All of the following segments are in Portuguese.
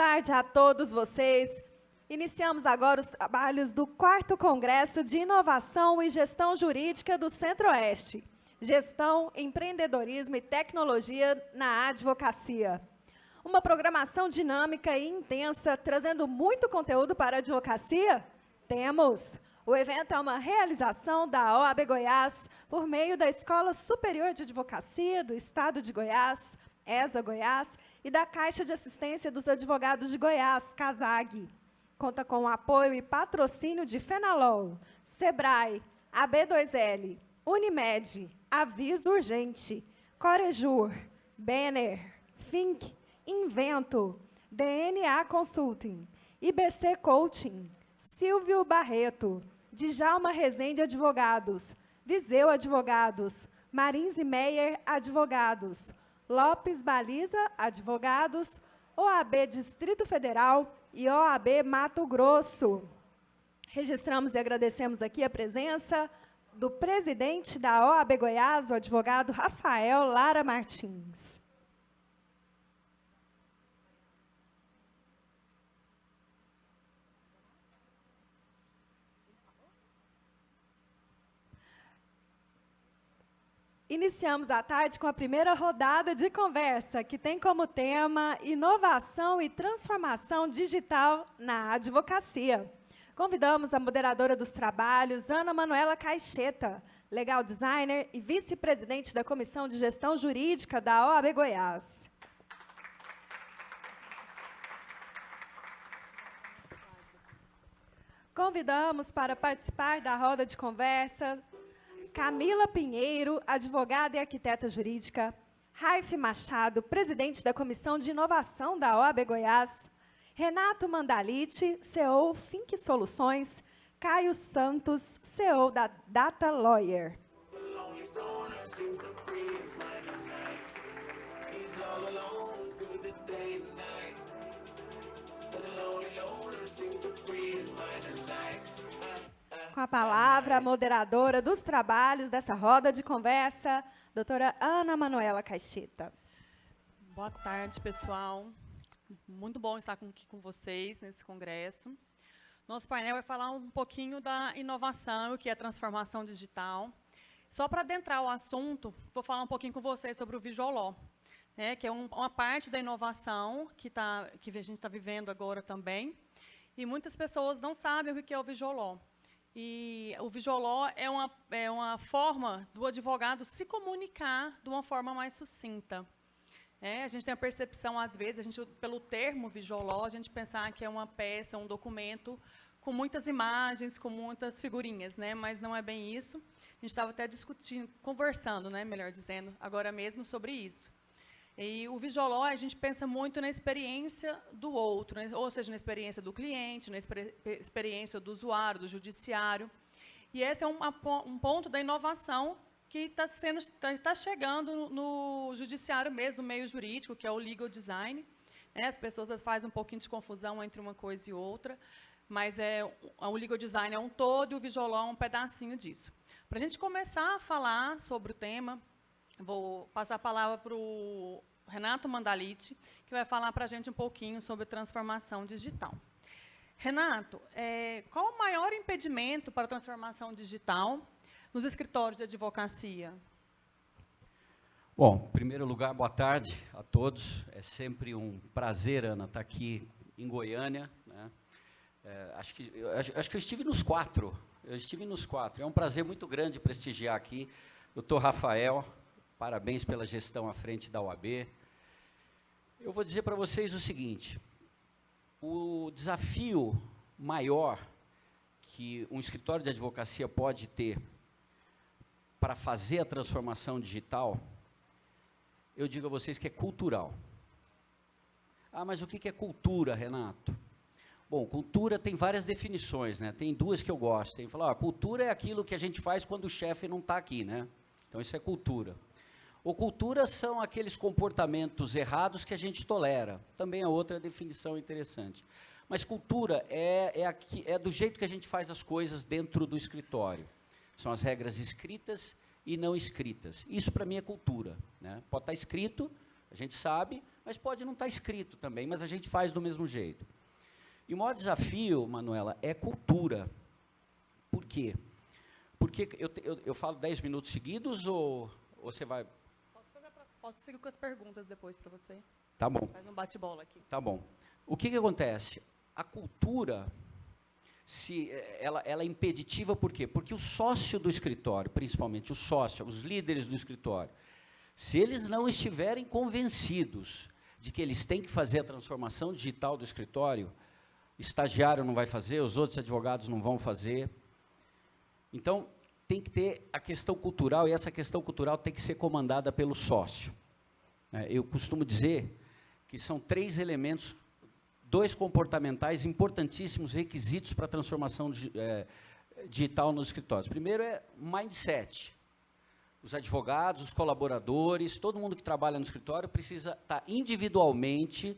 tarde a todos vocês. Iniciamos agora os trabalhos do 4º Congresso de Inovação e Gestão Jurídica do Centro-Oeste. Gestão, Empreendedorismo e Tecnologia na Advocacia. Uma programação dinâmica e intensa, trazendo muito conteúdo para a advocacia? Temos! O evento é uma realização da OAB Goiás, por meio da Escola Superior de Advocacia do Estado de Goiás, ESA Goiás, e da Caixa de Assistência dos Advogados de Goiás, CASAG. Conta com o apoio e patrocínio de Fenalol, Sebrae, AB2L, Unimed, Aviso Urgente, Corejur, Benner, Fink, Invento, DNA Consulting, IBC Coaching, Silvio Barreto, Djalma Rezende Advogados, Viseu Advogados, Marins e Meyer Advogados, Lopes Baliza Advogados, OAB Distrito Federal e OAB Mato Grosso. Registramos e agradecemos aqui a presença do presidente da OAB Goiás, o advogado Rafael Lara Martins. Iniciamos a tarde com a primeira rodada de conversa, que tem como tema Inovação e Transformação Digital na Advocacia. Convidamos a moderadora dos trabalhos, Ana Manuela Caixeta, legal designer e vice-presidente da Comissão de Gestão Jurídica da OAB Goiás. Convidamos para participar da roda de conversa Camila Pinheiro, advogada e arquiteta jurídica, Raif Machado, presidente da Comissão de Inovação da OAB Goiás, Renato Mandalite, CEO Fink Soluções, Caio Santos, CEO da Data Lawyer. Com a palavra, a moderadora dos trabalhos dessa roda de conversa, doutora Ana Manuela Caixeta. Boa tarde, pessoal. Muito bom estar aqui com vocês nesse congresso. Nosso painel vai falar um pouquinho da inovação, o que é transformação digital. Só para adentrar o assunto, vou falar um pouquinho com vocês sobre o Visual Law, né, que é uma parte da inovação que a gente está vivendo agora também. E muitas pessoas não sabem o que é o Visual Law. E o Visual Law é uma forma do advogado se comunicar de uma forma mais sucinta. A gente tem a percepção, às vezes, pelo termo Visual Law, a gente pensar que é uma peça, um documento com muitas imagens, com muitas figurinhas, né? Mas não é bem isso. A gente estava até conversando, né, melhor dizendo, agora mesmo sobre isso. E o Visual Law, a gente pensa muito na experiência do outro, né? Ou seja, na experiência do cliente, na experiência do usuário, do judiciário. E esse é um ponto da inovação que está chegando no judiciário mesmo, no meio jurídico, que é o legal design. As pessoas fazem um pouquinho de confusão entre uma coisa e outra, mas o legal design é um todo e o Visual Law é um pedacinho disso. Para a gente começar a falar sobre o tema, vou passar a palavra para o Renato Mandalite, que vai falar para a gente um pouquinho sobre transformação digital. Renato, qual o maior impedimento para a transformação digital nos escritórios de advocacia? Bom, em primeiro lugar, boa tarde a todos. É sempre um prazer, Ana, estar aqui em Goiânia, né? Acho que eu estive nos quatro. É um prazer muito grande prestigiar aqui o Dr. Rafael. Parabéns pela gestão à frente da OAB. Eu vou dizer para vocês o seguinte: o desafio maior que um escritório de advocacia pode ter para fazer a transformação digital, eu digo a vocês que é cultural. Ah, mas o que é cultura, Renato? Bom, cultura tem várias definições, né? Tem duas que eu gosto. Tem que falar, cultura é aquilo que a gente faz quando o chefe não está aqui, né? Então, isso é cultura. Ou cultura são aqueles comportamentos errados que a gente tolera. Também é outra definição interessante. Mas cultura é do jeito que a gente faz as coisas dentro do escritório. São as regras escritas e não escritas. Isso, para mim, é cultura, né? Pode estar escrito, A gente sabe, mas pode não estar escrito também, mas a gente faz do mesmo jeito. E o maior desafio, Manuela, é cultura. Por quê? Porque eu falo 10 minutos seguidos ou você vai... Posso seguir com as perguntas depois para você. Tá bom. Faz um bate-bola aqui. Tá bom. O que acontece? A cultura, ela é impeditiva por quê? Porque o sócio do escritório, principalmente o sócio, os líderes do escritório, se eles não estiverem convencidos de que eles têm que fazer a transformação digital do escritório, estagiário não vai fazer, os outros advogados não vão fazer. Então, tem que ter a questão cultural, e essa questão cultural tem que ser comandada pelo sócio. Eu costumo dizer que são 3 elementos, 2 comportamentais importantíssimos, requisitos para a transformação digital nos escritórios. Primeiro é mindset. Os advogados, os colaboradores, todo mundo que trabalha no escritório precisa estar individualmente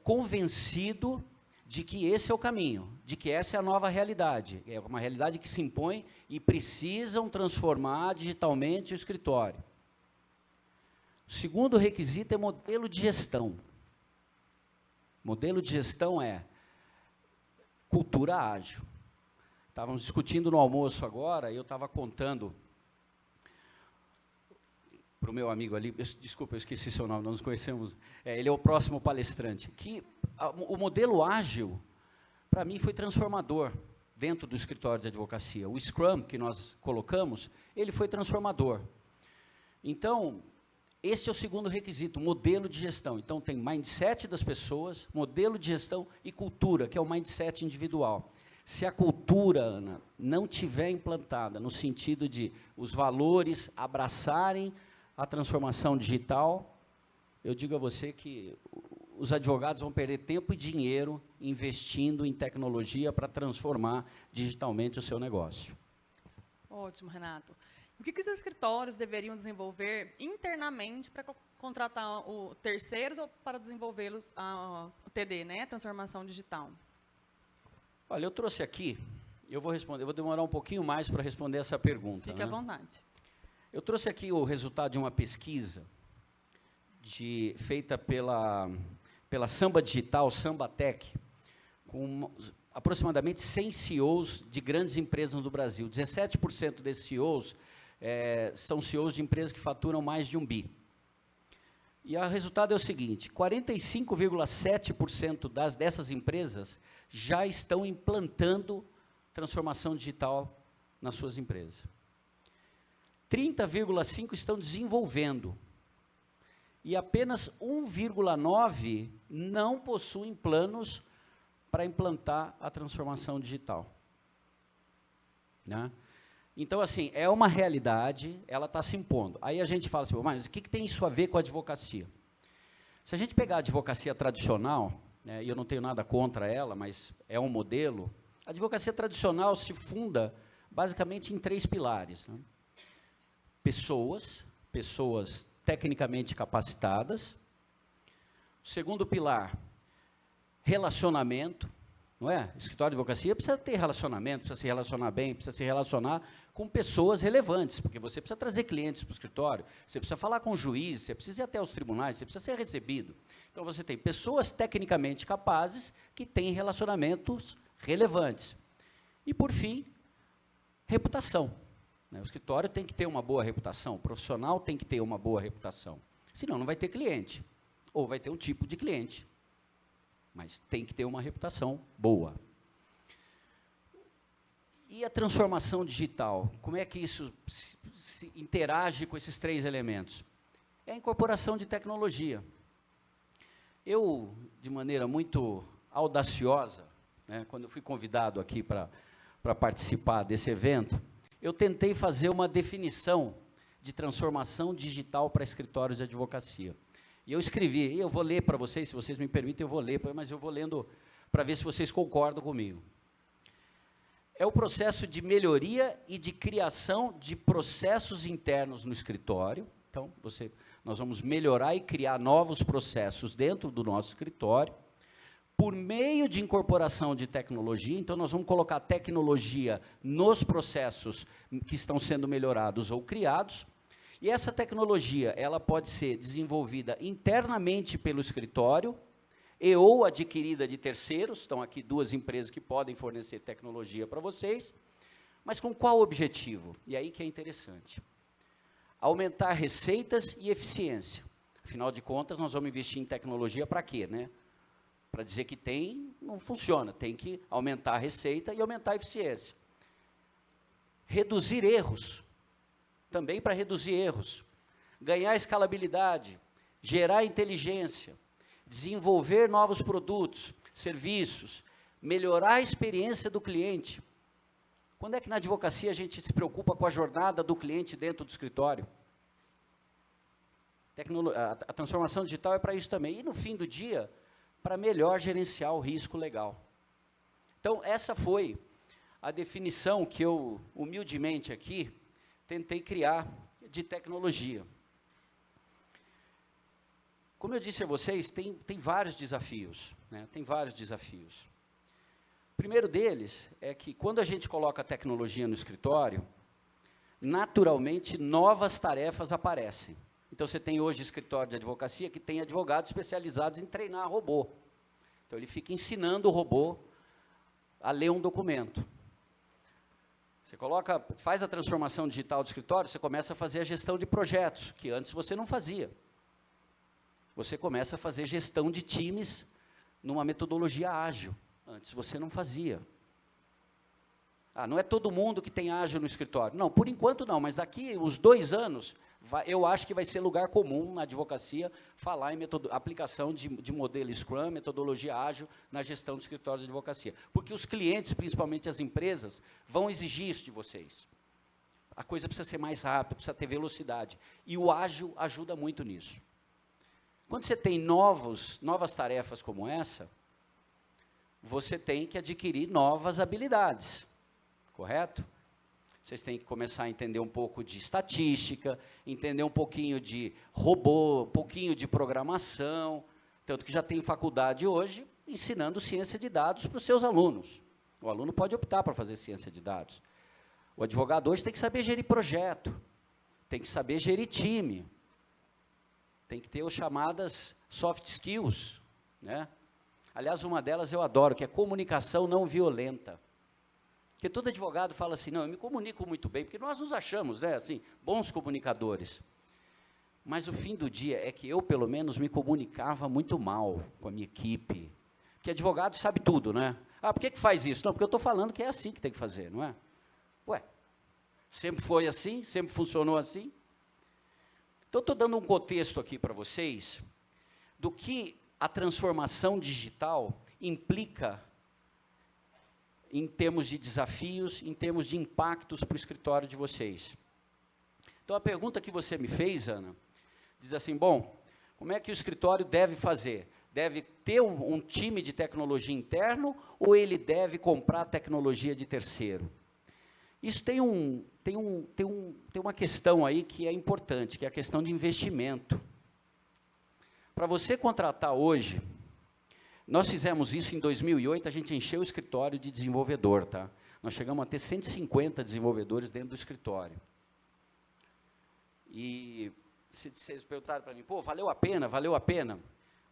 convencido de que esse é o caminho, de que essa é a nova realidade. É uma realidade que se impõe e precisam transformar digitalmente o escritório. O segundo requisito é modelo de gestão. Modelo de gestão é cultura ágil. Estávamos discutindo no almoço agora, e eu estava contando para o meu amigo ali, desculpa, eu esqueci seu nome, nós nos conhecemos, ele é o próximo palestrante, que o modelo ágil, para mim, foi transformador dentro do escritório de advocacia. O Scrum que nós colocamos, ele foi transformador. Então, esse é o segundo requisito, modelo de gestão. Então, tem mindset das pessoas, modelo de gestão e cultura, que é o mindset individual. Se a cultura, Ana, não tiver implantada no sentido de os valores abraçarem a transformação digital, eu digo a você que os advogados vão perder tempo e dinheiro investindo em tecnologia para transformar digitalmente o seu negócio. Ótimo, Renato. O que os escritórios deveriam desenvolver internamente para contratar terceiros ou para desenvolvê-los o TD, né, transformação digital? Olha, eu trouxe aqui, eu vou responder, eu vou demorar um pouquinho mais para responder essa pergunta. Fique à vontade. Eu trouxe aqui o resultado de uma pesquisa feita pela Samba Digital, Samba Tech, com aproximadamente 100 CEOs de grandes empresas do Brasil. 17% desses CEOs são CEOs de empresas que faturam mais de 1 bi. E o resultado é o seguinte, 45,7% dessas empresas já estão implantando transformação digital nas suas empresas. 30,5% estão desenvolvendo. E apenas 1,9% não possuem planos para implantar a transformação digital. Né? Então, assim, é uma realidade, ela está se impondo. Aí a gente fala assim, mas o que tem isso a ver com a advocacia? Se a gente pegar a advocacia tradicional, né, e eu não tenho nada contra ela, mas é um modelo, a advocacia tradicional se funda basicamente em 3 pilares. Né? Pessoas tecnicamente capacitadas. O segundo pilar, relacionamento, não é? Escritório de advocacia precisa ter relacionamento, precisa se relacionar bem, precisa se relacionar com pessoas relevantes, porque você precisa trazer clientes para o escritório, você precisa falar com o juiz, você precisa ir até os tribunais, você precisa ser recebido. Então, você tem pessoas tecnicamente capazes que têm relacionamentos relevantes. E, por fim, reputação. O escritório tem que ter uma boa reputação, o profissional tem que ter uma boa reputação. Senão, não vai ter cliente, ou vai ter um tipo de cliente. Mas tem que ter uma reputação boa. E a transformação digital? Como é que isso se interage com esses 3 elementos? É a incorporação de tecnologia. Eu, de maneira muito audaciosa, né, quando eu fui convidado aqui para participar desse evento, eu tentei fazer uma definição de transformação digital para escritórios de advocacia. E eu escrevi, e eu vou ler para vocês, se vocês me permitem, eu vou ler, mas eu vou lendo para ver se vocês concordam comigo. É o processo de melhoria e de criação de processos internos no escritório. Então, nós vamos melhorar e criar novos processos dentro do nosso escritório, por meio de incorporação de tecnologia. Então, nós vamos colocar tecnologia nos processos que estão sendo melhorados ou criados, E essa tecnologia, ela pode ser desenvolvida internamente pelo escritório e ou adquirida de terceiros. Estão aqui 2 empresas que podem fornecer tecnologia para vocês. Mas com qual objetivo? E aí que é interessante. Aumentar receitas e eficiência. Afinal de contas, nós vamos investir em tecnologia para quê, né? Para dizer que tem, não funciona. Tem que aumentar a receita e aumentar a eficiência. Reduzir erros. Também para reduzir erros. Ganhar escalabilidade. Gerar inteligência. Desenvolver novos produtos, serviços. Melhorar a experiência do cliente. Quando é que na advocacia a gente se preocupa com a jornada do cliente dentro do escritório? A transformação digital é para isso também. E no fim do dia, para melhor gerenciar o risco legal. Então, essa foi a definição que eu, humildemente aqui, tentei criar de tecnologia. Como eu disse a vocês, tem vários desafios, né? Tem vários desafios. O primeiro deles é que, quando a gente coloca a tecnologia no escritório, naturalmente, novas tarefas aparecem. Então, você tem hoje escritório de advocacia que tem advogados especializados em treinar robô. Então, ele fica ensinando o robô a ler um documento. Você faz a transformação digital do escritório, você começa a fazer a gestão de projetos, que antes você não fazia. Você começa a fazer gestão de times numa metodologia ágil. Antes você não fazia. Não é todo mundo que tem ágil no escritório. Não, por enquanto não, mas daqui uns 2 anos, eu acho que vai ser lugar comum na advocacia falar em aplicação de modelo Scrum, metodologia ágil, na gestão do escritório de advocacia. Porque os clientes, principalmente as empresas, vão exigir isso de vocês. A coisa precisa ser mais rápida, precisa ter velocidade. E o ágil ajuda muito nisso. Quando você tem novas tarefas como essa, você tem que adquirir novas habilidades, correto? Vocês têm que começar a entender um pouco de estatística, entender um pouquinho de robô, um pouquinho de programação, tanto que já tem faculdade hoje ensinando ciência de dados para os seus alunos. O aluno pode optar para fazer ciência de dados. O advogado hoje tem que saber gerir projeto, tem que saber gerir time, tem que ter as chamadas soft skills, né? Aliás, uma delas eu adoro, que é comunicação não violenta. Porque todo advogado fala assim, não, eu me comunico muito bem, porque nós nos achamos, né, assim, bons comunicadores. Mas o fim do dia é que eu, pelo menos, me comunicava muito mal com a minha equipe. Porque advogado sabe tudo, né? Por que faz isso? Não, porque eu estou falando que é assim que tem que fazer, não é? Ué, sempre foi assim? Sempre funcionou assim? Então, estou dando um contexto aqui para vocês do que a transformação digital implica em termos de desafios, em termos de impactos para o escritório de vocês. Então, a pergunta que você me fez, Ana, diz assim, bom, como é que o escritório deve fazer? Deve ter um time de tecnologia interno ou ele deve comprar tecnologia de terceiro? Isso tem uma questão aí que é importante, que é a questão de investimento. Para você contratar hoje, nós fizemos isso em 2008, a gente encheu o escritório de desenvolvedor, tá? Nós chegamos a ter 150 desenvolvedores dentro do escritório. E se vocês perguntaram para mim, pô, valeu a pena, valeu a pena?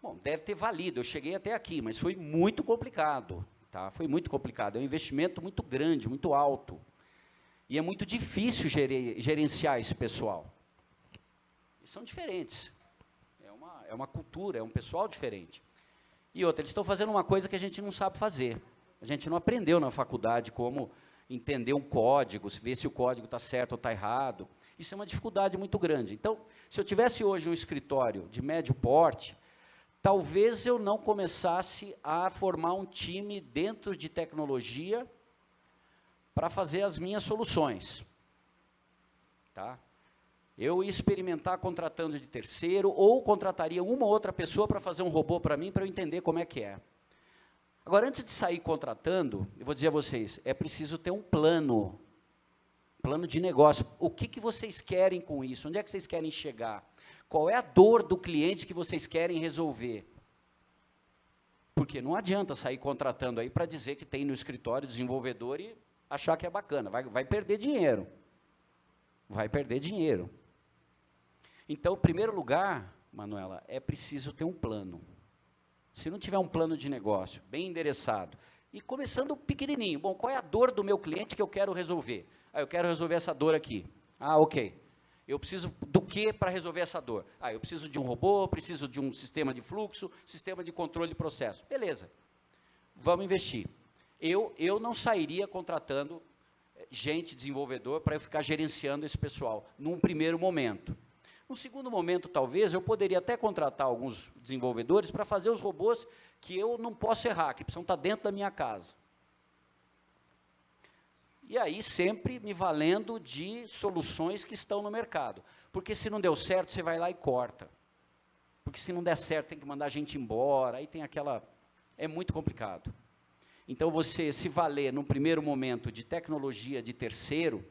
Bom, deve ter valido, eu cheguei até aqui, mas foi muito complicado, tá? Foi muito complicado, é um investimento muito grande, muito alto. E é muito difícil gerenciar esse pessoal. Eles são diferentes. É uma cultura, é um pessoal diferente. E outra, eles estão fazendo uma coisa que a gente não sabe fazer. A gente não aprendeu na faculdade como entender um código, ver se o código está certo ou está errado. Isso é uma dificuldade muito grande. Então, se eu tivesse hoje um escritório de médio porte, talvez eu não começasse a formar um time dentro de tecnologia para fazer as minhas soluções. Tá? Eu ia experimentar contratando de terceiro, ou contrataria uma ou outra pessoa para fazer um robô para mim, para eu entender como é que é. Agora, antes de sair contratando, eu vou dizer a vocês, é preciso ter um plano de negócio. O que vocês querem com isso? Onde é que vocês querem chegar? Qual é a dor do cliente que vocês querem resolver? Porque não adianta sair contratando aí para dizer que tem no escritório desenvolvedor e achar que é bacana, vai perder dinheiro. Vai perder dinheiro. Então, em primeiro lugar, Manuela, é preciso ter um plano. Se não tiver um plano de negócio bem endereçado, e começando pequenininho, bom, qual é a dor do meu cliente que eu quero resolver? Ah, eu quero resolver essa dor aqui. Ah, ok. Eu preciso do que para resolver essa dor? Ah, eu preciso de um robô, preciso de um sistema de fluxo, sistema de controle de processo. Beleza, vamos investir. Eu não sairia contratando gente, desenvolvedor, para eu ficar gerenciando esse pessoal, num primeiro momento. No segundo momento, talvez, eu poderia até contratar alguns desenvolvedores para fazer os robôs que eu não posso errar, que precisam estar dentro da minha casa. E aí, sempre me valendo de soluções que estão no mercado. Porque se não deu certo, você vai lá e corta. Porque se não der certo, tem que mandar a gente embora, aí tem aquela... É muito complicado. Então, você se valer, num primeiro momento, de tecnologia de terceiro,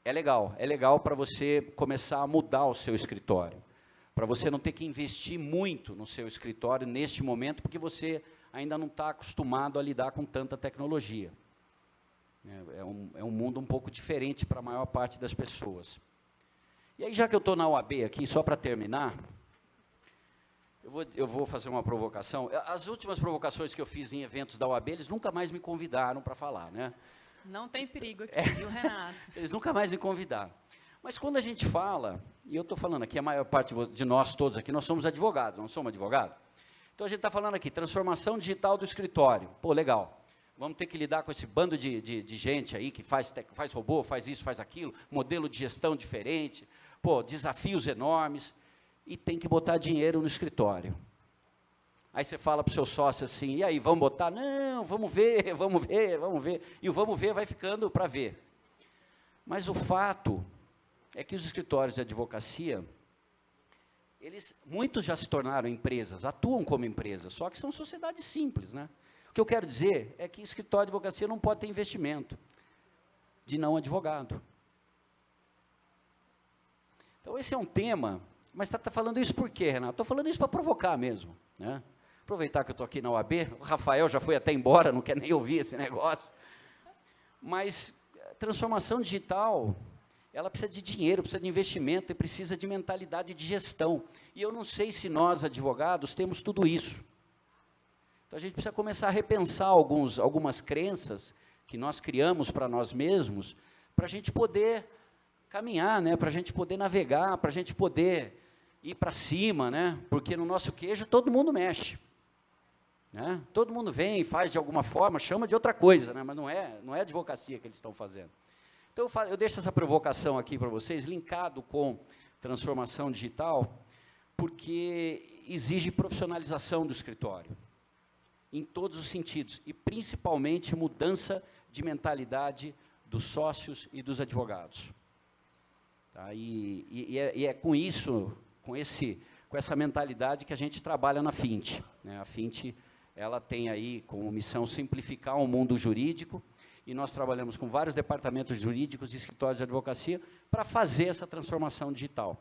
é legal para você começar a mudar o seu escritório. Para você não ter que investir muito no seu escritório neste momento, porque você ainda não está acostumado a lidar com tanta tecnologia. É um mundo um pouco diferente para a maior parte das pessoas. E aí, já que eu estou na UAB aqui, só para terminar, eu vou fazer uma provocação. As últimas provocações que eu fiz em eventos da UAB, eles nunca mais me convidaram para falar, né? Não tem perigo aqui, viu, Renato? Eles nunca mais me convidaram. Mas quando a gente fala, e eu estou falando aqui, a maior parte de nós todos aqui, nós somos advogados, não somos advogados? Então, a gente está falando aqui, transformação digital do escritório. Pô, legal. Vamos ter que lidar com esse bando de gente aí que faz robô, faz isso, faz aquilo, modelo de gestão diferente, pô, desafios enormes, e tem que botar dinheiro no escritório. Aí você fala para o seu sócio assim, e aí, vamos botar? Não, vamos ver, vamos ver, vamos ver. E o vamos ver vai ficando para ver. Mas o fato é que os escritórios de advocacia, muitos já se tornaram empresas, atuam como empresas, só que são sociedades simples, né? O que eu quero dizer é que escritório de advocacia não pode ter investimento de não advogado. Então, esse é um tema, mas está falando isso por quê, Renato? Estou falando isso para provocar mesmo, né? Aproveitar que eu estou aqui na UAB, o Rafael já foi até embora, não quer nem ouvir esse negócio. Mas transformação digital, ela precisa de dinheiro, precisa de investimento e precisa de mentalidade de gestão. E eu não sei se nós, advogados, temos tudo isso. Então, a gente precisa começar a repensar algumas crenças que nós criamos para nós mesmos, para a gente poder caminhar, né? Para a gente poder navegar, para a gente poder ir para cima, né? Porque no nosso queijo todo mundo mexe. Né? Todo mundo vem e faz de alguma forma, chama de outra coisa, né? Mas não é advocacia que eles estão fazendo. Então, eu deixo essa provocação aqui para vocês, linkado com transformação digital, porque exige profissionalização do escritório, em todos os sentidos, e principalmente mudança de mentalidade dos sócios e dos advogados. Tá? E é com isso, com essa mentalidade que a gente trabalha na Fint, né? A Fint, ela tem aí como missão simplificar o mundo jurídico, e nós trabalhamos com vários departamentos jurídicos e escritórios de advocacia para fazer essa transformação digital,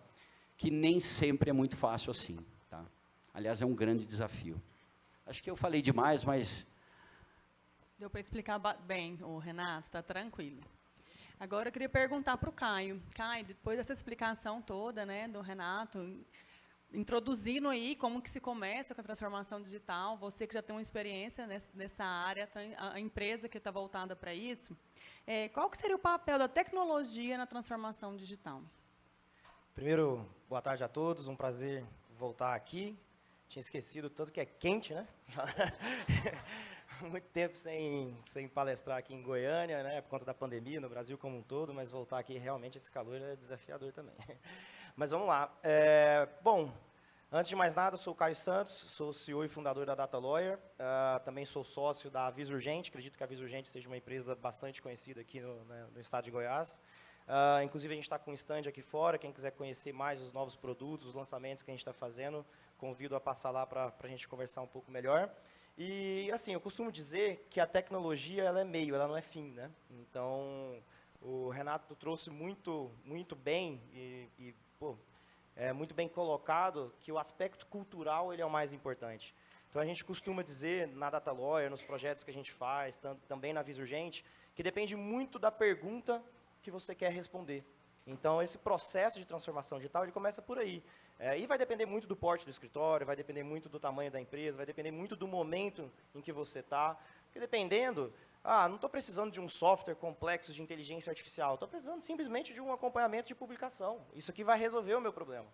que nem sempre é muito fácil assim. Tá? Aliás, é um grande desafio. Acho que eu falei demais, mas... Deu para explicar bem, o Renato, está tranquilo. Agora, eu queria perguntar para o Caio. Caio, depois dessa explicação toda, né, do Renato, introduzindo aí como que se começa com a transformação digital, você que já tem uma experiência nessa área, a empresa que está voltada para isso, qual que seria o papel da tecnologia na transformação digital? Primeiro, boa tarde a todos, um prazer voltar aqui. Tinha esquecido tanto que é quente, né? Muito tempo sem palestrar aqui em Goiânia, né, por conta da pandemia, no Brasil como um todo, mas voltar aqui, realmente, esse calor é desafiador também. Mas vamos lá. Bom, antes de mais nada, eu sou o Caio Santos, sou CEO e fundador da Data Lawyer, também sou sócio da Aviso Urgente, acredito que a Aviso Urgente seja uma empresa bastante conhecida aqui no estado de Goiás. Inclusive, a gente está com um stand aqui fora, quem quiser conhecer mais os novos produtos, os lançamentos que a gente está fazendo, convido a passar lá para a gente conversar um pouco melhor. E, assim, eu costumo dizer que a tecnologia, ela é meio, ela não é fim, né? Então, o Renato trouxe muito bem muito bem colocado que o aspecto cultural, ele é o mais importante. Então, a gente costuma dizer na Data Lawyer, nos projetos que a gente faz, também na Aviso Urgente, que depende muito da pergunta que você quer responder. Então, esse processo de transformação digital, ele começa por aí. E vai depender muito do porte do escritório, vai depender muito do tamanho da empresa, vai depender muito do momento em que você está. Porque dependendo, não estou precisando de um software complexo de inteligência artificial, estou precisando simplesmente de um acompanhamento de publicação. Isso aqui vai resolver o meu problema.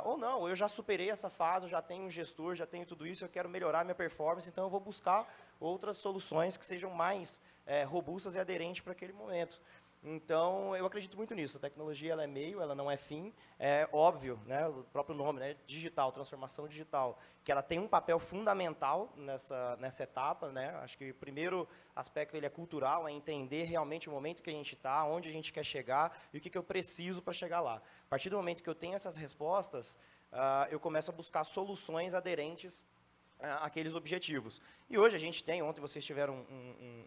Ou não, eu já superei essa fase, eu já tenho um gestor, já tenho tudo isso, eu quero melhorar minha performance, então eu vou buscar outras soluções que sejam mais robustas e aderentes para aquele momento. Então, eu acredito muito nisso. A tecnologia ela é meio, ela não é fim. É óbvio, né, o próprio nome, né, digital, transformação digital, que ela tem um papel fundamental nessa etapa. Né? Acho que o primeiro aspecto ele é cultural, é entender realmente o momento que a gente está, onde a gente quer chegar e o que eu preciso para chegar lá. A partir do momento que eu tenho essas respostas, eu começo a buscar soluções aderentes aqueles objetivos. E hoje a gente tem, ontem vocês tiveram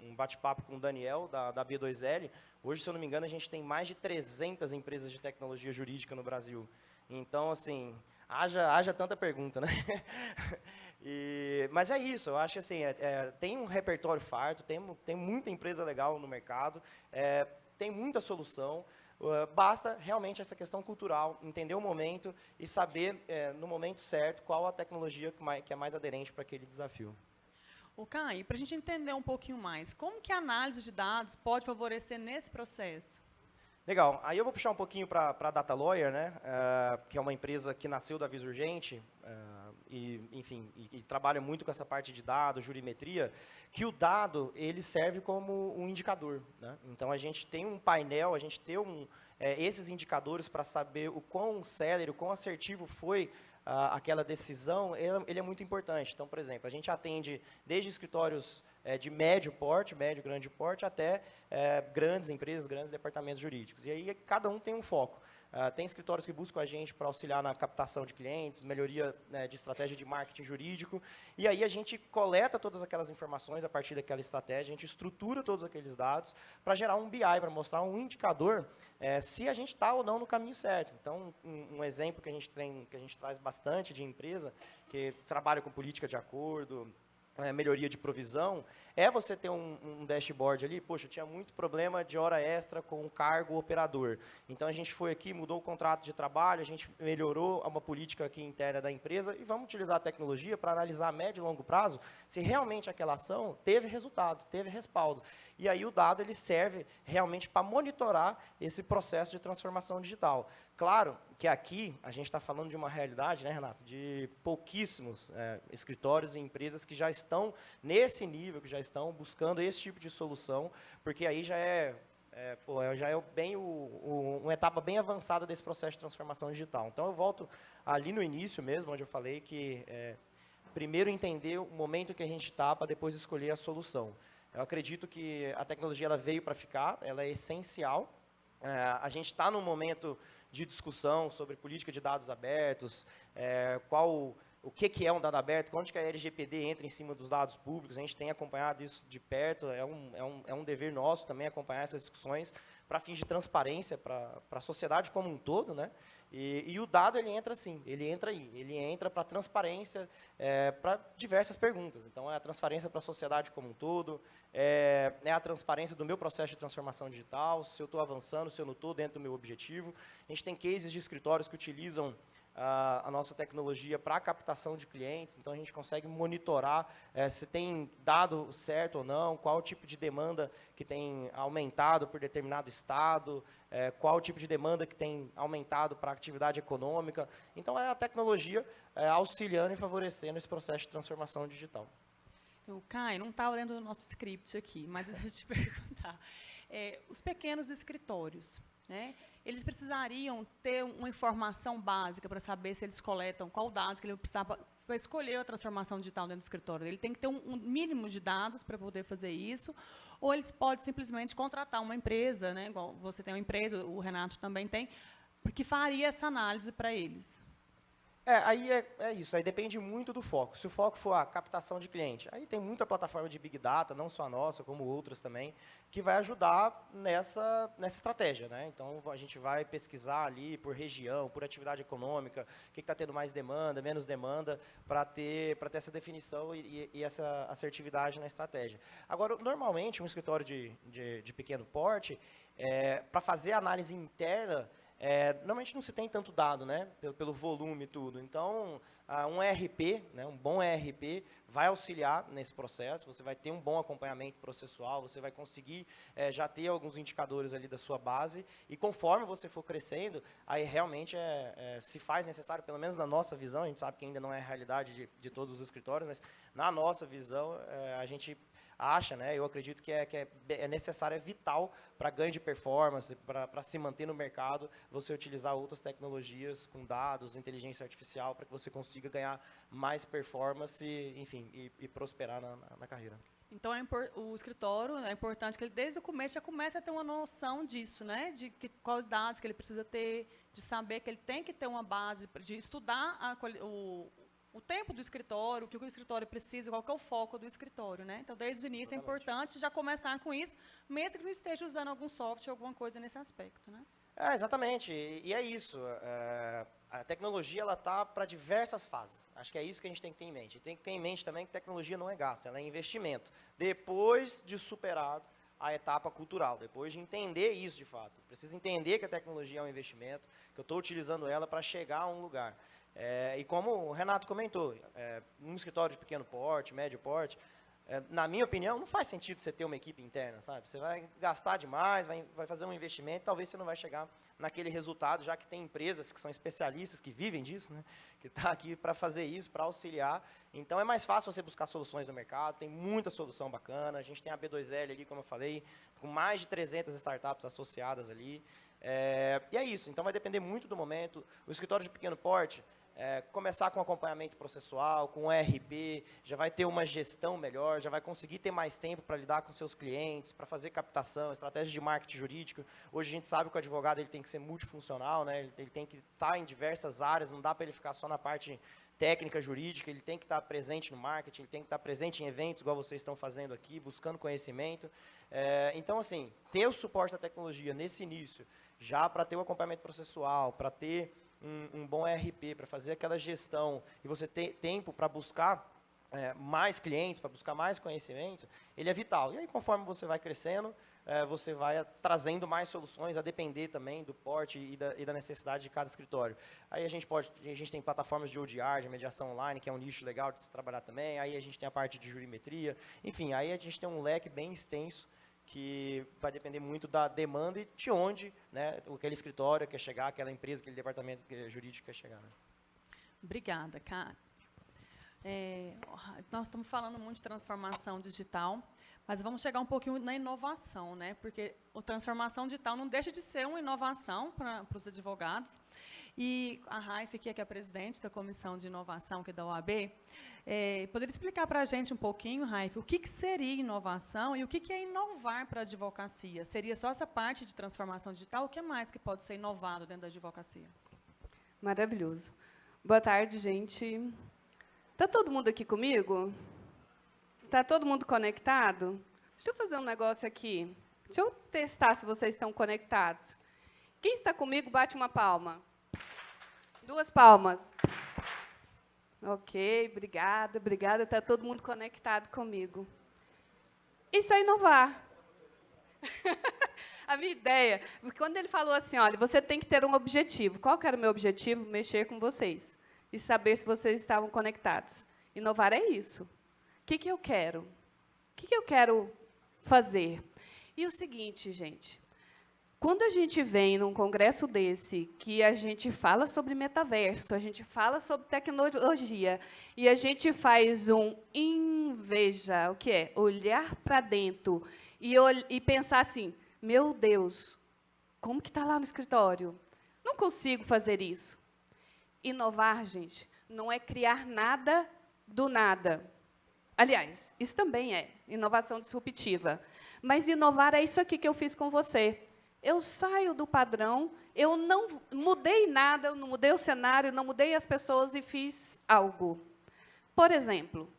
um bate-papo com o Daniel, da B2L, hoje, se eu não me engano, a gente tem mais de 300 empresas de tecnologia jurídica no Brasil. Então, assim, haja tanta pergunta, né? Mas é isso, eu acho que assim, tem um repertório farto, tem muita empresa legal no mercado, tem muita solução. Basta realmente essa questão cultural, entender o momento e saber, no momento certo, qual a tecnologia que é mais aderente para aquele desafio. O Caio, para a gente entender um pouquinho mais, como que a análise de dados pode favorecer nesse processo? Legal. Aí eu vou puxar um pouquinho para a Data Lawyer, né, que é uma empresa que nasceu da Visa Urgente, e trabalha muito com essa parte de dados, jurimetria, que o dado ele serve como um indicador. Né? Então, a gente tem um painel, a gente tem esses indicadores para saber o quão célere, o quão assertivo foi aquela decisão, ele é muito importante. Então, por exemplo, a gente atende desde escritórios de médio porte, médio, grande porte, até grandes empresas, grandes departamentos jurídicos. E aí, cada um tem um foco. Tem escritórios que buscam a gente para auxiliar na captação de clientes, melhoria de estratégia de marketing jurídico, e aí a gente coleta todas aquelas informações a partir daquela estratégia, a gente estrutura todos aqueles dados para gerar um BI, para mostrar um indicador se a gente está ou não no caminho certo. Então, um exemplo que a gente traz bastante de empresa, que trabalha com política de acordo, melhoria de provisão, é você ter um dashboard ali, poxa, eu tinha muito problema de hora extra com o cargo operador. Então, a gente foi aqui, mudou o contrato de trabalho, a gente melhorou uma política aqui interna da empresa e vamos utilizar a tecnologia para analisar a médio e longo prazo se realmente aquela ação teve resultado, teve respaldo. E aí o dado ele serve realmente para monitorar esse processo de transformação digital. Claro que aqui a gente está falando de uma realidade, né, Renato, de pouquíssimos escritórios e empresas que já estão nesse nível, que já estão buscando esse tipo de solução, porque aí já uma etapa bem avançada desse processo de transformação digital. Então, eu volto ali no início mesmo, onde eu falei que primeiro entender o momento que a gente está para depois escolher a solução. Eu acredito que a tecnologia ela veio para ficar, ela é essencial. A gente está num momento de discussão sobre política de dados abertos, o que é um dado aberto, onde que a LGPD entra em cima dos dados públicos, a gente tem acompanhado isso de perto, é um dever nosso também acompanhar essas discussões para fins de transparência, para a sociedade como um todo, né? E o dado, ele entra assim, ele entra para transparência, para diversas perguntas. Então, é a transparência para a sociedade como um todo, é a transparência do meu processo de transformação digital, se eu estou avançando, se eu não estou dentro do meu objetivo. A gente tem cases de escritórios que utilizam a nossa tecnologia para a captação de clientes, então a gente consegue monitorar se tem dado certo ou não, qual o tipo de demanda que tem aumentado por determinado estado, qual o tipo de demanda que tem aumentado para a atividade econômica. Então, é a tecnologia auxiliando e favorecendo esse processo de transformação digital. Caio, não estava lendo o nosso script aqui, mas deixa eu te perguntar. Os pequenos escritórios, né, eles precisariam ter uma informação básica para saber se eles coletam qual dados que ele precisava para escolher a transformação digital dentro do escritório. Ele tem que ter um mínimo de dados para poder fazer isso, ou eles podem simplesmente contratar uma empresa, né, igual você tem uma empresa, o Renato também tem, que faria essa análise para eles. Aí é isso, aí depende muito do foco. Se o foco for a captação de cliente, aí tem muita plataforma de Big Data, não só a nossa, como outras também, que vai ajudar nessa estratégia. Né? Então, a gente vai pesquisar ali por região, por atividade econômica, o que está tendo mais demanda, menos demanda, para ter essa definição e essa assertividade na estratégia. Agora, normalmente, um escritório de pequeno porte, Para fazer a análise interna, normalmente não se tem tanto dado, né? Pelo volume e tudo. Então, um ERP, né, um bom ERP, vai auxiliar nesse processo, você vai ter um bom acompanhamento processual, você vai conseguir já ter alguns indicadores ali da sua base, e conforme você for crescendo, aí realmente se faz necessário, pelo menos na nossa visão, a gente sabe que ainda não é a realidade de todos os escritórios, mas na nossa visão, a gente acha, né, eu acredito que é necessário, é vital para ganho de performance, para se manter no mercado, você utilizar outras tecnologias com dados, inteligência artificial, para que você consiga ganhar mais performance, enfim, e prosperar na carreira. Então, o escritório, é importante que ele, desde o começo, já comece a ter uma noção disso, né? De quais dados que ele precisa ter, de saber que ele tem que ter uma base, de estudar o tempo do escritório, o que o escritório precisa, qual que é o foco do escritório, né? Então, desde o início, exatamente, é importante já começar com isso, mesmo que não esteja usando algum software, alguma coisa nesse aspecto, né? Exatamente, e é isso. A tecnologia ela está para diversas fases. Acho que é isso que a gente tem que ter em mente. E tem que ter em mente também que tecnologia não é gasto, ela é investimento. Depois de superado a etapa cultural, depois de entender isso de fato. Preciso entender que a tecnologia é um investimento, que eu estou utilizando ela para chegar a um lugar. E como o Renato comentou, um escritório de pequeno porte, médio porte, na minha opinião, não faz sentido você ter uma equipe interna, sabe? Você vai gastar demais, vai fazer um investimento, talvez você não vai chegar naquele resultado, já que tem empresas que são especialistas, que vivem disso, né? Que estão aqui para fazer isso, para auxiliar. Então, é mais fácil você buscar soluções no mercado, tem muita solução bacana, a gente tem a B2L ali, como eu falei, com mais de 300 startups associadas ali. E é isso, então vai depender muito do momento. O escritório de pequeno porte, começar com acompanhamento processual, com ERP, já vai ter uma gestão melhor, já vai conseguir ter mais tempo para lidar com seus clientes, para fazer captação, estratégia de marketing jurídico. Hoje a gente sabe que o advogado ele tem que ser multifuncional, né? Ele tem que estar em diversas áreas, não dá para ele ficar só na parte técnica jurídica, ele tem que estar presente no marketing, ele tem que estar presente em eventos, igual vocês estão fazendo aqui, buscando conhecimento. Então, assim, ter o suporte da tecnologia nesse início, já para ter o acompanhamento processual, para ter um bom ERP, para fazer aquela gestão, e você ter tempo para buscar mais clientes, para buscar mais conhecimento, ele é vital. E aí, conforme você vai crescendo, você vai trazendo mais soluções, a depender também do porte e da necessidade de cada escritório. Aí a gente tem plataformas de ODR, de mediação online, que é um nicho legal de se trabalhar também, aí a gente tem a parte de jurimetria, enfim, aí a gente tem um leque bem extenso, que vai depender muito da demanda e de onde, né, aquele escritório quer chegar, aquela empresa, aquele departamento jurídico quer chegar. Né? Obrigada, Cara. Nós estamos falando muito de transformação digital, mas vamos chegar um pouquinho na inovação, né? Porque a transformação digital não deixa de ser uma inovação para os advogados. E a Raif, que é a presidente da Comissão de Inovação aqui da OAB, poderia explicar para a gente um pouquinho, Raif, o que seria inovação e o que é inovar para a advocacia? Seria só essa parte de transformação digital? O que mais que pode ser inovado dentro da advocacia? Maravilhoso. Boa tarde, gente. Está todo mundo aqui comigo? Está todo mundo conectado? Deixa eu fazer um negócio aqui. Deixa eu testar se vocês estão conectados. Quem está comigo, bate uma palma. 2 palmas. Ok, obrigada, obrigada. Está todo mundo conectado comigo. Isso é inovar. A minha ideia, porque quando ele falou assim, olha, você tem que ter um objetivo. Qual que era o meu objetivo? Mexer com vocês. E saber se vocês estavam conectados. Inovar é isso. O que eu quero? O que eu quero fazer? E o seguinte, gente, quando a gente vem num congresso desse, que a gente fala sobre metaverso, a gente fala sobre tecnologia, e a gente faz um inveja, o que é? Olhar para dentro e pensar assim, meu Deus, como que está lá no escritório? Não consigo fazer isso. Inovar, gente, não é criar nada do nada. Aliás, isso também é inovação disruptiva. Mas inovar é isso aqui que eu fiz com você. Eu saio do padrão, eu não mudei nada, eu não mudei o cenário, não mudei as pessoas e fiz algo. Por exemplo,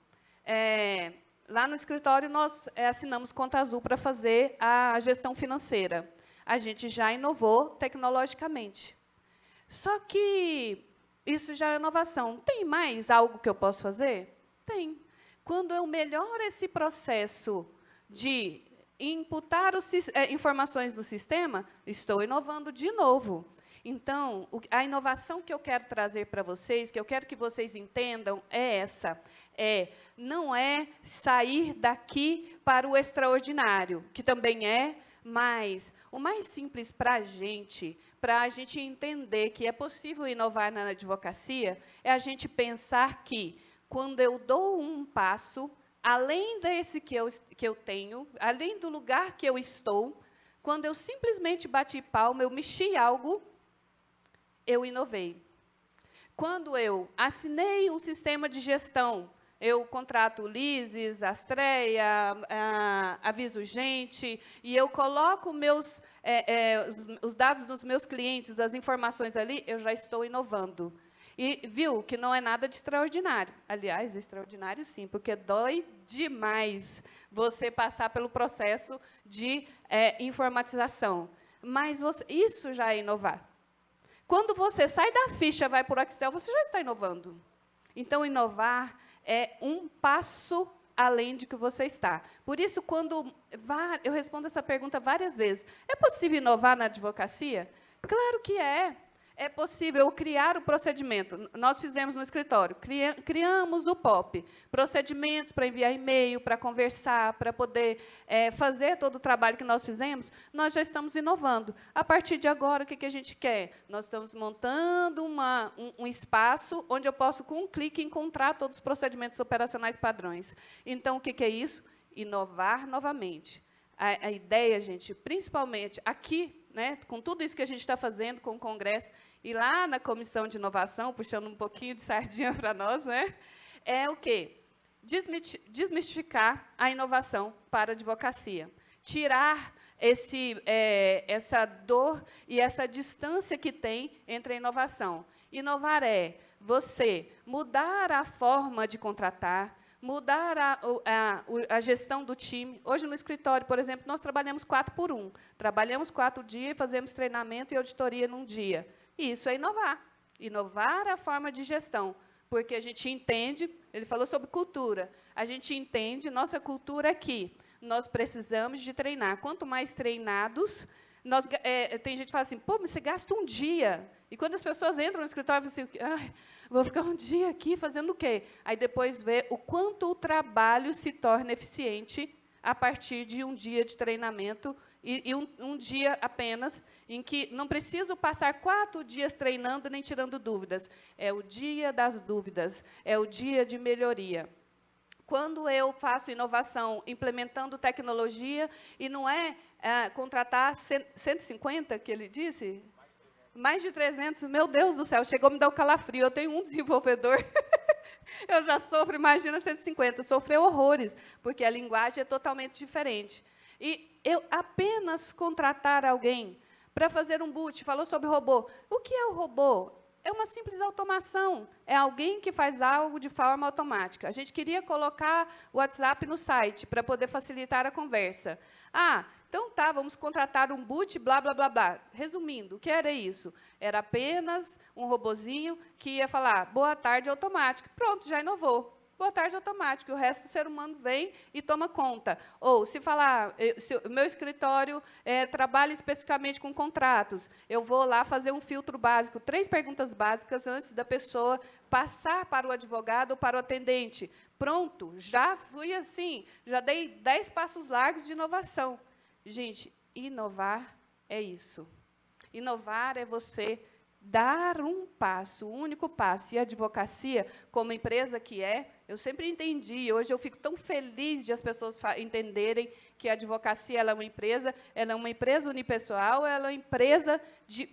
lá no escritório nós assinamos Conta Azul para fazer a gestão financeira. A gente já inovou tecnologicamente. Só que isso já é inovação. Tem mais algo que eu posso fazer? Tem. Quando eu melhoro esse processo de imputar informações no sistema, estou inovando de novo. Então, a inovação que eu quero trazer para vocês, que eu quero que vocês entendam, é essa. Não é sair daqui para o extraordinário, que também é, mas o mais simples para a gente entender que é possível inovar na advocacia, é a gente pensar que, quando eu dou um passo, além desse que eu tenho, além do lugar que eu estou, quando eu simplesmente bati palma, eu mexi algo, eu inovei. Quando eu assinei um sistema de gestão, eu contrato o Lises, Astreia, Aviso Gente, e eu coloco os dados dos meus clientes, as informações ali, eu já estou inovando. E viu que não é nada de extraordinário. Aliás, extraordinário sim, porque dói demais você passar pelo processo de informatização. Mas isso já é inovar. Quando você sai da ficha e vai para o Excel, você já está inovando. Então, inovar é um passo além de que você está. Por isso, eu respondo essa pergunta várias vezes. É possível inovar na advocacia? Claro que é. É possível criar o procedimento. Nós fizemos no escritório, criamos o POP, procedimentos para enviar e-mail, para conversar, para poder fazer todo o trabalho que nós fizemos, nós já estamos inovando. A partir de agora, o que a gente quer? Nós estamos montando um espaço onde eu posso, com um clique, encontrar todos os procedimentos operacionais padrões. Então, o que é isso? Inovar novamente. A ideia, gente, principalmente aqui, né, com tudo isso que a gente está fazendo com o Congresso, e lá na Comissão de Inovação, puxando um pouquinho de sardinha para nós, né, é o quê? Desmistificar a inovação para a advocacia. Tirar essa dor e essa distância que tem entre a inovação. Inovar é você mudar a forma de contratar, mudar a gestão do time. Hoje, no escritório, por exemplo, nós trabalhamos 4x1. Trabalhamos 4 dias e fazemos treinamento e auditoria num dia. E isso é inovar. Inovar a forma de gestão. Porque a gente entende, ele falou sobre cultura, a gente entende, nossa cultura aqui, nós precisamos de treinar. Quanto mais treinados, tem gente que fala assim, pô, mas você gasta um dia. E quando as pessoas entram no escritório, falam assim, vou ficar um dia aqui fazendo o quê? Aí depois vê o quanto o trabalho se torna eficiente a partir de um dia de treinamento e um dia apenas, em que não preciso passar 4 dias treinando nem tirando dúvidas. É o dia das dúvidas, é o dia de melhoria. Quando eu faço inovação implementando tecnologia, e não contratar 150, que ele disse? Mais de 300, meu Deus do céu, chegou a me dar o calafrio. Eu tenho um desenvolvedor, eu já sofro, imagina 150, sofreu horrores, porque a linguagem é totalmente diferente. E eu apenas contratar alguém para fazer um boot, falou sobre robô. O que é o robô? É uma simples automação, é alguém que faz algo de forma automática. A gente queria colocar o WhatsApp no site para poder facilitar a conversa. Então tá, vamos contratar um boot, blá, blá, blá, blá. Resumindo, o que era isso? Era apenas um robozinho que ia falar, boa tarde, automático. Pronto, já inovou. Boa tarde, automático. O resto do ser humano vem e toma conta. Ou, se falar, se o meu escritório trabalha especificamente com contratos, eu vou lá fazer um filtro básico, 3 perguntas básicas antes da pessoa passar para o advogado ou para o atendente. Pronto, já fui assim, já dei 10 passos largos de inovação. Gente, inovar é isso. Inovar é você dar um passo, um único passo. E a advocacia, como empresa que eu sempre entendi, hoje eu fico tão feliz de as pessoas entenderem que a advocacia ela é uma empresa unipessoal, ela é uma empresa de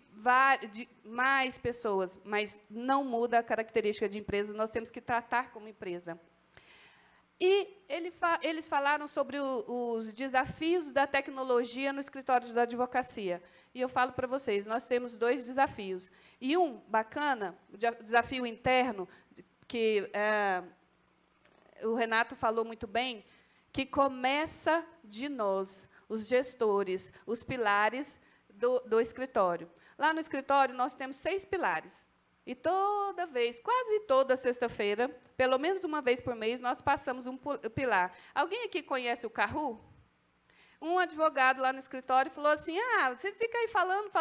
mais pessoas, mas não muda a característica de empresa, nós temos que tratar como empresa. E eles falaram sobre os desafios da tecnologia no escritório da advocacia. E eu falo para vocês, nós temos 2 desafios. E um bacana, o desafio interno, que o Renato falou muito bem, que começa de nós, os gestores, os pilares do escritório. Lá no escritório, nós temos 6 pilares. E toda vez, quase toda sexta-feira, pelo menos uma vez por mês, nós passamos um pilar. Alguém aqui conhece o Kahoot? Um advogado lá no escritório falou assim, você fica aí falando,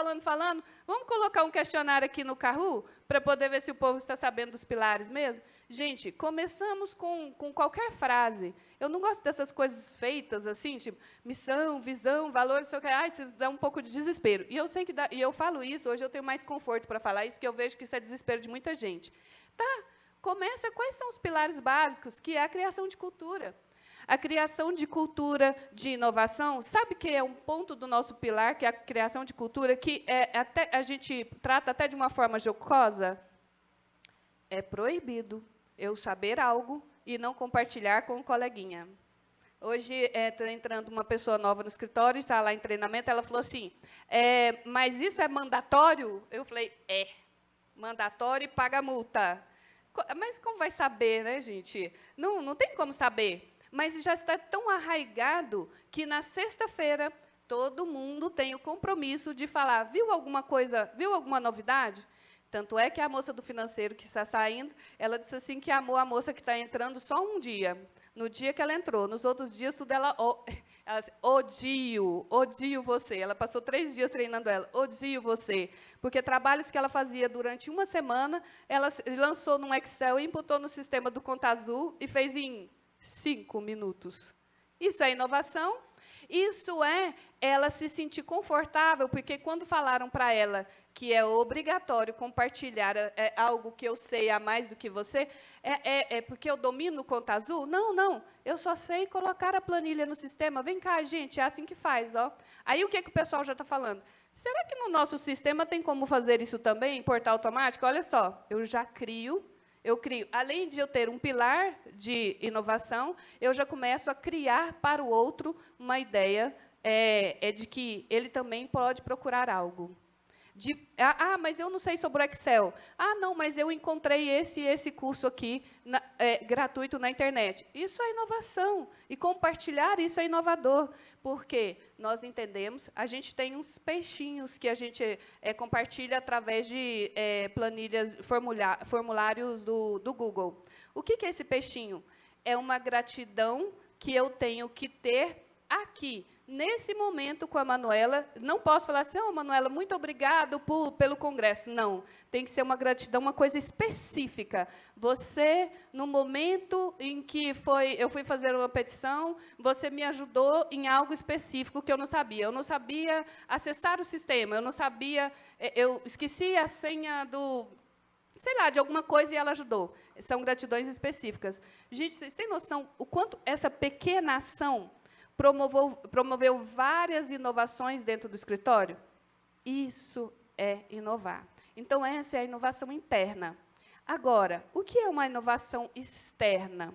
vamos colocar um questionário aqui no Kahoot para poder ver se o povo está sabendo dos pilares mesmo? Gente, começamos com qualquer frase. Eu não gosto dessas coisas feitas, assim, tipo, missão, visão, valores, isso dá um pouco de desespero. E eu sei que e eu falo isso, hoje eu tenho mais conforto para falar isso, que eu vejo que isso é desespero de muita gente. Tá, começa, quais são os pilares básicos, que é a criação de cultura. A criação de cultura de inovação, sabe que é um ponto do nosso pilar, que é a criação de cultura, que a gente trata até de uma forma jocosa? É proibido eu saber algo e não compartilhar com um coleguinha. Hoje está entrando uma pessoa nova no escritório, está lá em treinamento, ela falou assim, mas isso é mandatório? Eu falei, mandatório e paga multa. Mas como vai saber, né, gente? Não tem como saber. Mas já está tão arraigado que, na sexta-feira, todo mundo tem o compromisso de falar, viu alguma coisa, viu alguma novidade? Tanto é que a moça do financeiro que está saindo, ela disse assim que amou a moça que está entrando só um dia. No dia que ela entrou, nos outros dias, tudo ela disse, odio você. Ela passou 3 dias treinando ela, odio você. Porque trabalhos que ela fazia durante uma semana, ela lançou num Excel, imputou no sistema do Conta Azul e fez em 5 minutos. Isso é inovação? Isso é ela se sentir confortável, porque quando falaram para ela que é obrigatório compartilhar algo que eu sei a mais do que você, porque eu domino o Conta Azul? Não, eu só sei colocar a planilha no sistema. Vem cá, gente, é assim que faz. Ó. Aí o que o pessoal já está falando? Será que no nosso sistema tem como fazer isso também, em portal automático? Olha só, eu crio, além de eu ter um pilar de inovação, eu já começo a criar para o outro uma ideia de que ele também pode procurar algo. Mas eu não sei sobre o Excel. Não, mas eu encontrei esse curso aqui, gratuito na internet. Isso é inovação. E compartilhar isso é inovador. Porque nós entendemos, a gente tem uns peixinhos que a gente compartilha através de planilhas, formulários do Google. O que é esse peixinho? É uma gratidão que eu tenho que ter aqui, nesse momento, com a Manuela. Não posso falar assim, Manuela, muito obrigado pelo congresso. Não, tem que ser uma gratidão, uma coisa específica. Você, no momento em que eu fui fazer uma petição, você me ajudou em algo específico que eu não sabia. Eu não sabia acessar o sistema, eu não sabia, eu esqueci a senha de alguma coisa e ela ajudou. São gratidões específicas. Gente, vocês têm noção o quanto essa pequena ação promoveu várias inovações dentro do escritório? Isso é inovar. Então, essa é a inovação interna. Agora, o que é uma inovação externa?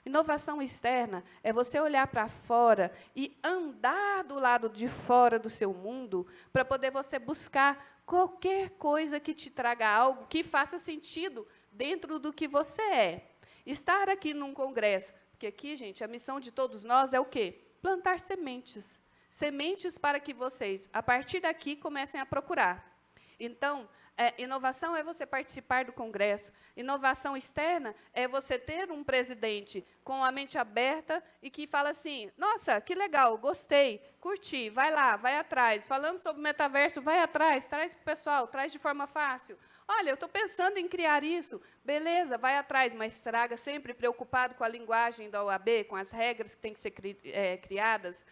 Inovação externa é você olhar para fora e andar do lado de fora do seu mundo para poder você buscar qualquer coisa que te traga algo que faça sentido dentro do que você é. Estar aqui num congresso, porque aqui, gente, a missão de todos nós é o quê? Plantar sementes. Sementes para que vocês, a partir daqui, comecem a procurar. Então, inovação é você participar do congresso. Inovação externa é você ter um presidente com a mente aberta e que fala assim, nossa, que legal, gostei, curti, vai lá, vai atrás. Falando sobre metaverso, vai atrás, traz para o pessoal, traz de forma fácil. Olha, eu estou pensando em criar isso. Beleza, vai atrás, mas traga sempre preocupado com a linguagem da OAB, com as regras que têm que ser criadas.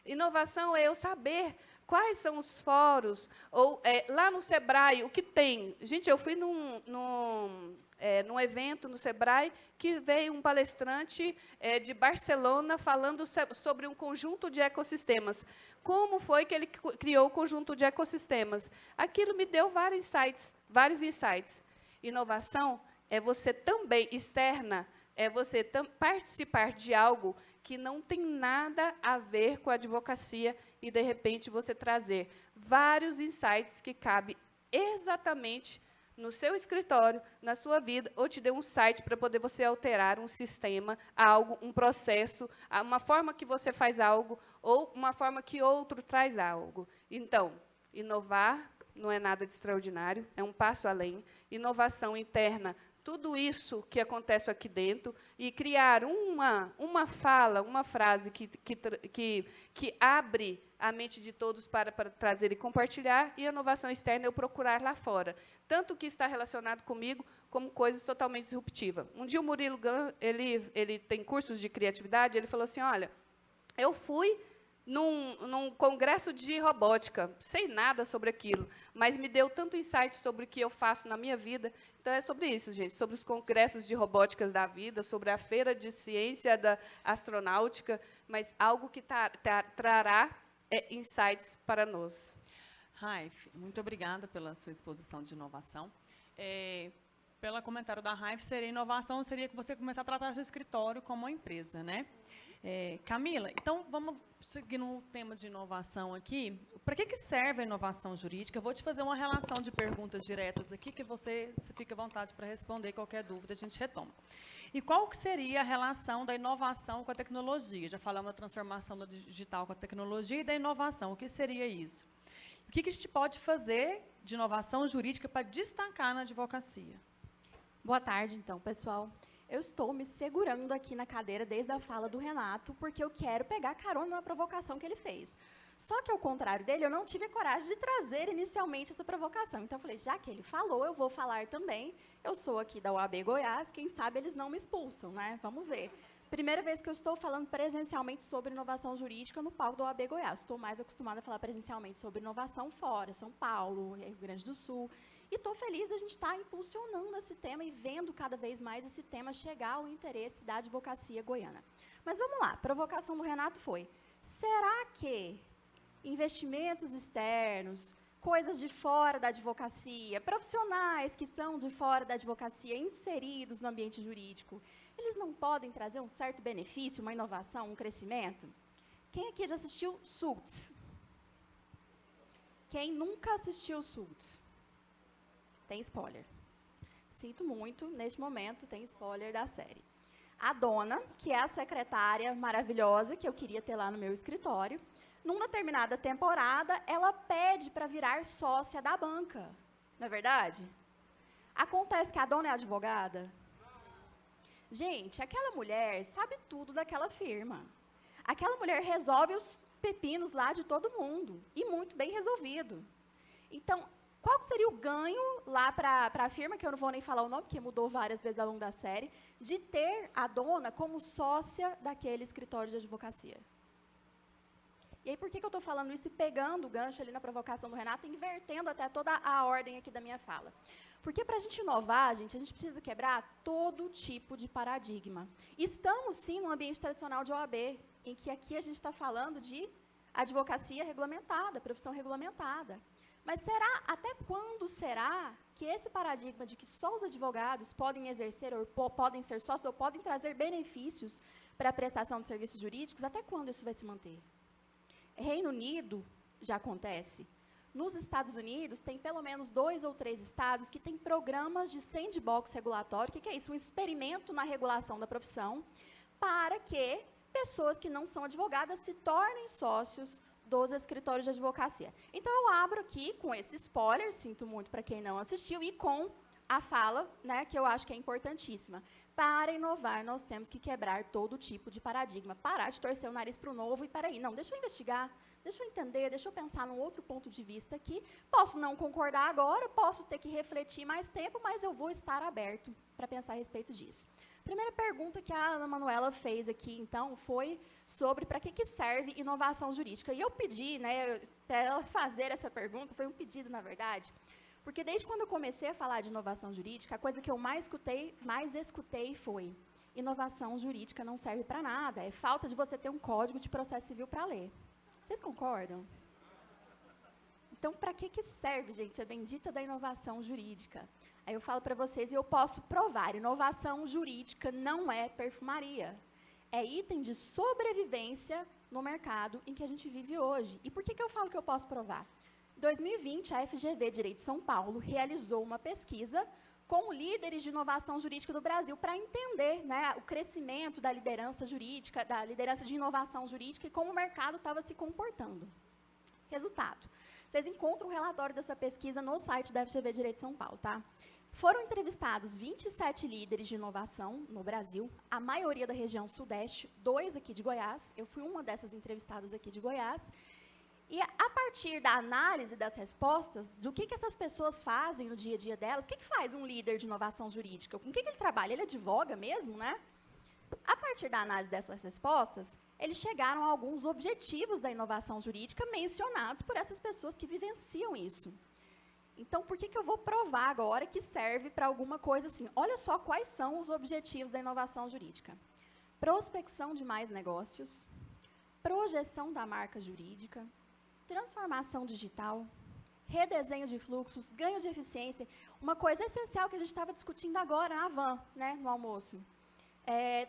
Inovação é eu saber quais são os fóruns, ou lá no Sebrae, o que tem. Gente, eu fui num evento no Sebrae que veio um palestrante de Barcelona falando sobre um conjunto de ecossistemas. Como foi que ele criou o conjunto de ecossistemas? Aquilo me deu vários insights. Inovação é você também, externa, é você participar de algo que não tem nada a ver com a advocacia e, de repente, você trazer vários insights que cabem exatamente no seu escritório, na sua vida, ou te dê um site para poder você alterar um sistema, algo, um processo, uma forma que você faz algo, ou uma forma que outro traz algo. Então, inovar não é nada de extraordinário, é um passo além. Inovação interna, tudo isso que acontece aqui dentro e criar uma fala, uma frase que abre a mente de todos para trazer e compartilhar, e a inovação externa eu procurar lá fora. Tanto que está relacionado comigo, como coisas totalmente disruptivas. Um dia o Murilo Gun, ele tem cursos de criatividade, ele falou assim, olha, eu fui num congresso de robótica, sei nada sobre aquilo, mas me deu tanto insight sobre o que eu faço na minha vida. Então, é sobre isso, gente, sobre os congressos de robóticas da vida, sobre a feira de ciência da astronáutica, mas algo que trará insights para nós. Raif, muito obrigada pela sua exposição de inovação. Pelo comentário da Raif, inovação seria que você começar a tratar seu escritório como uma empresa, né? Camila, então vamos seguir no tema de inovação aqui. Para que serve a inovação jurídica? Eu vou te fazer uma relação de perguntas diretas aqui, que você fica à vontade para responder qualquer dúvida, a gente retoma. E qual que seria a relação da inovação com a tecnologia? Já falamos da transformação do digital com a tecnologia e da inovação. O que seria isso? O que a gente pode fazer de inovação jurídica para destacar na advocacia? Boa tarde, então, pessoal. Eu estou me segurando aqui na cadeira desde a fala do Renato, porque eu quero pegar carona na provocação que ele fez. Só que, ao contrário dele, eu não tive a coragem de trazer inicialmente essa provocação. Então, eu falei, já que ele falou, eu vou falar também. Eu sou aqui da UAB Goiás, quem sabe eles não me expulsam, né? Vamos ver. Primeira vez que eu estou falando presencialmente sobre inovação jurídica no palco da UAB Goiás. Estou mais acostumada a falar presencialmente sobre inovação fora, São Paulo, Rio Grande do Sul. E estou feliz de a gente estar impulsionando esse tema e vendo cada vez mais esse tema chegar ao interesse da advocacia goiana. Mas vamos lá, a provocação do Renato foi, será que investimentos externos, coisas de fora da advocacia, profissionais que são de fora da advocacia inseridos no ambiente jurídico, eles não podem trazer um certo benefício, uma inovação, um crescimento? Quem aqui já assistiu Suits? Quem nunca assistiu Suits? Tem spoiler. Sinto muito, neste momento tem spoiler da série. A dona, que é a secretária maravilhosa que eu queria ter lá no meu escritório, numa determinada temporada, ela pede para virar sócia da banca. Não é verdade? Acontece que a dona é advogada? Gente, aquela mulher sabe tudo daquela firma. Aquela mulher resolve os pepinos lá de todo mundo, e muito bem resolvido. Então, qual seria o ganho lá para a firma, que eu não vou nem falar o nome, porque mudou várias vezes ao longo da série, de ter a dona como sócia daquele escritório de advocacia? E aí, por que eu estou falando isso e pegando o gancho ali na provocação do Renato, invertendo até toda a ordem aqui da minha fala? Porque para a gente inovar, gente, a gente precisa quebrar todo tipo de paradigma. Estamos, sim, no ambiente tradicional de OAB, em que aqui a gente está falando de advocacia regulamentada, profissão regulamentada. Mas até quando será que esse paradigma de que só os advogados podem exercer, ou podem ser sócios, ou podem trazer benefícios para a prestação de serviços jurídicos, até quando isso vai se manter? Reino Unido já acontece. Nos Estados Unidos, tem pelo menos 2 ou 3 estados que têm programas de sandbox regulatório. O que é isso? Um experimento na regulação da profissão para que pessoas que não são advogadas se tornem sócios dos escritórios de advocacia. Então, eu abro aqui com esse spoiler, sinto muito para quem não assistiu, e com a fala, né, que eu acho que é importantíssima. Para inovar, nós temos que quebrar todo tipo de paradigma. Parar de torcer o nariz para o novo e, peraí, não, deixa eu investigar, deixa eu entender, deixa eu pensar num outro ponto de vista aqui. Posso não concordar agora, posso ter que refletir mais tempo, mas eu vou estar aberto para pensar a respeito disso. Primeira pergunta que a Ana Manuela fez aqui, então, foi sobre para que serve inovação jurídica. E eu pedi, né, para ela fazer essa pergunta, foi um pedido, na verdade, porque desde quando eu comecei a falar de inovação jurídica, a coisa que eu mais escutei foi: inovação jurídica não serve para nada, é falta de você ter um código de processo civil para ler. Vocês concordam? Então, para que serve, gente, a bendita da inovação jurídica? Aí eu falo para vocês, e eu posso provar, inovação jurídica não é perfumaria. É item de sobrevivência no mercado em que a gente vive hoje. E por que eu falo que eu posso provar? Em 2020, a FGV Direito São Paulo realizou uma pesquisa com líderes de inovação jurídica do Brasil para entender, né, o crescimento da liderança jurídica, da liderança de inovação jurídica e como o mercado estava se comportando. Resultado: vocês encontram o relatório dessa pesquisa no site da FGV Direito São Paulo, tá? Foram entrevistados 27 líderes de inovação no Brasil, a maioria da região sudeste, 2 aqui de Goiás. Eu fui uma dessas entrevistadas aqui de Goiás. E a partir da análise das respostas, do que essas pessoas fazem no dia a dia delas, o que faz um líder de inovação jurídica? Com o que ele trabalha? Ele advoga mesmo, né? A partir da análise dessas respostas, eles chegaram a alguns objetivos da inovação jurídica mencionados por essas pessoas que vivenciam isso. Então, por que eu vou provar agora que serve para alguma coisa assim? Olha só quais são os objetivos da inovação jurídica. Prospecção de mais negócios, projeção da marca jurídica, transformação digital, redesenho de fluxos, ganho de eficiência. Uma coisa essencial que a gente estava discutindo agora na van, né, no almoço.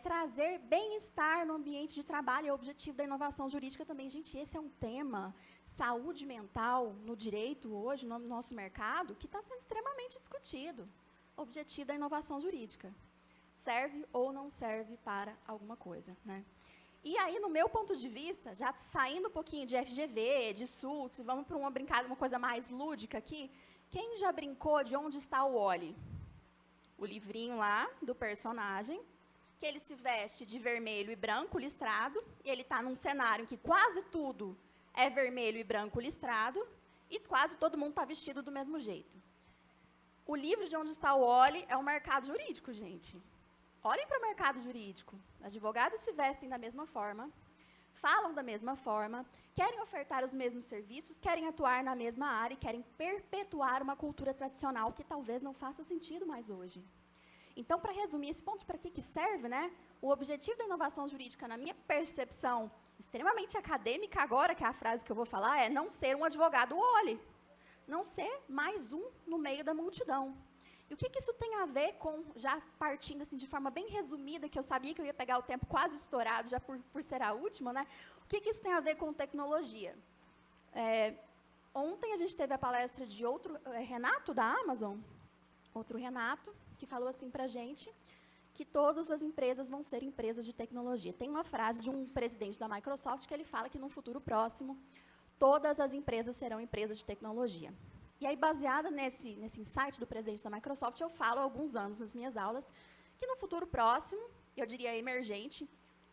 Trazer bem-estar no ambiente de trabalho é o objetivo da inovação jurídica também. Gente, esse é um tema, saúde mental no direito hoje, no nosso mercado, que está sendo extremamente discutido. Objetivo da inovação jurídica. Serve ou não serve para alguma coisa, né? E aí, no meu ponto de vista, já saindo um pouquinho de FGV, de SULTS, vamos para uma coisa mais lúdica aqui, quem já brincou de Onde Está o Wally? O livrinho lá do personagem, que ele se veste de vermelho e branco listrado, e ele está num cenário em que quase tudo é vermelho e branco listrado, e quase todo mundo está vestido do mesmo jeito. O livro de Onde Está o Wally é um mercado jurídico, gente. Olhem para o mercado jurídico. Advogados se vestem da mesma forma, falam da mesma forma, querem ofertar os mesmos serviços, querem atuar na mesma área e querem perpetuar uma cultura tradicional que talvez não faça sentido mais hoje. Então, para resumir esse ponto, para que serve, né? O objetivo da inovação jurídica, na minha percepção extremamente acadêmica agora, que é a frase que eu vou falar, é não ser um advogado Wally, não ser mais um no meio da multidão. E o que isso tem a ver com, já partindo assim, de forma bem resumida, que eu sabia que eu ia pegar o tempo quase estourado, já por ser a última, né? O que isso tem a ver com tecnologia? Ontem a gente teve a palestra de outro Renato, da Amazon, outro Renato, que falou assim para a gente que todas as empresas vão ser empresas de tecnologia. Tem uma frase de um presidente da Microsoft que ele fala que, no futuro próximo, todas as empresas serão empresas de tecnologia. E aí, baseada nesse insight do presidente da Microsoft, eu falo há alguns anos nas minhas aulas que, no futuro próximo, eu diria emergente,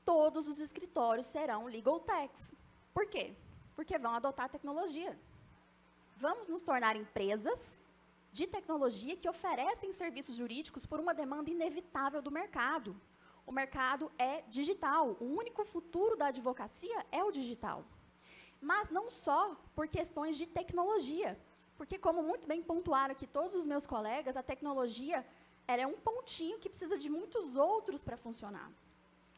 todos os escritórios serão legal techs. Por quê? Porque vão adotar a tecnologia. Vamos nos tornar empresas de tecnologia que oferecem serviços jurídicos por uma demanda inevitável do mercado. O mercado é digital. O único futuro da advocacia é o digital. Mas não só por questões de tecnologia, porque, como muito bem pontuaram aqui todos os meus colegas, a tecnologia ela é um pontinho que precisa de muitos outros para funcionar.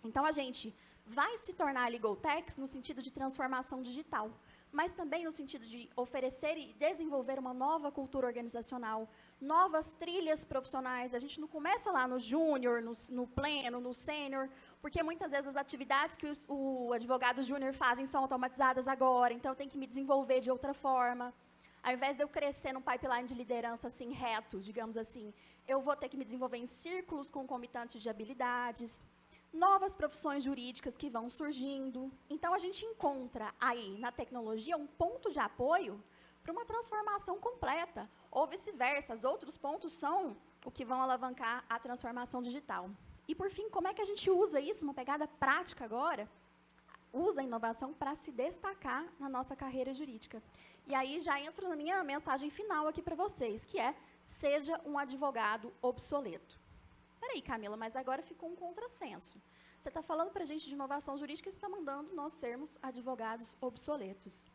Então, a gente vai se tornar legal techs no sentido de transformação digital, mas também no sentido de oferecer e desenvolver uma nova cultura organizacional, novas trilhas profissionais. A gente não começa lá no júnior, no pleno, no sênior, porque muitas vezes as atividades que o advogado júnior fazem são automatizadas agora, então eu tenho que me desenvolver de outra forma. Ao invés de eu crescer num pipeline de liderança assim, reto, digamos assim, eu vou ter que me desenvolver em círculos concomitantes de habilidades, novas profissões jurídicas que vão surgindo. Então, a gente encontra aí, na tecnologia, um ponto de apoio para uma transformação completa, ou vice-versa. Os outros pontos são o que vão alavancar a transformação digital. E, por fim, como é que a gente usa isso, uma pegada prática agora? Usa a inovação para se destacar na nossa carreira jurídica. E aí já entro na minha mensagem final aqui para vocês, que é: seja um advogado obsoleto. Peraí, Camila, mas agora ficou um contrassenso. Você está falando para a gente de inovação jurídica e você está mandando nós sermos advogados obsoletos.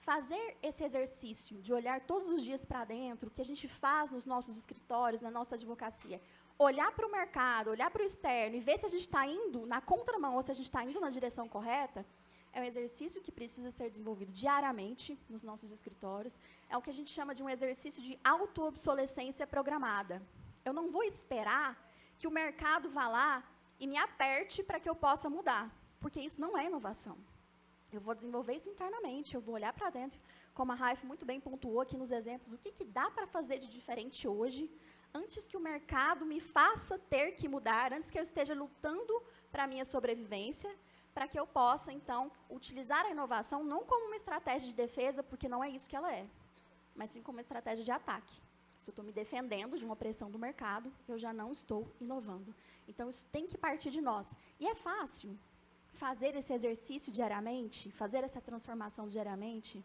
Fazer esse exercício de olhar todos os dias para dentro, o que a gente faz nos nossos escritórios, na nossa advocacia, olhar para o mercado, olhar para o externo e ver se a gente está indo na contramão ou se a gente está indo na direção correta, é um exercício que precisa ser desenvolvido diariamente nos nossos escritórios. É o que a gente chama de um exercício de auto-obsolescência programada. Eu não vou esperar que o mercado vá lá e me aperte para que eu possa mudar, porque isso não é inovação. Eu vou desenvolver isso internamente, eu vou olhar para dentro, como a Raif muito bem pontuou aqui nos exemplos, o que dá para fazer de diferente hoje, antes que o mercado me faça ter que mudar, antes que eu esteja lutando para a minha sobrevivência, para que eu possa, então, utilizar a inovação não como uma estratégia de defesa, porque não é isso que ela é, mas sim como uma estratégia de ataque. Se eu estou me defendendo de uma pressão do mercado, eu já não estou inovando. Então, isso tem que partir de nós. E é fácil fazer esse exercício diariamente, fazer essa transformação diariamente.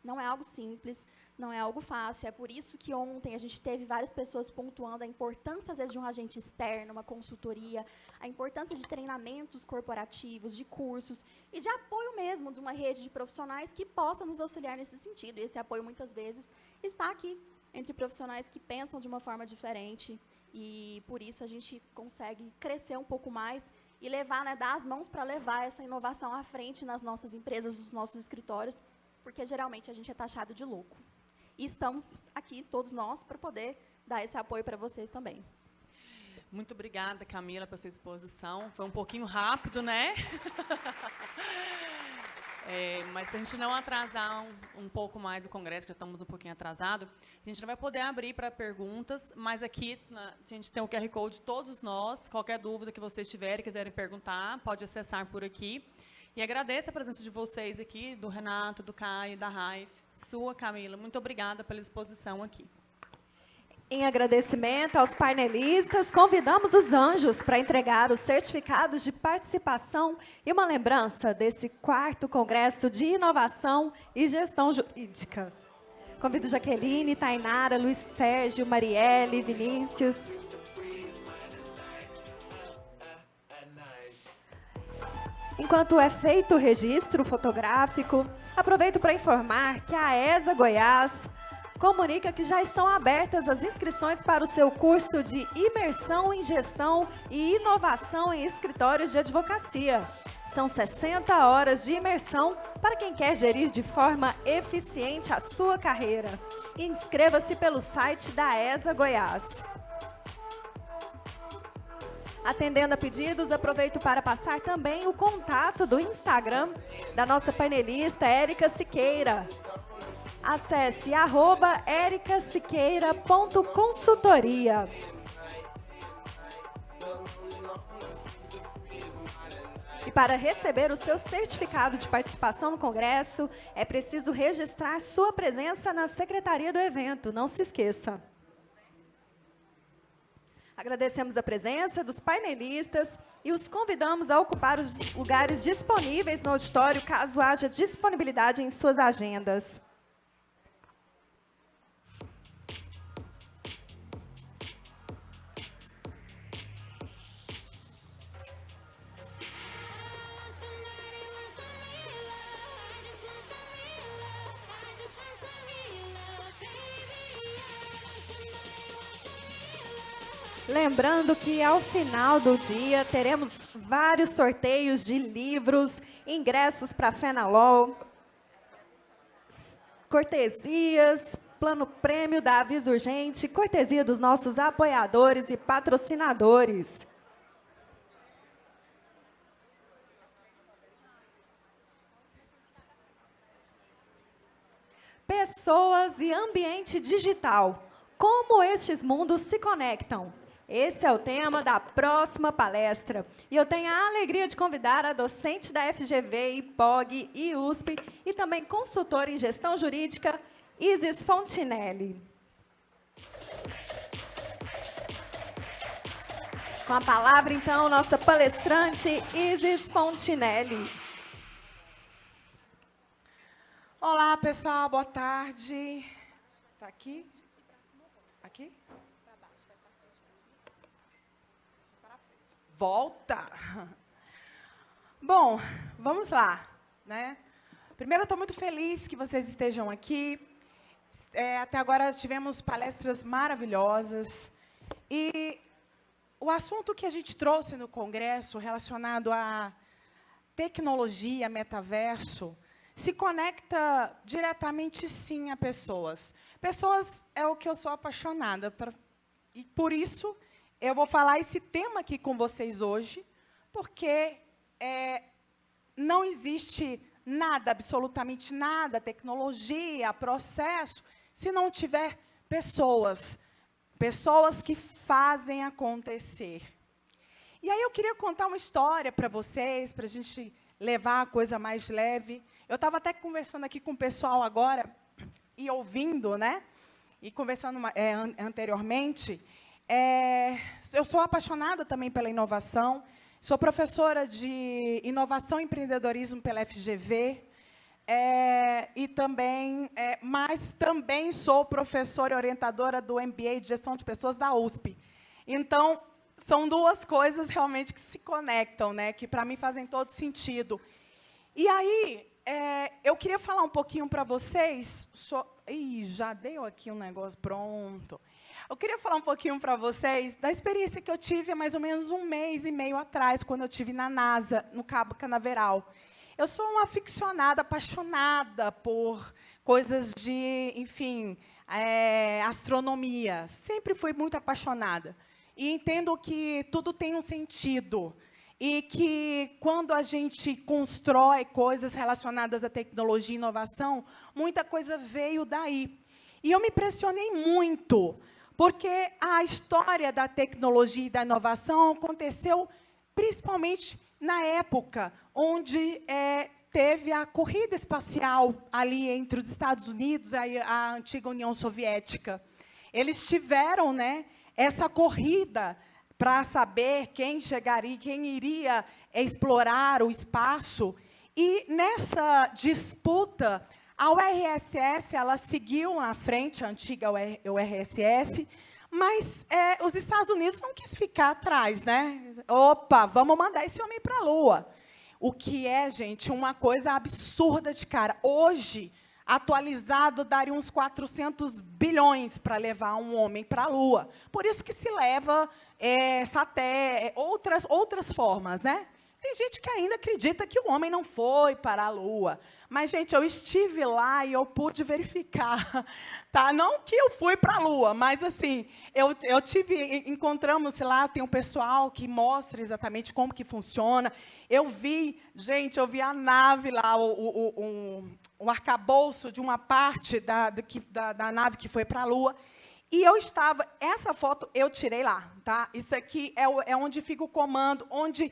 Não é algo simples, não é algo fácil. É por isso que ontem a gente teve várias pessoas pontuando a importância, às vezes, de um agente externo, uma consultoria, a importância de treinamentos corporativos, de cursos e de apoio mesmo de uma rede de profissionais que possa nos auxiliar nesse sentido. E esse apoio, muitas vezes, está aqui, entre profissionais que pensam de uma forma diferente. E, por isso, a gente consegue crescer um pouco mais e levar, né, dar as mãos para levar essa inovação à frente nas nossas empresas, nos nossos escritórios, porque geralmente a gente é taxado de louco. E estamos aqui, todos nós, para poder dar esse apoio para vocês também. Muito obrigada, Camila, pela sua exposição. Foi um pouquinho rápido, né? Mas para a gente não atrasar um pouco mais o congresso, que já estamos um pouquinho atrasados, a gente não vai poder abrir para perguntas, mas aqui a gente tem o QR Code de todos nós. Qualquer dúvida que vocês tiverem, quiserem perguntar, pode acessar por aqui. E agradeço a presença de vocês aqui, do Renato, do Caio, da Raif, sua, Camila. Muito obrigada pela exposição aqui. Em agradecimento aos painelistas, convidamos os anjos para entregar os certificados de participação e uma lembrança desse 4º Congresso de Inovação e Gestão Jurídica. Convido Jaqueline, Tainara, Luiz Sérgio, Marielle, Vinícius. Enquanto é feito o registro fotográfico, aproveito para informar que a ESA Goiás comunica que já estão abertas as inscrições para o seu curso de Imersão em Gestão e Inovação em Escritórios de Advocacia. São 60 horas de imersão para quem quer gerir de forma eficiente a sua carreira. Inscreva-se pelo site da ESA Goiás. Atendendo a pedidos, aproveito para passar também o contato do Instagram da nossa painelista, Érica Siqueira. Acesse @ericasiqueira.consultoria. E para receber o seu certificado de participação no Congresso, é preciso registrar sua presença na secretaria do evento, não se esqueça. Agradecemos a presença dos painelistas e os convidamos a ocupar os lugares disponíveis no auditório, caso haja disponibilidade em suas agendas. Lembrando que, ao final do dia, teremos vários sorteios de livros, ingressos para a Fenalol, cortesias, plano prêmio da Aviso Urgente, cortesia dos nossos apoiadores e patrocinadores. Pessoas e ambiente digital. Como estes mundos se conectam? Esse é o tema da próxima palestra. E eu tenho a alegria de convidar a docente da FGV, IPOG e USP, e também consultora em gestão jurídica, Isis Fontinelli. Com a palavra, então, nossa palestrante, Isis Fontinelli. Olá, pessoal, boa tarde. Está aqui? Aqui? Volta! Bom, vamos lá, né? Primeiro, eu estou muito feliz que vocês estejam aqui. Até agora tivemos palestras maravilhosas. E o assunto que a gente trouxe no Congresso, relacionado à tecnologia, metaverso, se conecta diretamente, sim, a pessoas. Pessoas é o que eu sou apaixonada. E, por isso, eu vou falar esse tema aqui com vocês hoje, porque não existe nada, absolutamente nada, tecnologia, processo, se não tiver pessoas. Pessoas que fazem acontecer. E aí eu queria contar uma história para vocês, para a gente levar a coisa mais leve. Eu estava até conversando aqui com o pessoal agora, e ouvindo, né? e conversando anteriormente, eu sou apaixonada também pela inovação, sou professora de inovação e empreendedorismo pela FGV, mas também sou professora e orientadora do MBA de Gestão de Pessoas da USP. Então, são duas coisas realmente que se conectam, né, que para mim fazem todo sentido. E aí, eu queria falar um pouquinho para vocês... já deu aqui um negócio pronto. Eu queria falar um pouquinho para vocês da experiência que eu tive há mais ou menos 1 mês e meio atrás, quando eu estive na NASA, no Cabo Canaveral. Eu sou uma aficionada, apaixonada por coisas de, enfim, astronomia. Sempre fui muito apaixonada. E entendo que tudo tem um sentido. E que, quando a gente constrói coisas relacionadas à tecnologia e inovação, muita coisa veio daí. E eu me impressionei muito, porque a história da tecnologia e da inovação aconteceu principalmente na época onde teve a corrida espacial ali entre os Estados Unidos e a antiga União Soviética. Eles tiveram, né, essa corrida para saber quem chegaria, quem iria explorar o espaço. E, nessa disputa, a URSS ela seguiu à frente, a antiga URSS, mas os Estados Unidos não quis ficar atrás, né? Opa, vamos mandar esse homem para a Lua. O que é, gente, uma coisa absurda de cara. Hoje, atualizado, daria uns 400 bilhões para levar um homem para a Lua. Por isso que se leva outras formas, né? Tem gente que ainda acredita que o homem não foi para a Lua. Mas, gente, eu estive lá e eu pude verificar. Tá? Não que eu fui para a Lua, mas, assim, encontramos lá, tem um pessoal que mostra exatamente como que funciona. Eu vi a nave lá, o arcabouço de uma parte da nave que foi para a Lua. E essa foto eu tirei lá. Tá? Isso aqui é onde fica o comando, onde...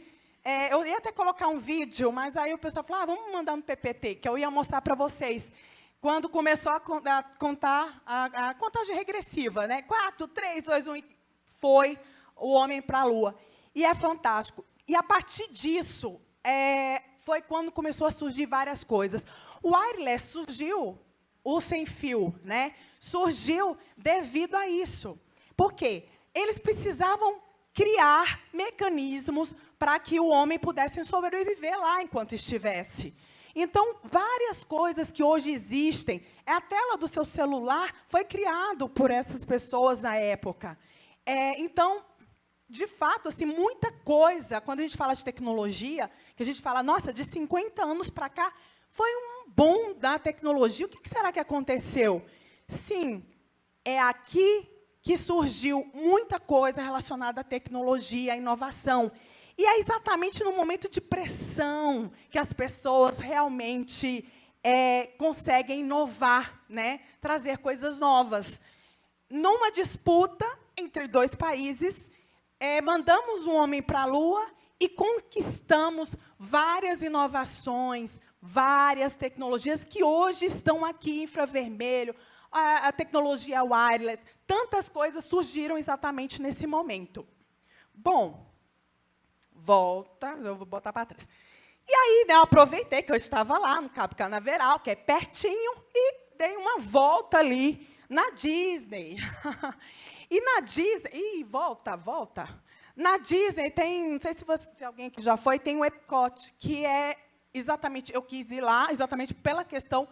eu ia até colocar um vídeo, mas aí o pessoal falou, vamos mandar no PPT, que eu ia mostrar para vocês. Quando começou a contar a contagem regressiva, né? 4, 3, 2, 1, foi o homem para a Lua. E é fantástico. E, a partir disso, foi quando começou a surgir várias coisas. O wireless surgiu, o sem-fio, né? Surgiu devido a isso. Por quê? Eles precisavam criar mecanismos para que o homem pudesse sobreviver lá enquanto estivesse. Então, várias coisas que hoje existem, a tela do seu celular foi criado por essas pessoas na época. Então, de fato, assim, muita coisa, quando a gente fala de tecnologia, que a gente fala, nossa, de 50 anos para cá, foi um boom da tecnologia. O que será que aconteceu? Sim, é aqui que surgiu muita coisa relacionada à tecnologia, à inovação. E é exatamente no momento de pressão que as pessoas realmente conseguem inovar, né? Trazer coisas novas. Numa disputa entre 2 países, mandamos um homem para a Lua e conquistamos várias inovações, várias tecnologias que hoje estão aqui, infravermelho, a tecnologia wireless, tantas coisas surgiram exatamente nesse momento. Bom, eu vou botar para trás. E aí, né, eu aproveitei que eu estava lá no Cabo Canaveral, que é pertinho, e dei uma volta ali na Disney. E na Disney... volta. Na Disney tem, não sei se alguém que já foi, tem o Epcot, que é exatamente, eu quis ir lá, exatamente pela questão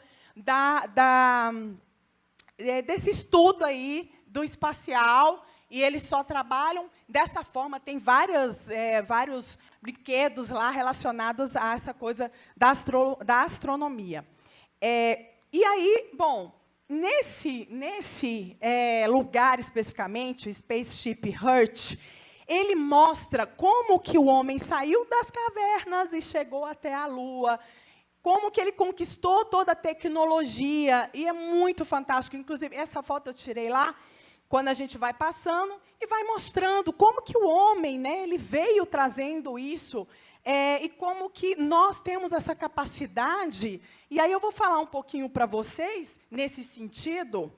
desse estudo aí do espacial, e eles só trabalham dessa forma, tem vários brinquedos lá relacionados a essa coisa da astronomia. E aí, bom, nesse lugar especificamente, o Spaceship Earth, ele mostra como que o homem saiu das cavernas e chegou até a Lua, como que ele conquistou toda a tecnologia, e é muito fantástico. Inclusive, essa foto eu tirei lá, quando a gente vai passando, e vai mostrando como que o homem, né, ele veio trazendo isso, e como que nós temos essa capacidade. E aí eu vou falar um pouquinho para vocês, nesse sentido,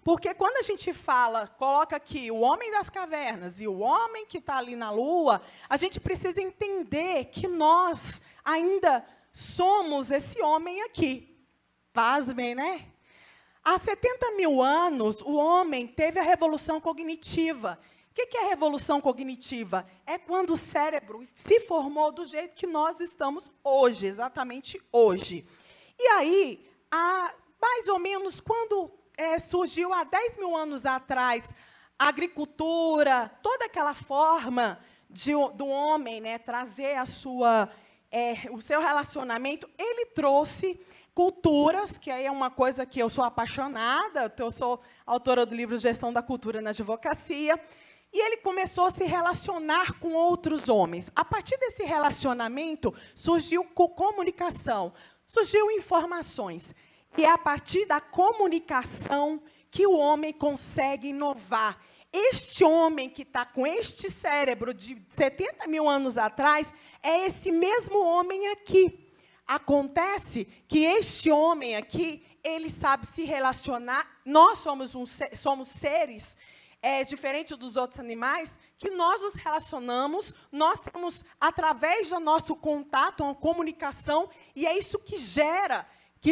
Porque quando a gente fala, coloca aqui o homem das cavernas e o homem que está ali na Lua, a gente precisa entender que nós ainda somos esse homem aqui. Pasmem, né? Há 70 mil anos, o homem teve a revolução cognitiva. O que é a revolução cognitiva? É quando o cérebro se formou do jeito que nós estamos hoje, exatamente hoje. E aí, mais ou menos, quando surgiu há 10 mil anos atrás a agricultura, toda aquela forma do homem, né, trazer o seu relacionamento, ele trouxe culturas, que aí é uma coisa que eu sou apaixonada, eu sou autora do livro Gestão da Cultura na Advocacia, e ele começou a se relacionar com outros homens. A partir desse relacionamento, surgiu comunicação, surgiu informações. E é a partir da comunicação que o homem consegue inovar. Este homem que está com este cérebro de 70 mil anos atrás é esse mesmo homem aqui. Acontece que este homem aqui, ele sabe se relacionar. Nós somos seres diferentes dos outros animais, que nós nos relacionamos, nós temos, através do nosso contato, uma comunicação, e é isso que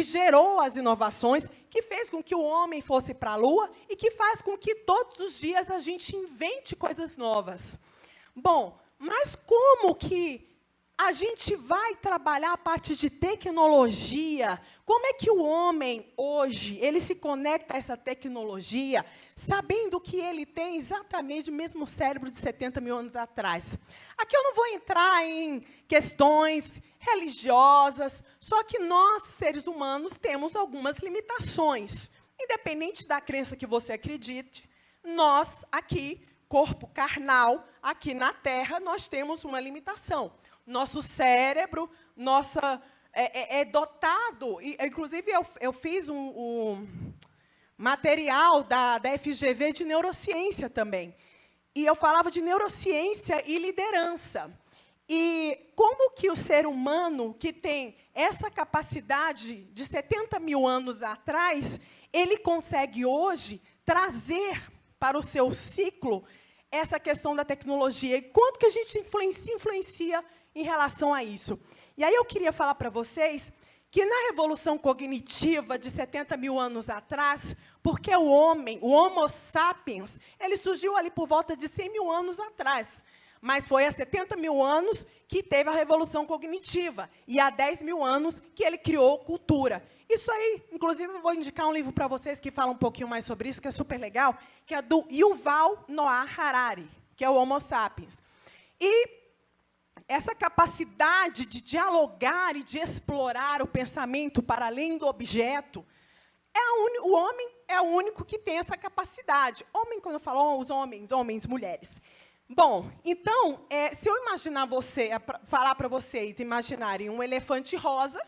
gerou as inovações, que fez com que o homem fosse para a Lua e que faz com que todos os dias a gente invente coisas novas. Bom, mas como que a gente vai trabalhar a parte de tecnologia? Como é que o homem, hoje, ele se conecta a essa tecnologia, sabendo que ele tem exatamente o mesmo cérebro de 70 mil anos atrás? Aqui eu não vou entrar em questões religiosas, só que nós, seres humanos, temos algumas limitações. Independente da crença que você acredite, nós, aqui, corpo carnal, aqui na Terra, nós temos uma limitação. Nosso cérebro, é dotado, inclusive eu fiz um material da FGV de neurociência também, e eu falava de neurociência e liderança. E como que o ser humano, que tem essa capacidade de 70 mil anos atrás, ele consegue hoje trazer para o seu ciclo essa questão da tecnologia, e quanto que a gente influencia em relação a isso. E aí eu queria falar para vocês que na revolução cognitiva de 70 mil anos atrás, porque o Homo sapiens, ele surgiu ali por volta de 100 mil anos atrás, mas foi há 70 mil anos que teve a revolução cognitiva, e há 10 mil anos que ele criou cultura. Isso aí, inclusive, eu vou indicar um livro para vocês que fala um pouquinho mais sobre isso, que é super legal, que é do Yuval Noah Harari, que é o Homo sapiens. E essa capacidade de dialogar e de explorar o pensamento para além do objeto, o homem é o único que tem essa capacidade. Homem, quando eu falo os homens, mulheres. Bom, então, se eu imaginar falar para vocês imaginarem um elefante rosa,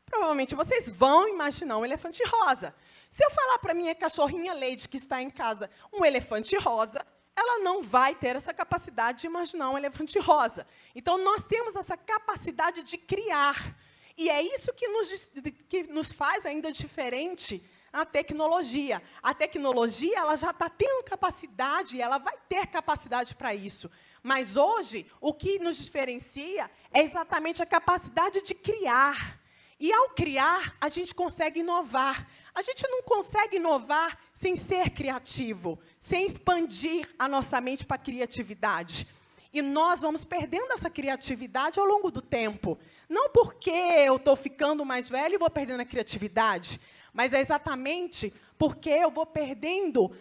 provavelmente vocês vão imaginar um elefante rosa. Se eu falar para a minha cachorrinha Lady, que está em casa, um elefante rosa, ela não vai ter essa capacidade de imaginar um elefante rosa. Então, nós temos essa capacidade de criar. E é isso que nos faz ainda diferente a tecnologia. A tecnologia ela já está tendo capacidade, ela vai ter capacidade para isso. Mas, hoje, o que nos diferencia é exatamente a capacidade de criar. E, ao criar, a gente consegue inovar. A gente não consegue inovar sem ser criativo, sem expandir a nossa mente para a criatividade. E nós vamos perdendo essa criatividade ao longo do tempo. Não porque eu estou ficando mais velho e vou perdendo a criatividade, mas é exatamente porque eu vou perdendo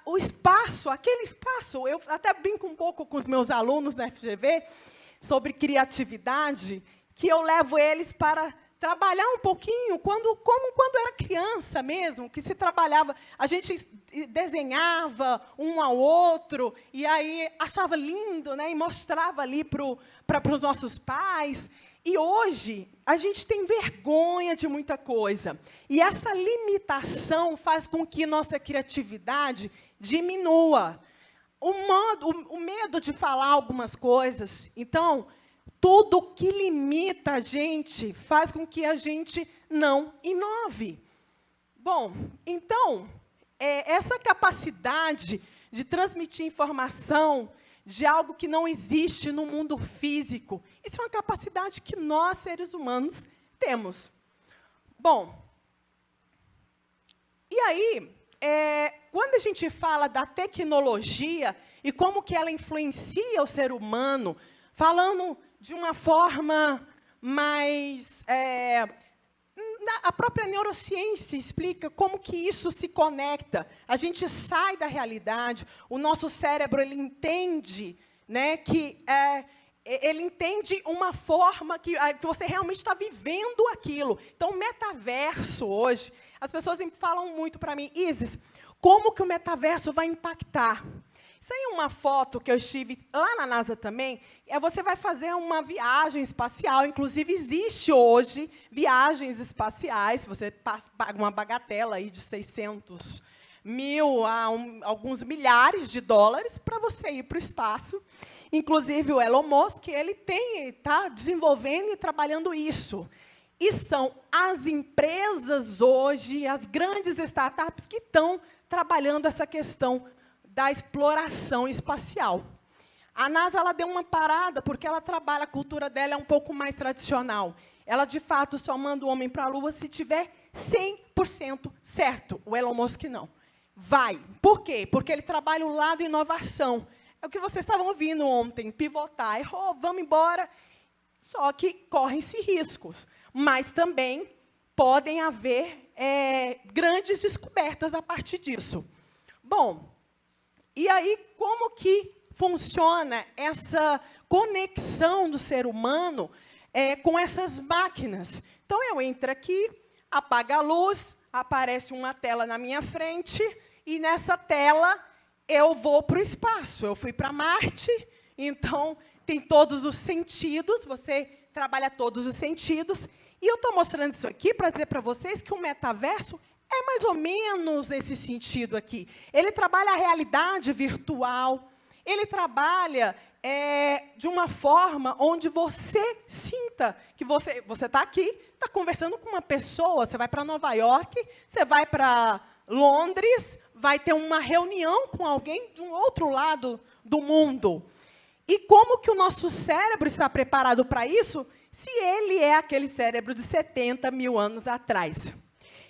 o espaço, aquele espaço. Eu até brinco um pouco com os meus alunos da FGV sobre criatividade, que eu levo eles para trabalhar um pouquinho, como quando era criança mesmo, que se trabalhava, a gente desenhava um ao outro, e aí achava lindo, né, e mostrava ali para os nossos pais. E hoje, a gente tem vergonha de muita coisa. E essa limitação faz com que nossa criatividade diminua. O medo de falar algumas coisas. Então, tudo que limita a gente faz com que a gente não inove. Bom, então, essa capacidade de transmitir informação de algo que não existe no mundo físico, isso é uma capacidade que nós, seres humanos, temos. Bom, e aí, quando a gente fala da tecnologia e como que ela influencia o ser humano, falando de uma forma mais... a própria neurociência explica como que isso se conecta. A gente sai da realidade, o nosso cérebro ele entende, né, ele entende uma forma que você realmente está vivendo aquilo. Então, o metaverso hoje, as pessoas sempre falam muito para mim, Isis, como que o metaverso vai impactar? Isso aí é uma foto que eu estive lá na NASA também. Você vai fazer uma viagem espacial. Inclusive, existe hoje viagens espaciais. Você paga uma bagatela aí de 600 mil a alguns milhares de dólares para você ir para o espaço. Inclusive, o Elon Musk está desenvolvendo e trabalhando isso. E são as empresas hoje, as grandes startups que estão trabalhando essa questão da exploração espacial. A NASA ela deu uma parada, porque ela trabalha, a cultura dela é um pouco mais tradicional. Ela, de fato, só manda o homem para a Lua se tiver 100% certo. O Elon Musk não. Vai. Por quê? Porque ele trabalha o lado inovação. É o que vocês estavam ouvindo ontem, pivotar. Vamos embora. Só que correm-se riscos. Mas também podem haver grandes descobertas a partir disso. Bom, e aí, como que funciona essa conexão do ser humano com essas máquinas? Então, eu entro aqui, apago a luz, aparece uma tela na minha frente, e nessa tela eu vou para o espaço. Eu fui para Marte, então tem todos os sentidos, você trabalha todos os sentidos, e eu estou mostrando isso aqui para dizer para vocês que o metaverso é mais ou menos esse sentido aqui. Ele trabalha a realidade virtual, ele trabalha de uma forma onde você sinta que você está aqui, está conversando com uma pessoa, você vai para Nova York, você vai para Londres, vai ter uma reunião com alguém de um outro lado do mundo. E como que o nosso cérebro está preparado para isso, se ele é aquele cérebro de 70 mil anos atrás?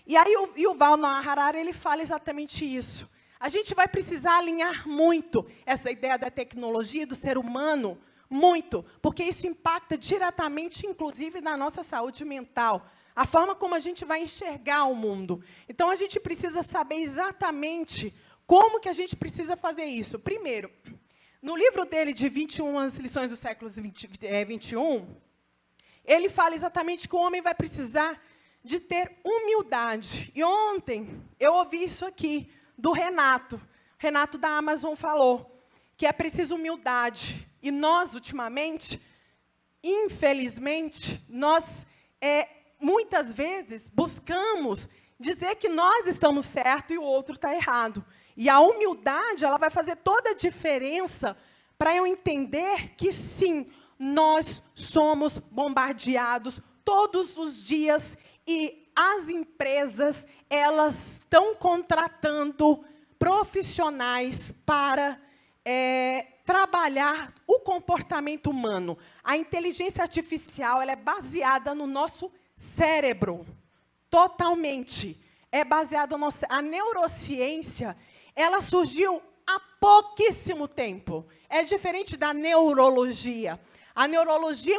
E aí o Yuval Noah Harari ele fala exatamente isso. A gente vai precisar alinhar muito essa ideia da tecnologia, do ser humano, muito, porque isso impacta diretamente, inclusive, na nossa saúde mental, a forma como a gente vai enxergar o mundo. Então, a gente precisa saber exatamente como que a gente precisa fazer isso. Primeiro, no livro dele de 21 as lições do século 21, ele fala exatamente que o homem vai precisar de ter humildade. E ontem eu ouvi isso aqui do Renato. Renato da Amazon falou que é preciso humildade. E nós, ultimamente, infelizmente, nós muitas vezes buscamos dizer que nós estamos certo e o outro está errado. E a humildade ela vai fazer toda a diferença para eu entender que, sim, nós somos bombardeados todos os dias. E as empresas, elas estão contratando profissionais para trabalhar o comportamento humano. A inteligência artificial ela é baseada no nosso cérebro, totalmente. É baseada no nosso... A neurociência, ela surgiu há pouquíssimo tempo. É diferente da neurologia. A neurologia,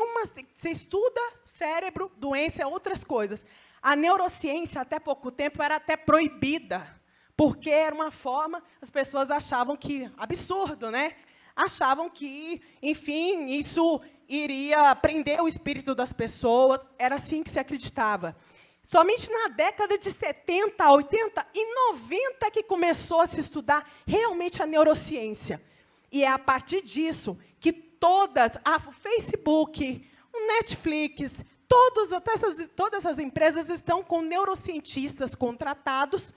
você estuda cérebro, doença, outras coisas. A neurociência, até pouco tempo, era até proibida, porque era uma forma, as pessoas achavam que, absurdo, né? Achavam que, enfim, isso iria prender o espírito das pessoas, era assim que se acreditava. Somente na década de 70, 80 e 90 que começou a se estudar realmente a neurociência. E é a partir disso que o Facebook, o Netflix, todas essas empresas estão com neurocientistas contratados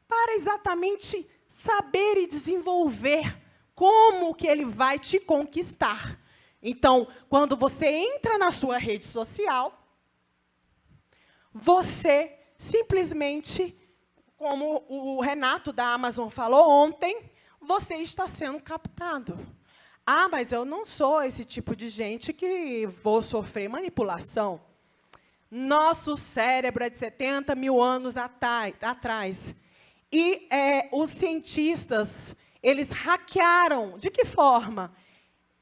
para exatamente saber e desenvolver como que ele vai te conquistar. Então, quando você entra na sua rede social, você simplesmente como o Renato da Amazon falou ontem, você está sendo captado. Ah, mas eu não sou esse tipo de gente que vou sofrer manipulação. Nosso cérebro é de 70 mil anos atrás. E os cientistas, eles hackearam. De que forma?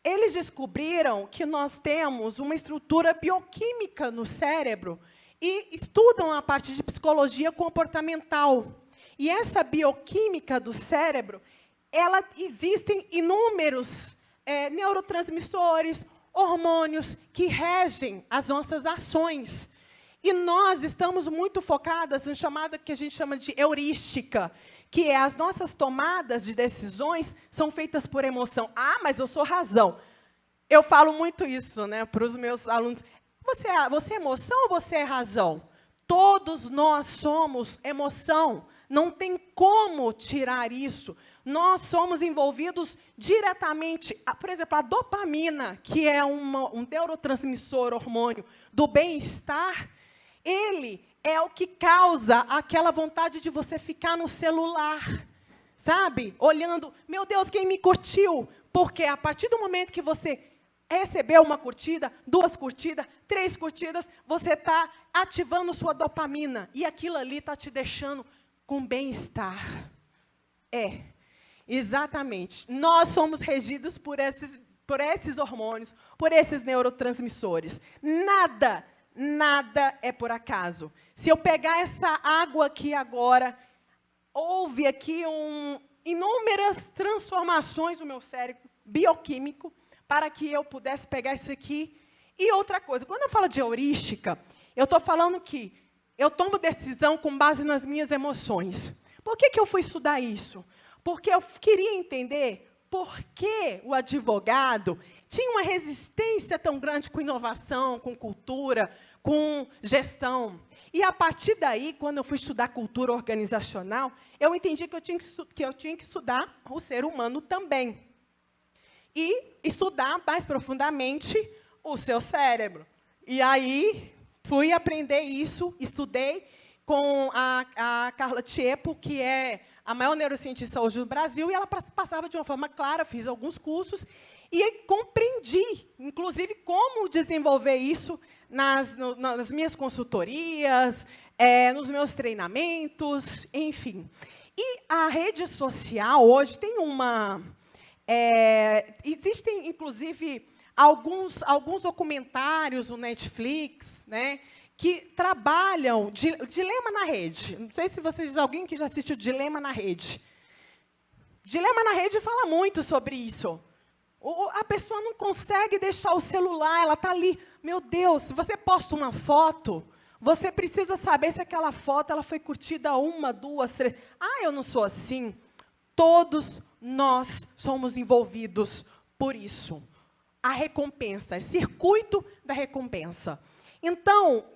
Eles descobriram que nós temos uma estrutura bioquímica no cérebro e estudam a parte de psicologia comportamental. E essa bioquímica do cérebro, existem inúmeros neurotransmissores, hormônios que regem as nossas ações. E nós estamos muito focadas em chamada que a gente chama de heurística, que é as nossas tomadas de decisões são feitas por emoção. Ah, mas eu sou razão. Eu falo muito isso, né, para os meus alunos. Você é emoção ou você é razão? Todos nós somos emoção. Não tem como tirar isso. Nós somos envolvidos diretamente. Por exemplo, a dopamina, que é um neurotransmissor, hormônio do bem-estar, ele é o que causa aquela vontade de você ficar no celular, sabe? Olhando, meu Deus, quem me curtiu? Porque a partir do momento que você recebeu uma curtida, 2 curtidas, 3 curtidas, você está ativando sua dopamina. E aquilo ali está te deixando com bem-estar. Exatamente. Nós somos regidos por esses hormônios, por esses neurotransmissores. Nada é por acaso. Se eu pegar essa água aqui agora, houve aqui inúmeras transformações no meu cérebro bioquímico para que eu pudesse pegar isso aqui. E outra coisa, quando eu falo de heurística, eu estou falando que eu tomo decisão com base nas minhas emoções. Por que eu fui estudar isso? Porque eu queria entender por que o advogado tinha uma resistência tão grande com inovação, com cultura, com gestão. E, a partir daí, quando eu fui estudar cultura organizacional, eu entendi que eu tinha que estudar o ser humano também. E estudar mais profundamente o seu cérebro. E aí, fui aprender isso, estudei com a Carla Tiepo, que é a maior neurocientista hoje do Brasil, e ela passava de uma forma clara, fiz alguns cursos, e compreendi, inclusive, como desenvolver isso nas minhas consultorias, nos meus treinamentos, enfim. E a rede social, hoje, tem existem, inclusive, alguns documentários no Netflix, né, que trabalham Dilema na Rede. Não sei se alguém que já assistiu Dilema na Rede. Dilema na Rede fala muito sobre isso. A pessoa não consegue deixar o celular, ela está ali. Meu Deus, se você posta uma foto, você precisa saber se aquela foto ela foi curtida 1, 2, 3. Ah, eu não sou assim. Todos nós somos envolvidos por isso. A recompensa, circuito da recompensa. Então,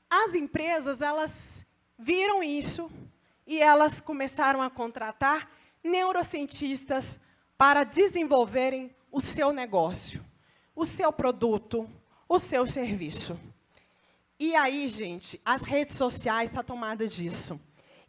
as empresas, elas viram isso e elas começaram a contratar neurocientistas para desenvolverem o seu negócio, o seu produto, o seu serviço. E aí, gente, as redes sociais estão tomadas disso.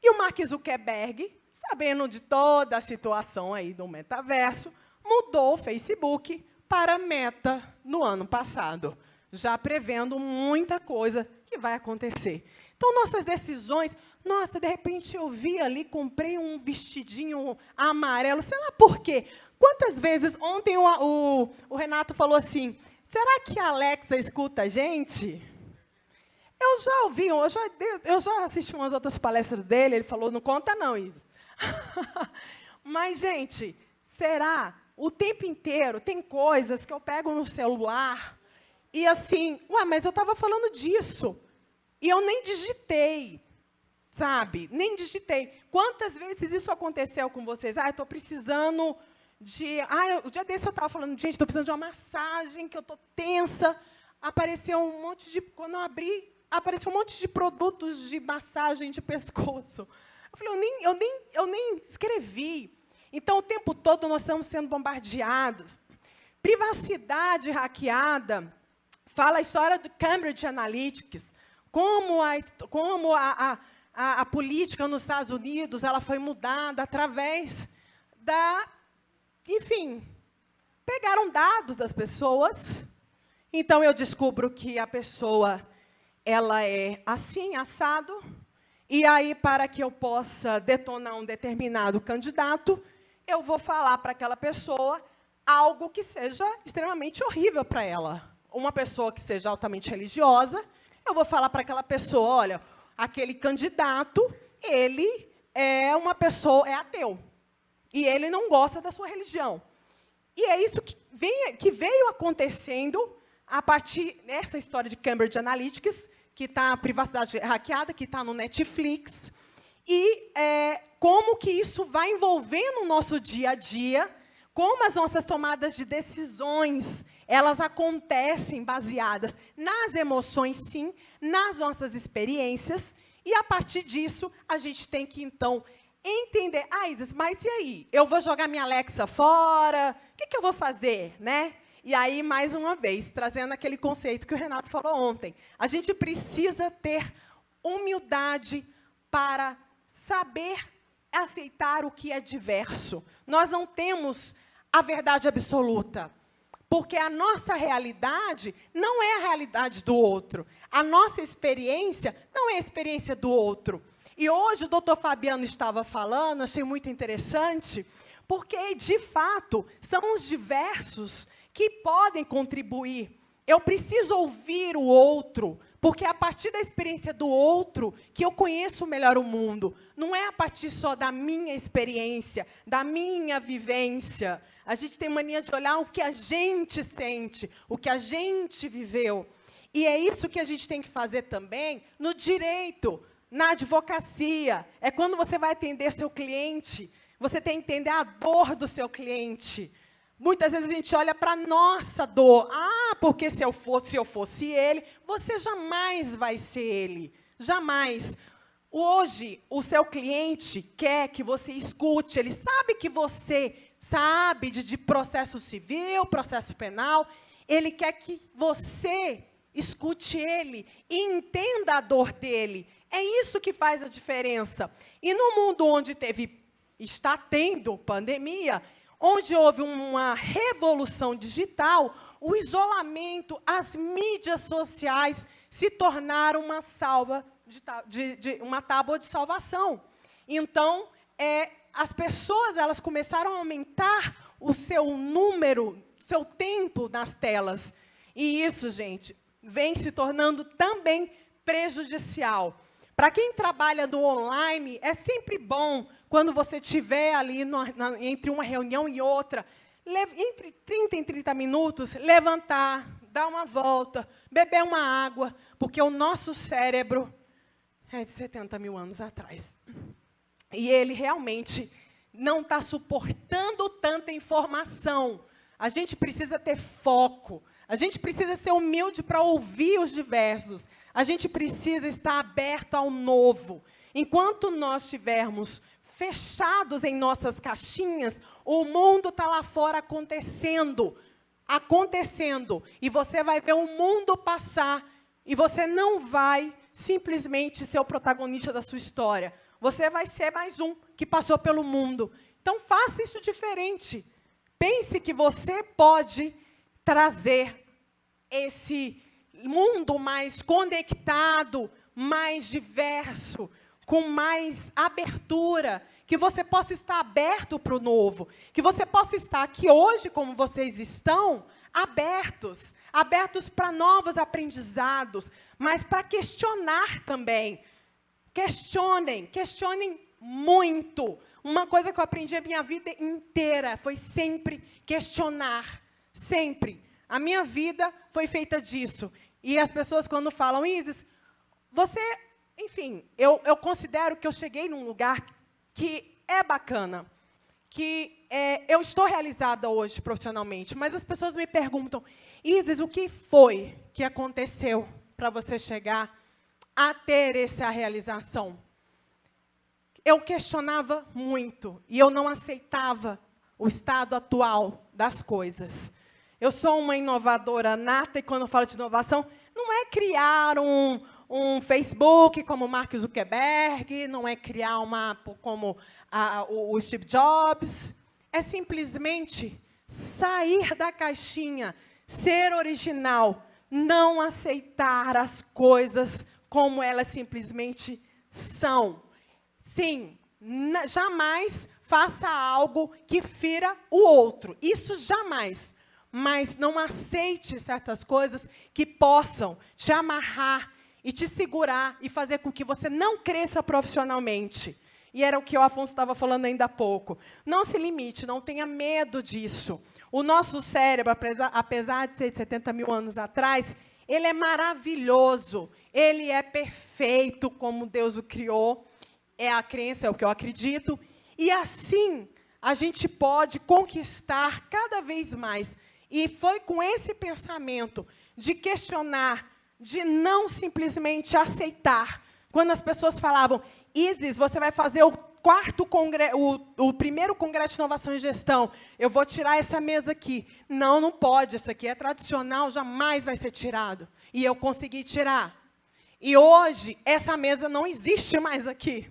E o Mark Zuckerberg, sabendo de toda a situação aí do metaverso, mudou o Facebook para Meta no ano passado, já prevendo muita coisa que vai acontecer. Então, nossas decisões... Nossa, de repente eu vi ali, comprei um vestidinho amarelo, sei lá por quê. Quantas vezes, ontem o Renato falou assim, será que a Alexa escuta a gente? Eu já ouvi, eu já assisti umas outras palestras dele, ele falou, não conta não, Isa. Mas, gente, será? O tempo inteiro tem coisas que eu pego no celular e assim, mas eu estava falando disso e eu nem digitei. Sabe? Nem digitei. Quantas vezes isso aconteceu com vocês? Eu estou precisando de... o dia desse eu estava falando, gente, estou precisando de uma massagem, que eu estou tensa. Apareceu um monte de... Quando eu abri, apareceu um monte de produtos de massagem de pescoço. Eu falei, eu nem escrevi. Então, o tempo todo nós estamos sendo bombardeados. Privacidade hackeada. Fala a história do Cambridge Analytica, como a política nos Estados Unidos ela foi mudada através enfim, pegaram dados das pessoas. Então, eu descubro que a pessoa ela é assim, assado, e aí, para que eu possa detonar um determinado candidato, eu vou falar para aquela pessoa algo que seja extremamente horrível para ela. Uma pessoa que seja altamente religiosa, eu vou falar para aquela pessoa, olha, aquele candidato, ele é uma pessoa, é ateu, e ele não gosta da sua religião. E é isso que veio acontecendo a partir dessa história de Cambridge Analytica, que está a privacidade hackeada, que está no Netflix, e como que isso vai envolvendo o nosso dia a dia, como as nossas tomadas de decisões, elas acontecem baseadas nas emoções, sim, nas nossas experiências, e, a partir disso, a gente tem que, então, entender, Isis, mas e aí? Eu vou jogar minha Alexa fora? O que eu vou fazer, né? E aí, mais uma vez, trazendo aquele conceito que o Renato falou ontem, a gente precisa ter humildade para saber aceitar o que é diverso. Nós não temos a verdade absoluta, porque a nossa realidade não é a realidade do outro. A nossa experiência não é a experiência do outro. E hoje o doutor Fabiano estava falando, achei muito interessante, porque, de fato, são os diversos que podem contribuir. Eu preciso ouvir o outro, porque é a partir da experiência do outro que eu conheço melhor o mundo. Não é a partir só da minha experiência, da minha vivência. A gente tem mania de olhar o que a gente sente, o que a gente viveu. E é isso que a gente tem que fazer também no direito, na advocacia. É quando você vai atender seu cliente, você tem que entender a dor do seu cliente. Muitas vezes a gente olha para a nossa dor. Ah, porque se eu fosse ele, você jamais vai ser ele. Jamais. Hoje, o seu cliente quer que você escute. Ele sabe que você sabe de processo civil, processo penal. Ele quer que você escute ele e entenda a dor dele. É isso que faz a diferença. E no mundo onde está tendo pandemia, onde houve uma revolução digital, o isolamento, as mídias sociais se tornaram uma tábua de salvação. Então, as pessoas elas começaram a aumentar o seu número, seu tempo nas telas. E isso, gente, vem se tornando também prejudicial. Para quem trabalha no online, é sempre bom, quando você estiver ali entre uma reunião e outra, entre 30 e 30 minutos, levantar, dar uma volta, beber uma água, porque o nosso cérebro é de 70 mil anos atrás. E ele realmente não está suportando tanta informação. A gente precisa ter foco. A gente precisa ser humilde para ouvir os diversos. A gente precisa estar aberto ao novo. Enquanto nós estivermos fechados em nossas caixinhas, o mundo está lá fora acontecendo. E você vai ver o mundo passar, e você não vai simplesmente ser o protagonista da sua história. Você vai ser mais um que passou pelo mundo. Então, faça isso diferente. Pense que você pode trazer esse mundo mais conectado, mais diverso, com mais abertura, que você possa estar aberto para o novo, que você possa estar aqui hoje, como vocês estão, abertos para novos aprendizados, mas para questionar também. Questionem muito. Uma coisa que eu aprendi a minha vida inteira foi sempre questionar, sempre. A minha vida foi feita disso. E as pessoas, quando falam, Isis, você... Enfim, eu considero que eu cheguei num lugar que é bacana, que eu estou realizada hoje profissionalmente, mas as pessoas me perguntam, Isis, o que foi que aconteceu para você chegar a ter essa realização? Eu questionava muito, e eu não aceitava o estado atual das coisas. Eu sou uma inovadora nata, e quando eu falo de inovação, não é criar um Facebook como Mark Zuckerberg, não é criar uma como o Steve Jobs. É simplesmente sair da caixinha, ser original, não aceitar as coisas como elas simplesmente são. Sim, jamais faça algo que fira o outro. Isso jamais. Mas não aceite certas coisas que possam te amarrar e te segurar e fazer com que você não cresça profissionalmente. E era o que o Afonso estava falando ainda há pouco. Não se limite, não tenha medo disso. O nosso cérebro, apesar de ser de 70 mil anos atrás, ele é maravilhoso, ele é perfeito como Deus o criou. É a crença, é o que eu acredito. E assim, a gente pode conquistar cada vez mais. E foi com esse pensamento de questionar, de não simplesmente aceitar. Quando as pessoas falavam, Isis, você vai fazer o primeiro congresso de inovação e gestão, eu vou tirar essa mesa aqui. Não, não pode, isso aqui é tradicional, jamais vai ser tirado. E eu consegui tirar. E hoje, essa mesa não existe mais aqui.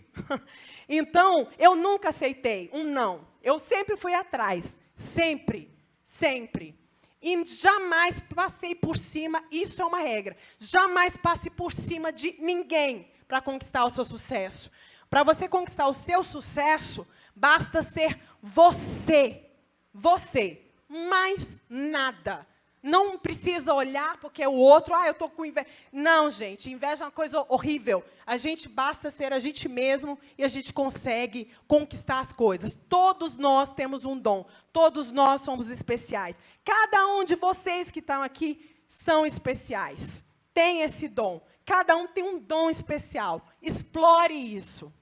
Então, eu nunca aceitei um não. Eu sempre fui atrás. Sempre. Sempre. E jamais passei por cima, isso é uma regra. Jamais passe por cima de ninguém para conquistar o seu sucesso. Para você conquistar o seu sucesso, basta ser você. Você. Mais nada. Não precisa olhar porque o outro, eu estou com inveja. Não, gente, inveja é uma coisa horrível. A gente basta ser a gente mesmo e a gente consegue conquistar as coisas. Todos nós temos um dom. Todos nós somos especiais. Cada um de vocês que estão aqui são especiais. Tem esse dom. Cada um tem um dom especial. Explore isso.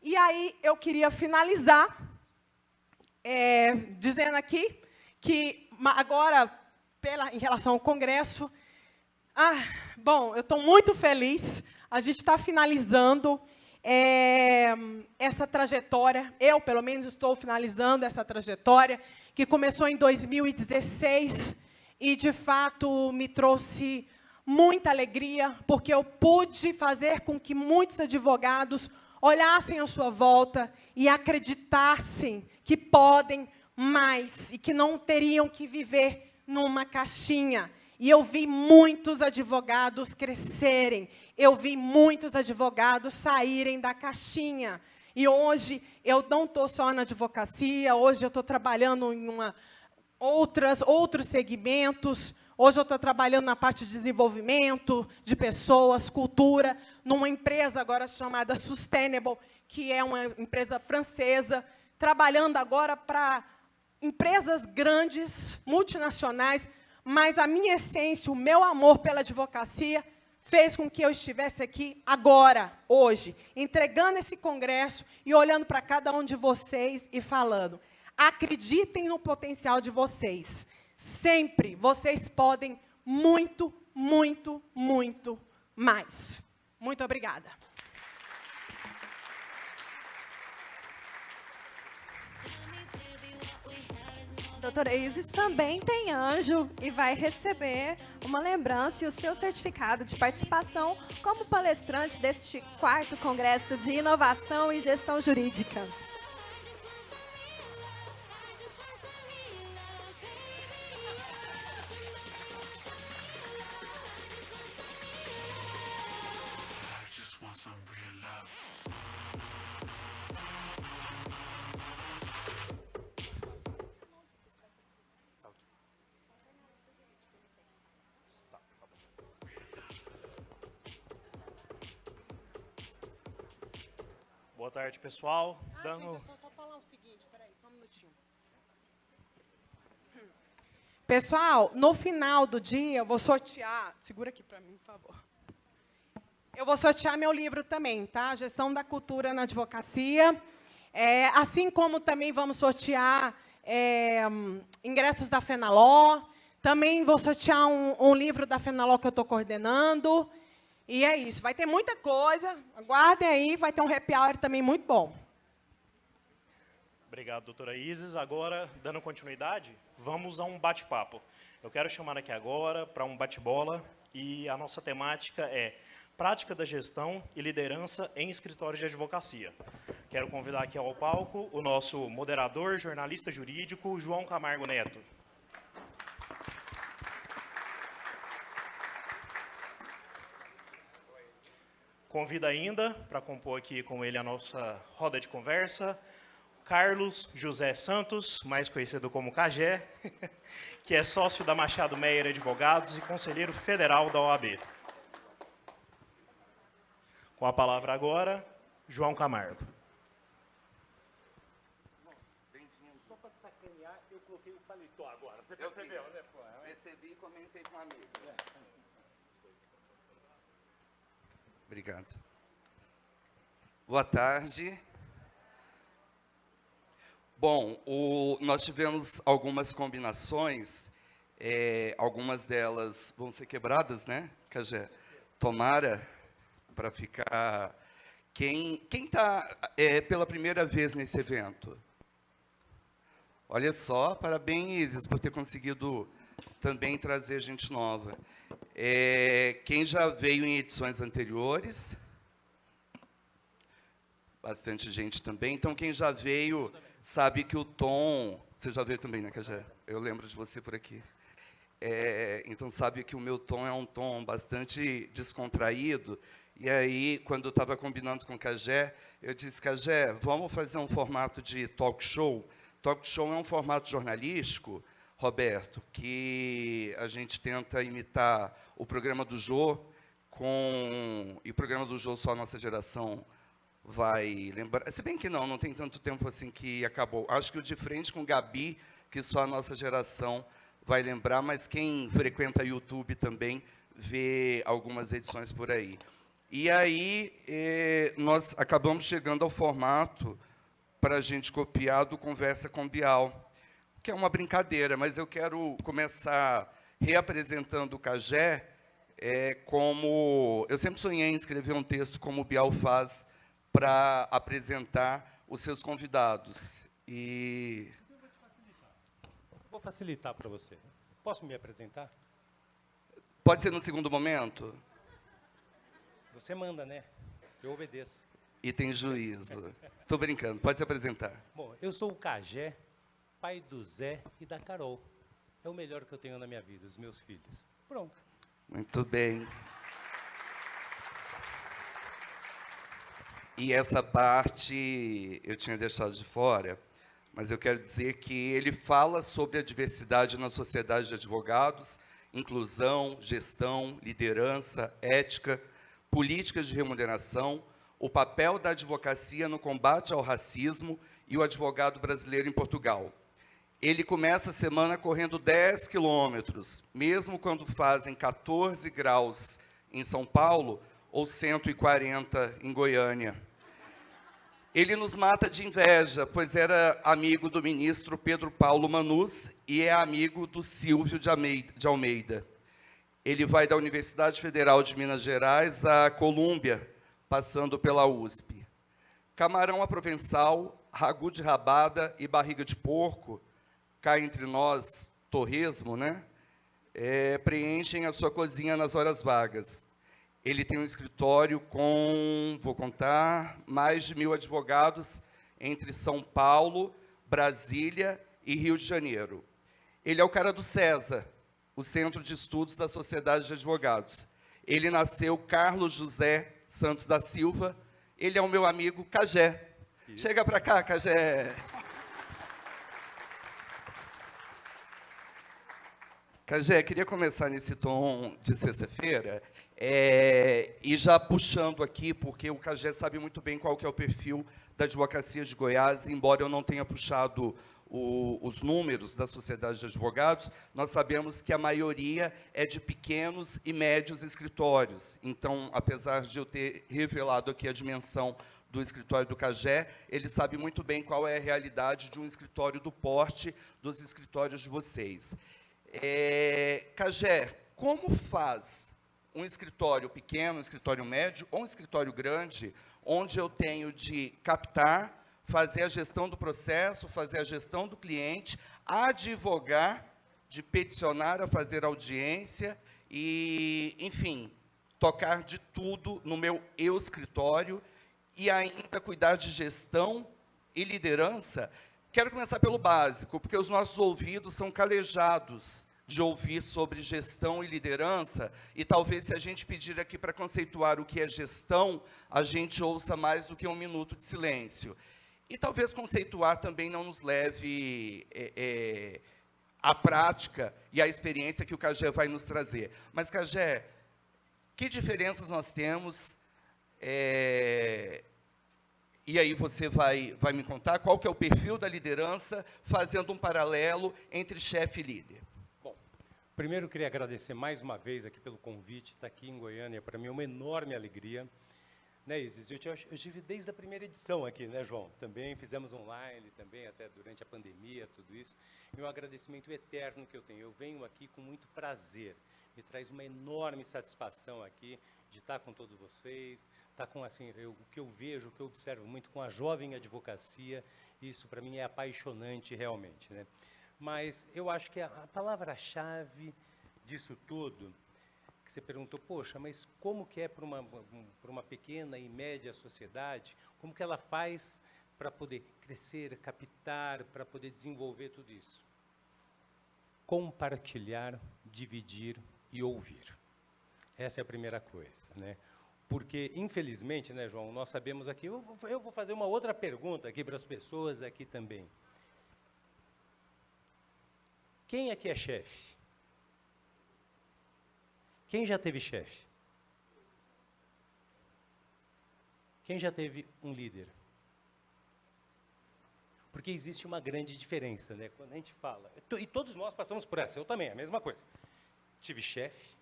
E aí, eu queria finalizar dizendo aqui que agora, em relação ao Congresso, bom, eu estou muito feliz. A gente está finalizando essa trajetória. Eu, pelo menos, estou finalizando essa trajetória, que começou em 2016 e, de fato, me trouxe muita alegria, porque eu pude fazer com que muitos advogados olhassem à sua volta e acreditassem que podem mais e que não teriam que viver numa caixinha. E eu vi muitos advogados crescerem, eu vi muitos advogados saírem da caixinha. E hoje eu não estou só na advocacia, hoje eu estou trabalhando em outros segmentos. Hoje eu estou trabalhando na parte de desenvolvimento de pessoas, cultura, numa empresa agora chamada Sustainable, que é uma empresa francesa, trabalhando agora para empresas grandes, multinacionais, mas a minha essência, o meu amor pela advocacia, fez com que eu estivesse aqui agora, hoje, entregando esse congresso e olhando para cada um de vocês e falando, acreditem no potencial de vocês. Sempre vocês podem muito, muito, muito mais. Muito obrigada. Doutora Isis também tem anjo e vai receber uma lembrança e o seu certificado de participação como palestrante deste 4º Congresso de Inovação e Gestão Jurídica. Boa tarde, pessoal. Gente, só falar o seguinte, peraí, só um minutinho. Pessoal, no final do dia, eu vou sortear... Segura aqui para mim, por favor. Eu vou sortear meu livro também, tá? Gestão da Cultura na Advocacia. Assim como também vamos sortear ingressos da Fenaló. Também vou sortear um livro da Fenaló que eu estou coordenando. E é isso, vai ter muita coisa, aguardem aí, vai ter um happy hour também muito bom. Obrigado, doutora Isis. Agora, dando continuidade, vamos a um bate-papo. Eu quero chamar aqui agora para um bate-bola e a nossa temática é Prática da Gestão e Liderança em Escritórios de Advocacia. Quero convidar aqui ao palco o nosso moderador, jornalista jurídico, João Camargo Neto. Convido ainda, para compor aqui com ele a nossa roda de conversa, Carlos José Santos, mais conhecido como Cagé, que é sócio da Machado Meyer Advogados e conselheiro federal da OAB. Com a palavra agora, João Camargo. Só para sacanear, eu coloquei o paletó agora. Você percebeu, né? Percebi e comentei com um amigo. Obrigado. Boa tarde. Bom, nós tivemos algumas combinações, algumas delas vão ser quebradas, né, Cagé? Tomara, para ficar... Quem está pela primeira vez nesse evento? Olha só, parabéns, Isis, por ter conseguido também trazer gente nova. Quem já veio em edições anteriores? Bastante gente também. Então, quem já veio sabe que o tom... Você já veio também, né, Cagé? Eu lembro de você por aqui. Então, sabe que o meu tom é um tom bastante descontraído. E aí, quando eu estava combinando com o Cagé, eu disse, Cagé, vamos fazer um formato de talk show? Talk show é um formato jornalístico, Roberto, que a gente tenta imitar o programa do Jô, e o programa do Jô só a nossa geração vai lembrar. Se bem que não tem tanto tempo assim que acabou. Acho que o De Frente com Gabi, que só a nossa geração vai lembrar, mas quem frequenta YouTube também vê algumas edições por aí. E aí, nós acabamos chegando ao formato para a gente copiar do Conversa com Bial, que é uma brincadeira, mas eu quero começar reapresentando o Cagé como... Eu sempre sonhei em escrever um texto como o Bial faz para apresentar os seus convidados. E... Eu vou te facilitar. Vou facilitar para você. Posso me apresentar? Pode ser no segundo momento? Você manda, né? Eu obedeço. E tem juízo. Estou brincando, pode se apresentar. Bom, eu sou o Cagé, pai do Zé e da Carol. É o melhor que eu tenho na minha vida, os meus filhos. Pronto. Muito bem. E essa parte eu tinha deixado de fora, mas eu quero dizer que ele fala sobre a diversidade na sociedade de advogados, inclusão, gestão, liderança, ética, políticas de remuneração, o papel da advocacia no combate ao racismo e o advogado brasileiro em Portugal. Ele começa a semana correndo 10 quilômetros, mesmo quando fazem 14 graus em São Paulo ou 140 em Goiânia. Ele nos mata de inveja, pois era amigo do ministro Pedro Paulo Manus e é amigo do Silvio de Almeida. Ele vai da Universidade Federal de Minas Gerais à Colômbia, passando pela USP. Camarão à provençal, ragu de rabada e barriga de porco, cá entre nós, torresmo, né? Preenchem a sua cozinha nas horas vagas. Ele tem um escritório com, vou contar, mais de 1.000 advogados entre São Paulo, Brasília e Rio de Janeiro. Ele é o cara do César, o Centro de Estudos da Sociedade de Advogados. Ele nasceu Carlos José Santos da Silva. Ele é o meu amigo Cagé. Isso. Chega para cá, Cagé. Cagé, queria começar nesse tom de sexta-feira, e já puxando aqui, porque o Cagé sabe muito bem qual que é o perfil da advocacia de Goiás, embora eu não tenha puxado os números da Sociedade de Advogados, nós sabemos que a maioria é de pequenos e médios escritórios. Então, apesar de eu ter revelado aqui a dimensão do escritório do Cagé, ele sabe muito bem qual é a realidade de um escritório do porte dos escritórios de vocês. Cagé, como faz um escritório pequeno, um escritório médio ou um escritório grande, onde eu tenho de captar, fazer a gestão do processo, fazer a gestão do cliente, advogar, de peticionar a fazer audiência e, enfim, tocar de tudo no meu escritório e ainda cuidar de gestão e liderança. Quero começar pelo básico, porque os nossos ouvidos são calejados de ouvir sobre gestão e liderança, e talvez se a gente pedir aqui para conceituar o que é gestão, a gente ouça mais do que 1 minuto de silêncio. E talvez conceituar também não nos leve à prática e à experiência que o Cagé vai nos trazer. Mas, Cagé, que diferenças nós temos? E aí você vai me contar qual que é o perfil da liderança, fazendo um paralelo entre chefe e líder. Bom, primeiro eu queria agradecer mais uma vez aqui pelo convite, estar aqui em Goiânia, para mim é uma enorme alegria. Né, Isis? Eu estive desde a primeira edição aqui, né, João? Também fizemos online, também até durante a pandemia, tudo isso. E um agradecimento eterno que eu tenho. Eu venho aqui com muito prazer. Me traz uma enorme satisfação aqui de estar com todos vocês, estar com, assim, o que eu vejo, o que eu observo muito com a jovem advocacia, isso para mim é apaixonante realmente, né? Mas eu acho que a palavra-chave disso tudo, que você perguntou, poxa, mas como que é para uma pequena e média sociedade, como que ela faz para poder crescer, captar, para poder desenvolver tudo isso? Compartilhar, dividir e ouvir. Essa é a primeira coisa, né? Porque, infelizmente, né, João, nós sabemos aqui, eu vou fazer uma outra pergunta aqui para as pessoas aqui também. Quem aqui é chefe? Quem já teve chefe? Quem já teve um líder? Porque existe uma grande diferença, né? Quando a gente fala, e todos nós passamos por essa, eu também, a mesma coisa. Tive chefe,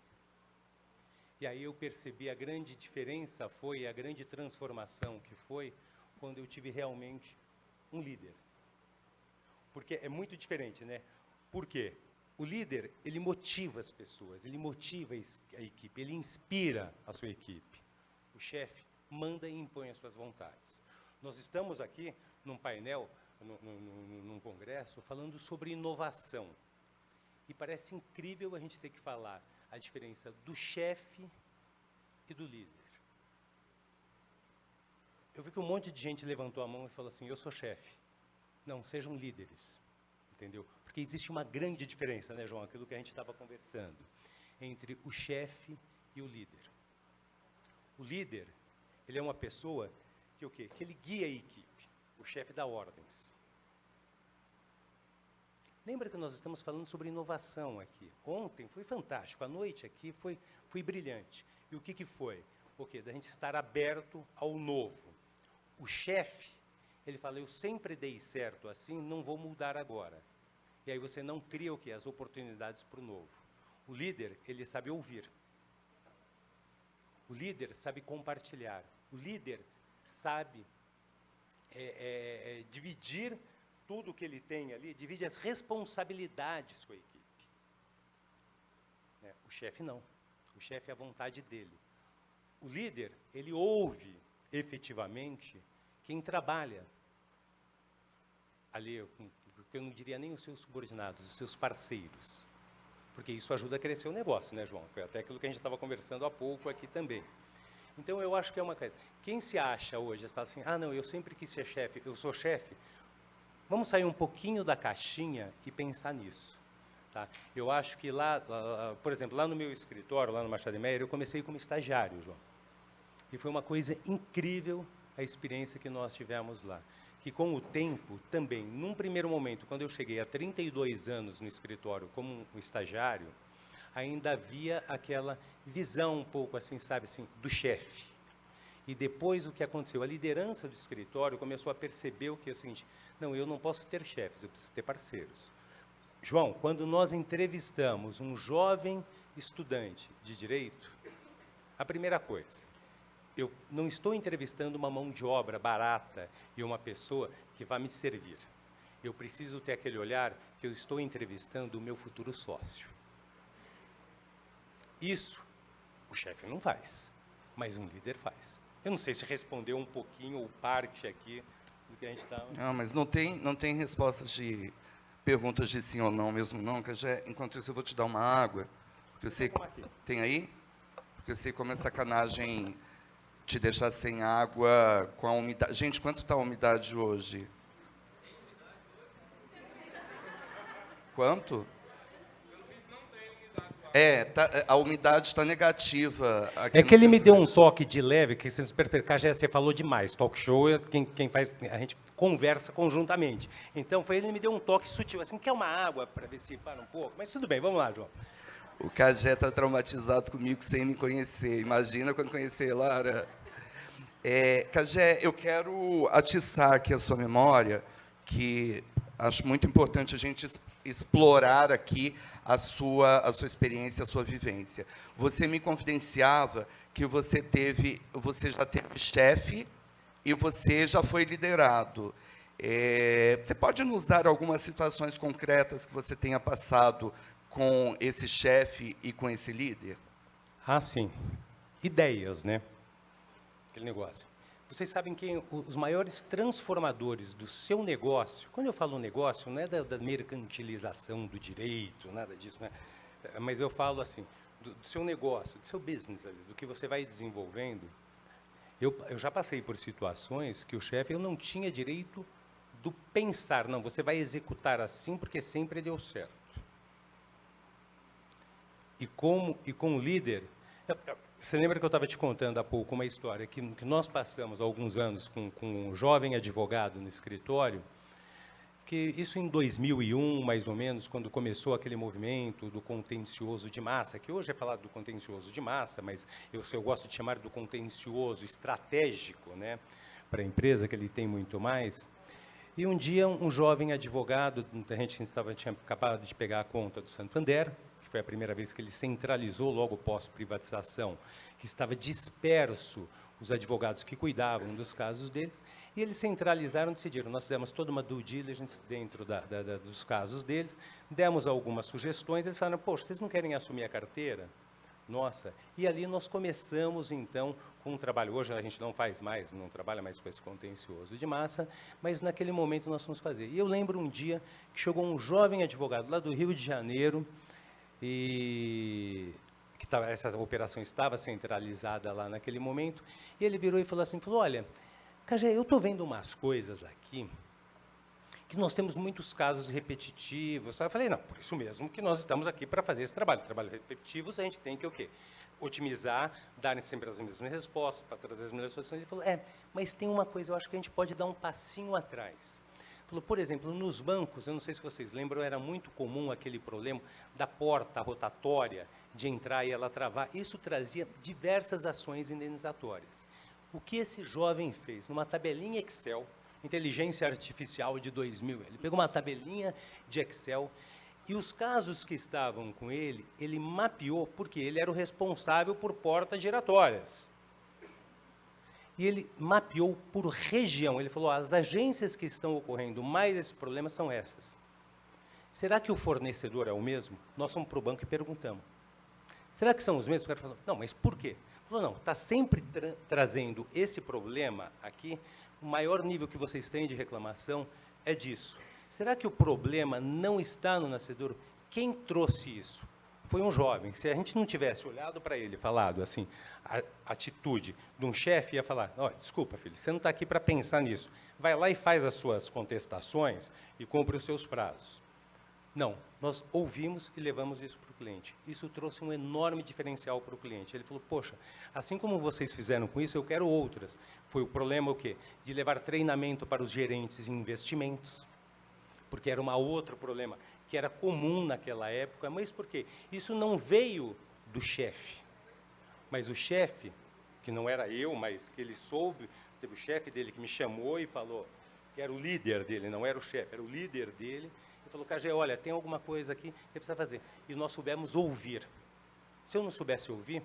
e aí eu percebi a grande diferença foi, a grande transformação que foi, quando eu tive realmente um líder. Porque é muito diferente, né? Por quê? O líder, ele motiva as pessoas, ele motiva a equipe, ele inspira a sua equipe. O chefe manda e impõe as suas vontades. Nós estamos aqui num painel, num congresso, falando sobre inovação. E parece incrível a gente ter que falar a diferença do chefe e do líder. Eu vi que um monte de gente levantou a mão e falou assim, eu sou chefe. Não, sejam líderes, entendeu? Porque existe uma grande diferença, né, João, aquilo que a gente estava conversando, entre o chefe e o líder. O líder, ele é uma pessoa que o quê? Que ele guia a equipe, o chefe dá ordens. Lembra que nós estamos falando sobre inovação aqui. Ontem foi fantástico, a noite aqui foi brilhante. E o que foi? O quê? Da gente estar aberto ao novo. O chefe, ele fala, eu sempre dei certo assim, não vou mudar agora. E aí você não cria o quê? As oportunidades para o novo. O líder, ele sabe ouvir. O líder sabe compartilhar. O líder sabe dividir tudo que ele tem ali, divide as responsabilidades com a equipe. O chefe não. O chefe é a vontade dele. O líder, ele ouve efetivamente quem trabalha ali, eu não diria nem os seus subordinados, os seus parceiros. Porque isso ajuda a crescer o negócio, né, João? Foi até aquilo que a gente estava conversando há pouco aqui também. Então, eu acho que é uma coisa. Quem se acha hoje, fala assim, não, eu sempre quis ser chefe, eu sou chefe. Vamos sair um pouquinho da caixinha e pensar nisso. Tá? Eu acho que lá, por exemplo, lá no meu escritório, lá no Machado Meyer, eu comecei como estagiário, João. E foi uma coisa incrível a experiência que nós tivemos lá. Que com o tempo, também, num primeiro momento, quando eu cheguei a 32 anos no escritório como um estagiário, ainda havia aquela visão um pouco assim, sabe, assim, do chefe. E depois o que aconteceu? A liderança do escritório começou a perceber o que é o seguinte, não, eu não posso ter chefes, eu preciso ter parceiros. João, quando nós entrevistamos um jovem estudante de direito, a primeira coisa, eu não estou entrevistando uma mão de obra barata e uma pessoa que vai me servir. Eu preciso ter aquele olhar que eu estou entrevistando o meu futuro sócio. Isso o chefe não faz, mas um líder faz. Eu não sei se respondeu um pouquinho ou parte aqui do que a gente está... Não, mas não tem respostas de perguntas de sim ou não mesmo não, que já, enquanto isso eu vou te dar uma água, Porque eu sei, tem aí? Porque eu sei como é sacanagem te deixar sem água com a umidade. Gente, quanto está a umidade hoje? Quanto? A umidade está negativa. É que ele me deu um toque de leve, que vocês perceberam, já você falou demais. Talk show, quem faz, a gente conversa conjuntamente. Então, ele me deu um toque sutil, assim, quer uma água para ver se para um pouco? Mas tudo bem, vamos lá, João. O Cagé está traumatizado comigo sem me conhecer. Imagina quando conhecer Lara. Cagé, eu quero atiçar aqui a sua memória, que acho muito importante a gente explorar aqui a sua experiência, a sua vivência. Você me confidenciava que você já teve chefe e você já foi liderado. Você pode nos dar algumas situações concretas que você tenha passado com esse chefe e com esse líder? Ah, sim. Ideias, né? Aquele negócio. Vocês sabem que os maiores transformadores do seu negócio, quando eu falo negócio, não é da mercantilização do direito, nada disso, né? Mas eu falo assim, do seu negócio, do seu business, ali, do que você vai desenvolvendo. Eu já passei por situações que o chefe eu não tinha direito do pensar, não, você vai executar assim porque sempre deu certo. E com o líder, você lembra que eu estava te contando há pouco uma história que nós passamos há alguns anos com um jovem advogado no escritório, que isso em 2001, mais ou menos, quando começou aquele movimento do contencioso de massa, que hoje é falado do contencioso de massa, mas eu gosto de chamar do contencioso estratégico, né, para a empresa, que ele tem muito mais. E um dia, um jovem advogado, a gente tinha acabado de pegar a conta do Santander, que foi a primeira vez que ele centralizou logo pós-privatização, que estava disperso os advogados que cuidavam dos casos deles, e eles centralizaram, decidiram, nós fizemos toda uma due diligence dentro dos casos deles, demos algumas sugestões, eles falaram, poxa, vocês não querem assumir a carteira? Nossa, e ali nós começamos, então, com um trabalho, hoje a gente não faz mais, não trabalha mais com esse contencioso de massa, mas naquele momento nós fomos fazer. E eu lembro um dia que chegou um jovem advogado lá do Rio de Janeiro, e essa operação estava centralizada lá naquele momento, e ele virou e falou assim, olha, Cagé, eu estou vendo umas coisas aqui, que nós temos muitos casos repetitivos. Eu falei, não, por isso mesmo que nós estamos aqui para fazer esse trabalho. Trabalhos repetitivos, a gente tem que o quê? Otimizar, dar sempre as mesmas respostas, para trazer as melhores soluções. Ele falou, mas tem uma coisa, eu acho que a gente pode dar um passinho atrás. Falou, por exemplo, nos bancos, eu não sei se vocês lembram, era muito comum aquele problema da porta rotatória, de entrar e ela travar. Isso trazia diversas ações indenizatórias. O que esse jovem fez? Numa tabelinha Excel, inteligência artificial de 2000, ele pegou uma tabelinha de Excel e os casos que estavam com ele mapeou, porque ele era o responsável por portas giratórias. E ele mapeou por região. Ele falou, as agências que estão ocorrendo mais esse problema são essas. Será que o fornecedor é o mesmo? Nós fomos para o banco e perguntamos. Será que são os mesmos? O cara falou, não, mas por quê? Ele falou, não, está sempre trazendo esse problema aqui, o maior nível que vocês têm de reclamação é disso. Será que o problema não está no nascedor? Quem trouxe isso? Foi um jovem. Se a gente não tivesse olhado para ele, falado assim, a atitude de um chefe ia falar, desculpa, filho, você não está aqui para pensar nisso. Vai lá e faz as suas contestações e cumpre os seus prazos. Não, nós ouvimos e levamos isso para o cliente. Isso trouxe um enorme diferencial para o cliente. Ele falou, poxa, assim como vocês fizeram com isso, eu quero outras. Foi o problema o quê? De levar treinamento para os gerentes em investimentos, porque era um outro problema que era comum naquela época, mas por quê? Isso não veio do chefe, mas o chefe, que não era eu, mas que ele soube, teve o chefe dele que me chamou e falou, que era o líder dele, não era o chefe, era o líder dele, e falou, Cagé, olha, tem alguma coisa aqui que precisa fazer. E nós soubemos ouvir. Se eu não soubesse ouvir,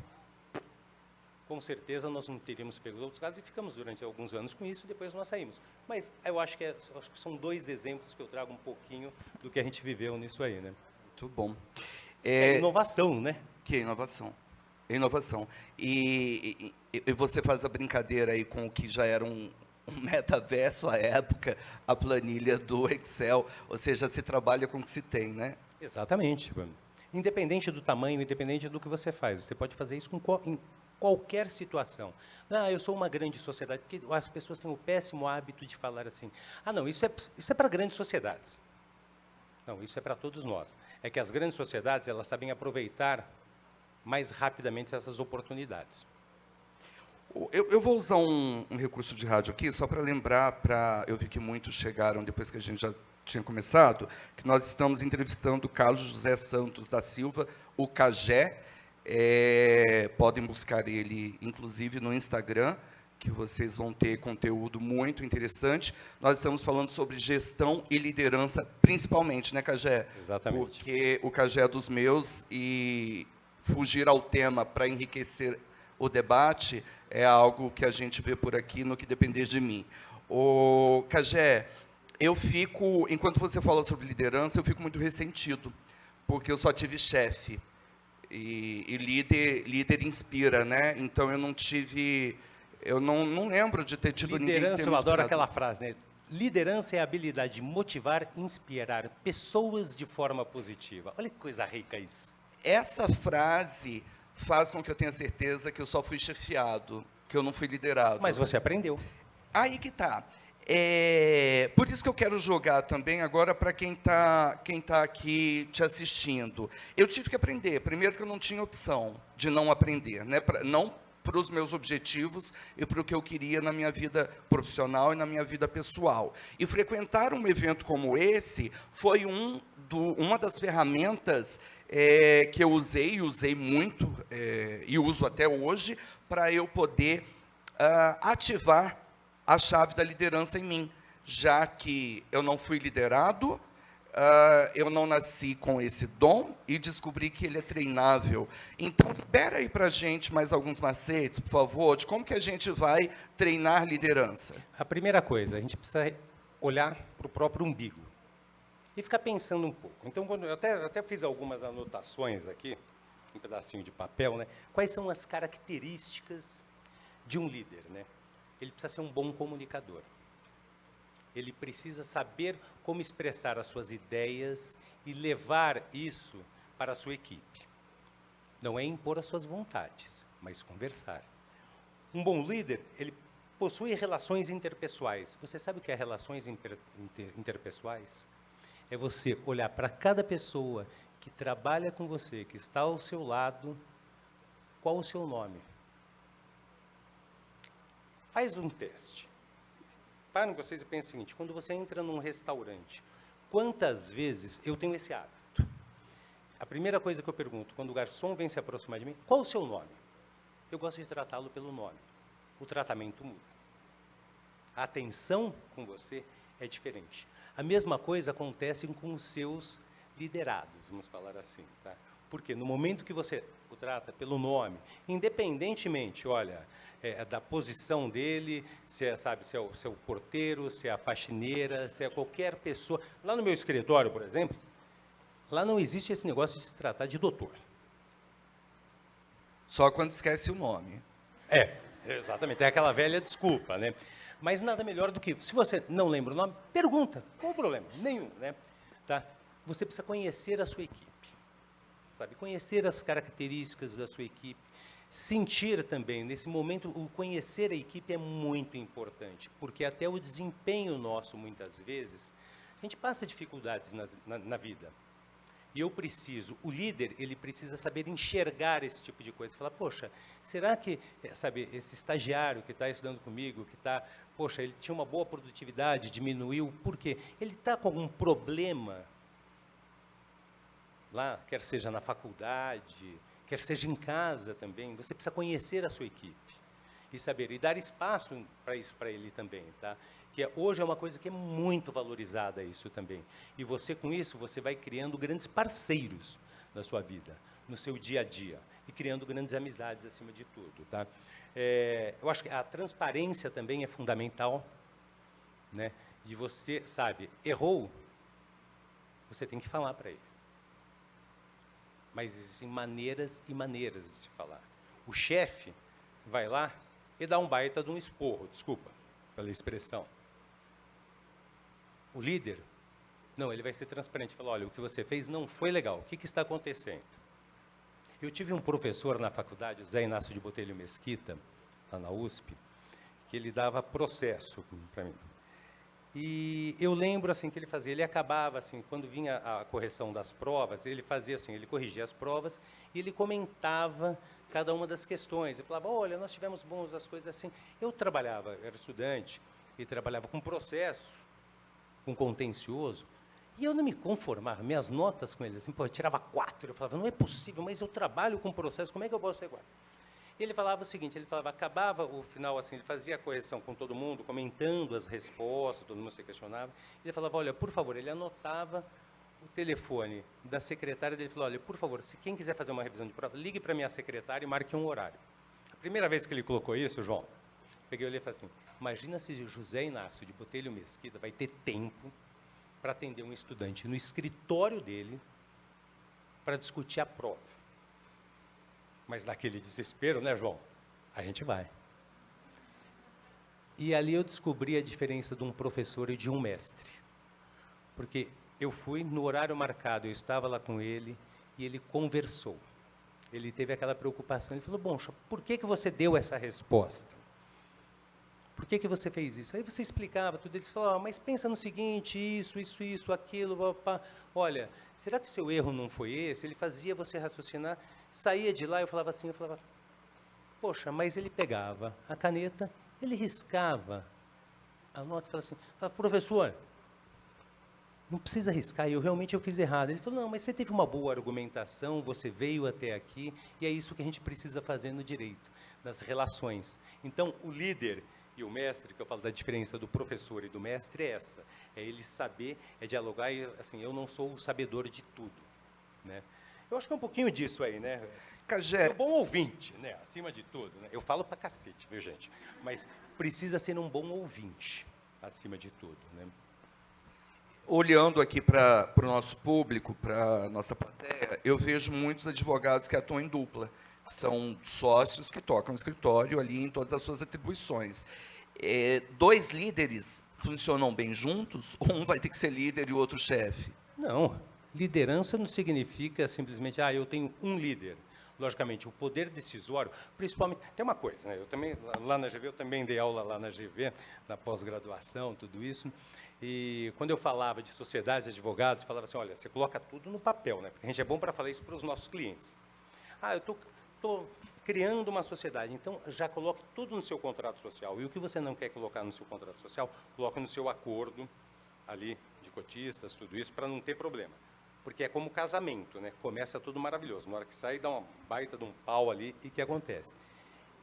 com certeza nós não teríamos pego os outros casos e ficamos durante alguns anos com isso e depois nós saímos. Mas eu acho que são dois exemplos que eu trago um pouquinho do que a gente viveu nisso aí, né? Muito bom. É inovação, né? Que é inovação. É inovação. E você faz a brincadeira aí com o que já era um metaverso à época, a planilha do Excel, ou seja, se trabalha com o que se tem, né? Exatamente. Independente do tamanho, independente do que você faz. Você pode fazer isso em qualquer situação. Eu sou uma grande sociedade, porque as pessoas têm o péssimo hábito de falar assim, não, isso é para grandes sociedades. Não, isso é para todos nós. É que as grandes sociedades, elas sabem aproveitar mais rapidamente essas oportunidades. Eu vou usar um recurso de rádio aqui, só para lembrar, eu vi que muitos chegaram depois que a gente já tinha começado, que nós estamos entrevistando o Carlos José Santos da Silva, o Cagé. Podem buscar ele, inclusive, no Instagram, que vocês vão ter conteúdo muito interessante. Nós estamos falando sobre gestão e liderança, principalmente, né, Cagé? Exatamente. Porque o Cagé é dos meus e fugir ao tema para enriquecer o debate é algo que a gente vê por aqui no que depender de mim. Cagé, enquanto você fala sobre liderança, eu fico muito ressentido, porque eu só tive chefe. E líder inspira, né? Então eu não lembro de ter tido ninguém que Liderança, tenha eu adoro inspirado. aquela frase, né? Liderança é a habilidade de motivar, inspirar pessoas de forma positiva. Olha que coisa rica isso. Essa frase faz com que eu tenha certeza que eu só fui chefiado, que eu não fui liderado. Mas você aprendeu. Aí que tá. Por isso que eu quero jogar também agora para quem tá aqui te assistindo. Eu tive que aprender. Primeiro que eu não tinha opção de não aprender, né? Não para os meus objetivos e para o que eu queria na minha vida profissional e na minha vida pessoal. E frequentar um evento como esse foi uma das ferramentas que eu usei muito e uso até hoje para eu poder ativar a chave da liderança em mim, já que eu não fui liderado, eu não nasci com esse dom e descobri que ele é treinável. Então, libera aí para a gente mais alguns macetes, por favor, de como que a gente vai treinar liderança. A primeira coisa, a gente precisa olhar para o próprio umbigo e ficar pensando um pouco. Então, eu até fiz algumas anotações aqui, um pedacinho de papel, né? Quais são as características de um líder, né? Ele precisa ser um bom comunicador. Ele precisa saber como expressar as suas ideias e levar isso para a sua equipe. Não é impor as suas vontades, mas conversar. Um bom líder, ele possui relações interpessoais. Você sabe o que é relações interpessoais? É você olhar para cada pessoa que trabalha com você, que está ao seu lado, qual o seu nome? Faz um teste. Parem vocês e pensem o seguinte, quando você entra num restaurante, quantas vezes eu tenho esse hábito? A primeira coisa que eu pergunto, quando o garçom vem se aproximar de mim, qual o seu nome? Eu gosto de tratá-lo pelo nome. O tratamento muda. A atenção com você é diferente. A mesma coisa acontece com os seus liderados, vamos falar assim, tá? Porque no momento que você o trata pelo nome, independentemente, olha, da posição dele, se é o porteiro, se é a faxineira, se é qualquer pessoa. Lá no meu escritório, por exemplo, lá não existe esse negócio de se tratar de doutor. Só quando esquece o nome. Exatamente, é aquela velha desculpa, né? Mas nada melhor do que, se você não lembra o nome, pergunta, qual o problema? Nenhum, né? Tá? Você precisa conhecer a sua equipe. Sabe, conhecer as características da sua equipe, sentir também, nesse momento, o conhecer a equipe é muito importante, porque até o desempenho nosso, muitas vezes, a gente passa dificuldades na vida. E o líder, ele precisa saber enxergar esse tipo de coisa, falar, poxa, será que, sabe, esse estagiário que está estudando comigo, poxa, ele tinha uma boa produtividade, diminuiu, por quê? Ele está com algum problema lá, quer seja na faculdade, quer seja em casa também, você precisa conhecer a sua equipe e saber, e dar espaço para isso para ele também, tá? Que hoje é uma coisa que é muito valorizada isso também. E você, com isso, você vai criando grandes parceiros na sua vida, no seu dia a dia, e criando grandes amizades acima de tudo, tá? Eu acho que a transparência também é fundamental, né? De você, sabe, errou, você tem que falar para ele. Mas existem maneiras e maneiras de se falar. O chefe vai lá e dá um baita de um esporro, desculpa pela expressão. O líder, Não, ele vai ser transparente. Falar, olha, o que você fez não foi legal. O que está acontecendo? Eu tive um professor na faculdade, o Zé Inácio de Botelho Mesquita, lá na USP, que ele dava processo para mim. E eu lembro assim que ele acabava assim, quando vinha a correção das provas, ele fazia assim, ele corrigia as provas e ele comentava cada uma das questões. Ele falava, olha, nós tivemos bons as coisas assim. Eu trabalhava, era estudante e trabalhava com processo, com contencioso, e eu não me conformava, minhas notas com ele, assim, pô, eu tirava 4, eu falava, não é possível, mas eu trabalho com processo, como é que eu posso ter 4? Ele falava o seguinte, ele falava, acabava o final assim, ele fazia a correção com todo mundo, comentando as respostas, todo mundo se questionava, ele falava, olha, por favor, ele anotava o telefone da secretária dele, falou, olha, por favor, se quem quiser fazer uma revisão de prova, ligue para minha secretária e marque um horário. A primeira vez que ele colocou isso, João, peguei e falei assim, imagina se José Inácio de Botelho Mesquita vai ter tempo para atender um estudante no escritório dele para discutir a prova. Mas naquele desespero, né, João? A gente vai. E ali eu descobri a diferença de um professor e de um mestre. Porque eu fui, no horário marcado, eu estava lá com ele e ele conversou. Ele teve aquela preocupação, ele falou, bom, por que você deu essa resposta? Por que você fez isso? Aí você explicava tudo, ele falou, mas pensa no seguinte, isso, aquilo, papá. Olha, será que o seu erro não foi esse? Ele fazia você raciocinar, saía de lá, eu falava assim, poxa, mas ele pegava a caneta, ele riscava a nota, falava assim, professor, não precisa riscar, eu fiz errado. Ele falou, não, mas você teve uma boa argumentação, você veio até aqui, e é isso que a gente precisa fazer no direito, nas relações. Então, o líder e o mestre, que eu falo da diferença do professor e do mestre, é essa. É ele saber, é dialogar, e assim, eu não sou o sabedor de tudo, né? Eu acho que é um pouquinho disso aí, né? Cagé. É um bom ouvinte, né? Acima de tudo, né? Eu falo pra cacete, viu, gente? Mas precisa ser um bom ouvinte, acima de tudo, né? Olhando aqui para o nosso público, para a nossa plateia, eu vejo muitos advogados que atuam em dupla. São sócios que tocam o escritório ali em todas as suas atribuições. Dois líderes funcionam bem juntos? Ou um vai ter que ser líder e o outro chefe? Não. Liderança não significa simplesmente, eu tenho um líder. Logicamente, o poder decisório, principalmente... Tem uma coisa, né? Eu também, lá na GV, eu também dei aula lá na GV, na pós-graduação, tudo isso. E quando eu falava de sociedades de advogados, falava assim, olha, você coloca tudo no papel, né? Porque a gente é bom para falar isso para os nossos clientes. Eu estou criando uma sociedade, então já coloque tudo no seu contrato social. E o que você não quer colocar no seu contrato social, coloque no seu acordo ali de cotistas, tudo isso, para não ter problema. Porque é como casamento, né? Começa tudo maravilhoso. Na hora que sai, dá uma baita de um pau ali, e o que acontece?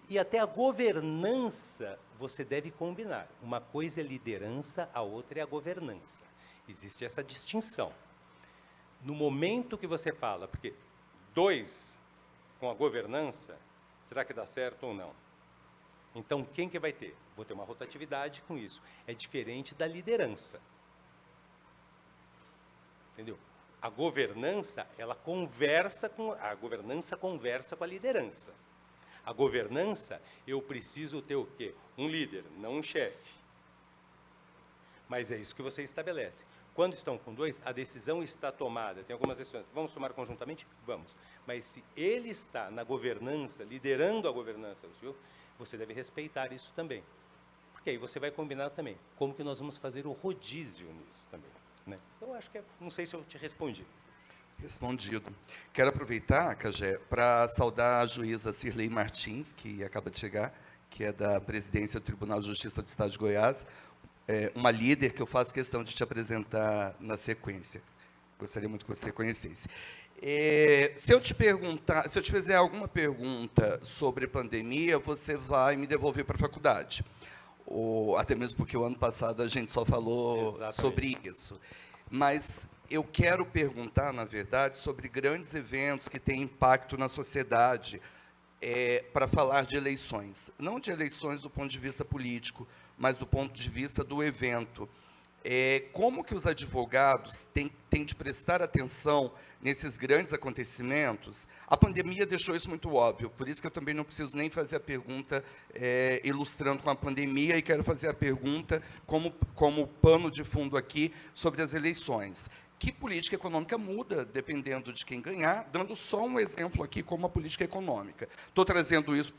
E até a governança você deve combinar. Uma coisa é liderança, a outra é a governança. Existe essa distinção. No momento que você fala, porque dois com a governança, será que dá certo ou não? Então, quem que vai ter? Vou ter uma rotatividade com isso. É diferente da liderança. Entendeu? A governança, ela conversa com... A governança conversa com a liderança. A governança, eu preciso ter o quê? Um líder, não um chefe. Mas é isso que você estabelece. Quando estão com dois, a decisão está tomada. Tem algumas decisões. Vamos tomar conjuntamente? Vamos. Mas se ele está na governança, liderando a governança do senhor, você deve respeitar isso também. Porque aí você vai combinar também como que nós vamos fazer o rodízio nisso também, né? Então, acho que não sei se eu te respondi. Respondido. Quero aproveitar, Cagé, para saudar a juíza Cirlei Martins, que acaba de chegar, que é da presidência do Tribunal de Justiça do Estado de Goiás, uma líder que eu faço questão de te apresentar na sequência. Gostaria muito que você conhecesse. Se eu te fizer alguma pergunta sobre pandemia, você vai me devolver para a faculdade. Até mesmo porque o ano passado a gente só falou sobre isso. Mas eu quero perguntar, na verdade, sobre grandes eventos que têm impacto na sociedade, para falar de eleições. Não de eleições do ponto de vista político, mas do ponto de vista do evento. Como que os advogados têm de prestar atenção nesses grandes acontecimentos? A pandemia deixou isso muito óbvio, por isso que eu também não preciso nem fazer a pergunta ilustrando com a pandemia, e quero fazer a pergunta como pano de fundo aqui sobre as eleições. Que política econômica muda dependendo de quem ganhar, dando só um exemplo aqui como a política econômica. Estou trazendo isso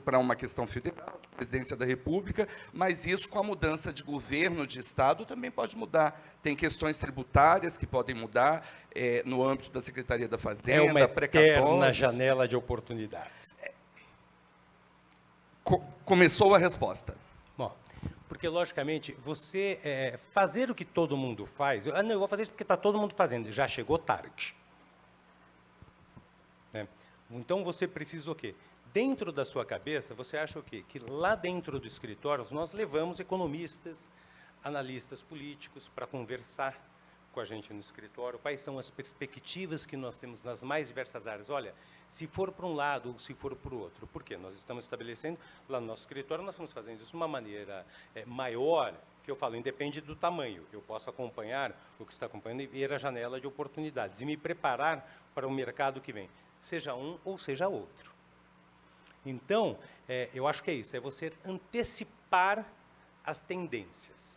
para uma questão federal, presidência da República, mas isso com a mudança de governo, de Estado, também pode mudar. Tem questões tributárias que podem mudar no âmbito da Secretaria da Fazenda, é uma eterna precatórios. janela de oportunidades. Começou a resposta. Bom, porque, logicamente, você fazer o que todo mundo faz... eu vou fazer isso porque está todo mundo fazendo. Já chegou tarde. Então, você precisa o quê? Dentro da sua cabeça, você acha o quê? Que lá dentro do escritório, nós levamos economistas, analistas políticos para conversar com a gente no escritório, quais são as perspectivas que nós temos nas mais diversas áreas. Olha, se for para um lado ou se for para o outro. Por quê? Nós estamos estabelecendo, lá no nosso escritório, nós estamos fazendo isso de uma maneira maior, que eu falo, independe do tamanho. Eu posso acompanhar o que está acompanhando e ver a janela de oportunidades e me preparar para o mercado que vem, seja um ou seja outro. Então, eu acho que é isso, é você antecipar as tendências.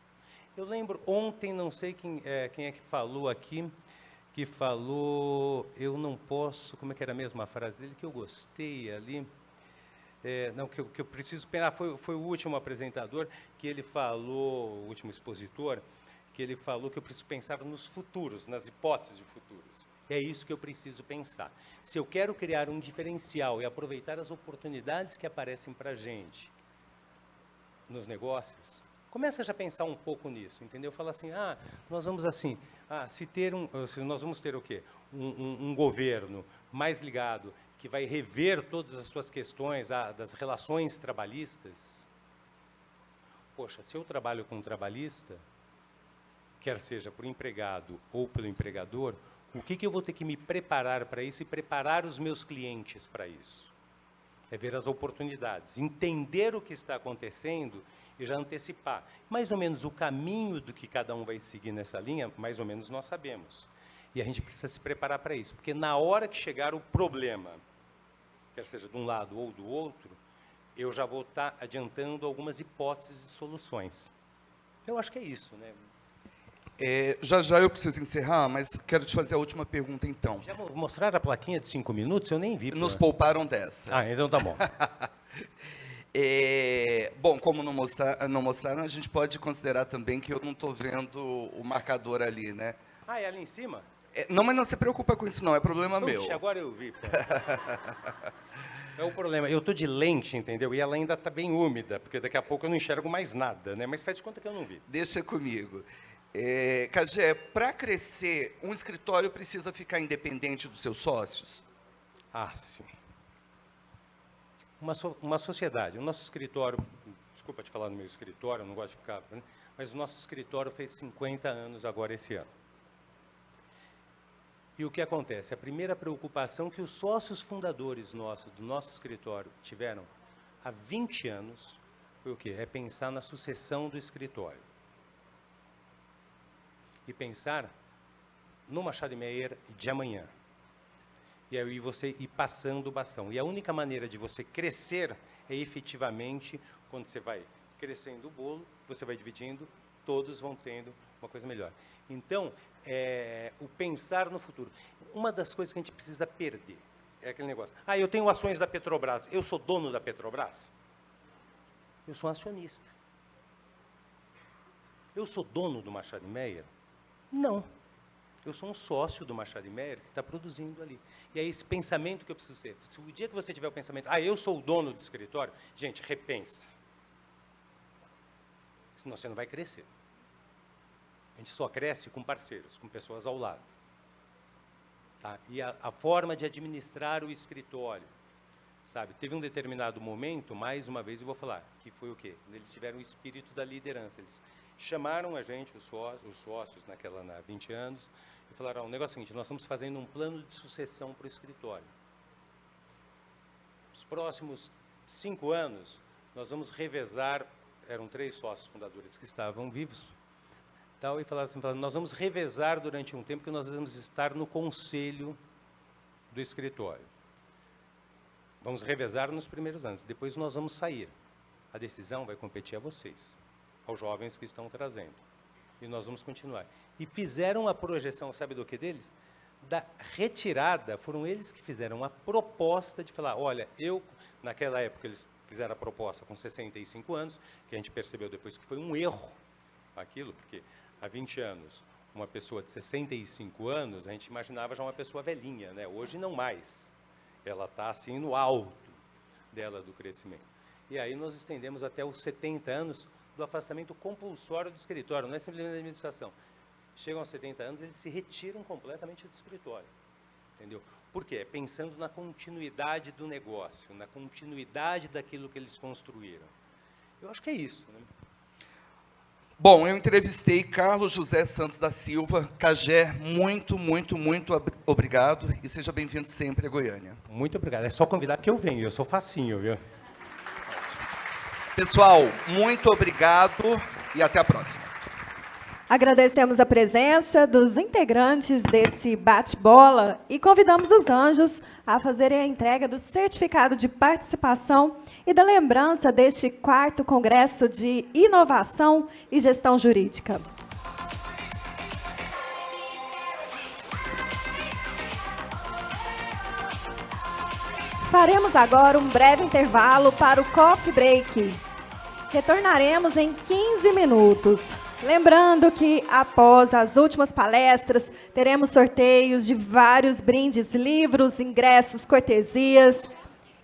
Eu lembro ontem, não sei quem é que falou aqui, que falou, eu não posso, como é que era a mesma frase dele, que eu gostei ali, não, que eu preciso pensar, foi o último apresentador, que ele falou, o último expositor, que ele falou que eu preciso pensar nos futuros, nas hipóteses de futuros. É isso que eu preciso pensar. Se eu quero criar um diferencial e aproveitar as oportunidades que aparecem para a gente nos negócios, começa já a pensar um pouco nisso, entendeu? Fala assim, nós vamos assim, se nós vamos ter o quê? Um governo mais ligado, que vai rever todas as suas questões das relações trabalhistas. Poxa, se eu trabalho com um trabalhista, quer seja por empregado ou pelo empregador, o que eu vou ter que me preparar para isso e preparar os meus clientes para isso? É ver as oportunidades, entender o que está acontecendo e já antecipar. Mais ou menos o caminho do que cada um vai seguir nessa linha, mais ou menos nós sabemos. E a gente precisa se preparar para isso, porque na hora que chegar o problema, quer seja de um lado ou do outro, eu já vou estar adiantando algumas hipóteses de soluções. Eu acho que é isso, né? Já eu preciso encerrar, mas quero te fazer a última pergunta, então. Já mostraram a plaquinha de 5 minutos? Eu nem vi. Nos pouparam dessa. Então tá bom. Bom, como não mostraram, a gente pode considerar também que eu não estou vendo o marcador ali, né? É ali em cima? Não, mas não se preocupa com isso não, é problema meu. Agora eu vi, pô. É o problema, eu estou de lente, entendeu? E ela ainda está bem úmida, porque daqui a pouco eu não enxergo mais nada, né? Mas faz de conta que eu não vi. Deixa comigo. Cagé, para crescer, um escritório precisa ficar independente dos seus sócios? Sim. Uma sociedade, o nosso escritório, desculpa te falar no meu escritório, eu não gosto de ficar, mas o nosso escritório fez 50 anos agora esse ano. E o que acontece? A primeira preocupação que os sócios fundadores do nosso escritório tiveram há 20 anos foi o quê? É pensar na sucessão do escritório. E pensar no Machado Meyer de amanhã. E aí você ir passando o bastão. E a única maneira de você crescer é efetivamente quando você vai crescendo o bolo, você vai dividindo, todos vão tendo uma coisa melhor. Então, o pensar no futuro. Uma das coisas que a gente precisa perder é aquele negócio. Eu tenho ações da Petrobras. Eu sou dono da Petrobras? Eu sou um acionista. Eu sou dono do Machado Meyer? Não. Eu sou um sócio do Machado Meyer que está produzindo ali. E é esse pensamento que eu preciso ter. Se o dia que você tiver o pensamento, eu sou o dono do escritório, gente, repensa. Senão você não vai crescer. A gente só cresce com parceiros, com pessoas ao lado. Tá? E a forma de administrar o escritório, sabe? Teve um determinado momento, mais uma vez eu vou falar, que foi o quê? Eles tiveram o espírito da liderança. Eles chamaram a gente, os sócios, há 20 anos, e falaram, o negócio é o seguinte, nós estamos fazendo um plano de sucessão para o escritório. Os próximos 5 anos, nós vamos revezar, eram 3 sócios fundadores que estavam vivos, tal, e falaram assim, nós vamos revezar durante um tempo que nós vamos estar no conselho do escritório. Vamos revezar nos primeiros anos, depois nós vamos sair. A decisão vai competir a vocês, aos jovens que estão trazendo. E nós vamos continuar. E fizeram a projeção, sabe do que deles? Da retirada, foram eles que fizeram a proposta de falar, olha, naquela época eles fizeram a proposta com 65 anos, que a gente percebeu depois que foi um erro aquilo, porque há 20 anos, uma pessoa de 65 anos, a gente imaginava já uma pessoa velhinha, né? Hoje não mais. Ela está assim no alto dela do crescimento. E aí nós estendemos até os 70 anos do afastamento compulsório do escritório, não é simplesmente da administração. Chegam aos 70 anos, eles se retiram completamente do escritório. Entendeu? Por quê? Pensando na continuidade do negócio, na continuidade daquilo que eles construíram. Eu acho que é isso, né? Bom, eu entrevistei Carlos José Santos da Silva. Cagé, muito, muito, muito obrigado e seja bem-vindo sempre a Goiânia. Muito obrigado. É só convidar que eu venho, eu sou facinho, viu? Pessoal, muito obrigado e até a próxima. Agradecemos a presença dos integrantes desse bate-bola e convidamos os anjos a fazerem a entrega do certificado de participação e da lembrança deste 4º Congresso de Inovação e Gestão Jurídica. Faremos agora um breve intervalo para o coffee break. Retornaremos em 15 minutos. Lembrando que, após as últimas palestras, teremos sorteios de vários brindes, livros, ingressos, cortesias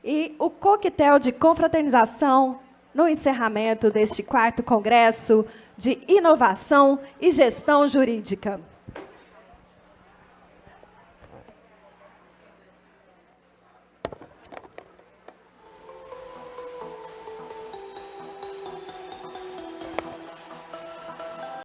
e o coquetel de confraternização no encerramento deste 4º Congresso de Inovação e Gestão Jurídica.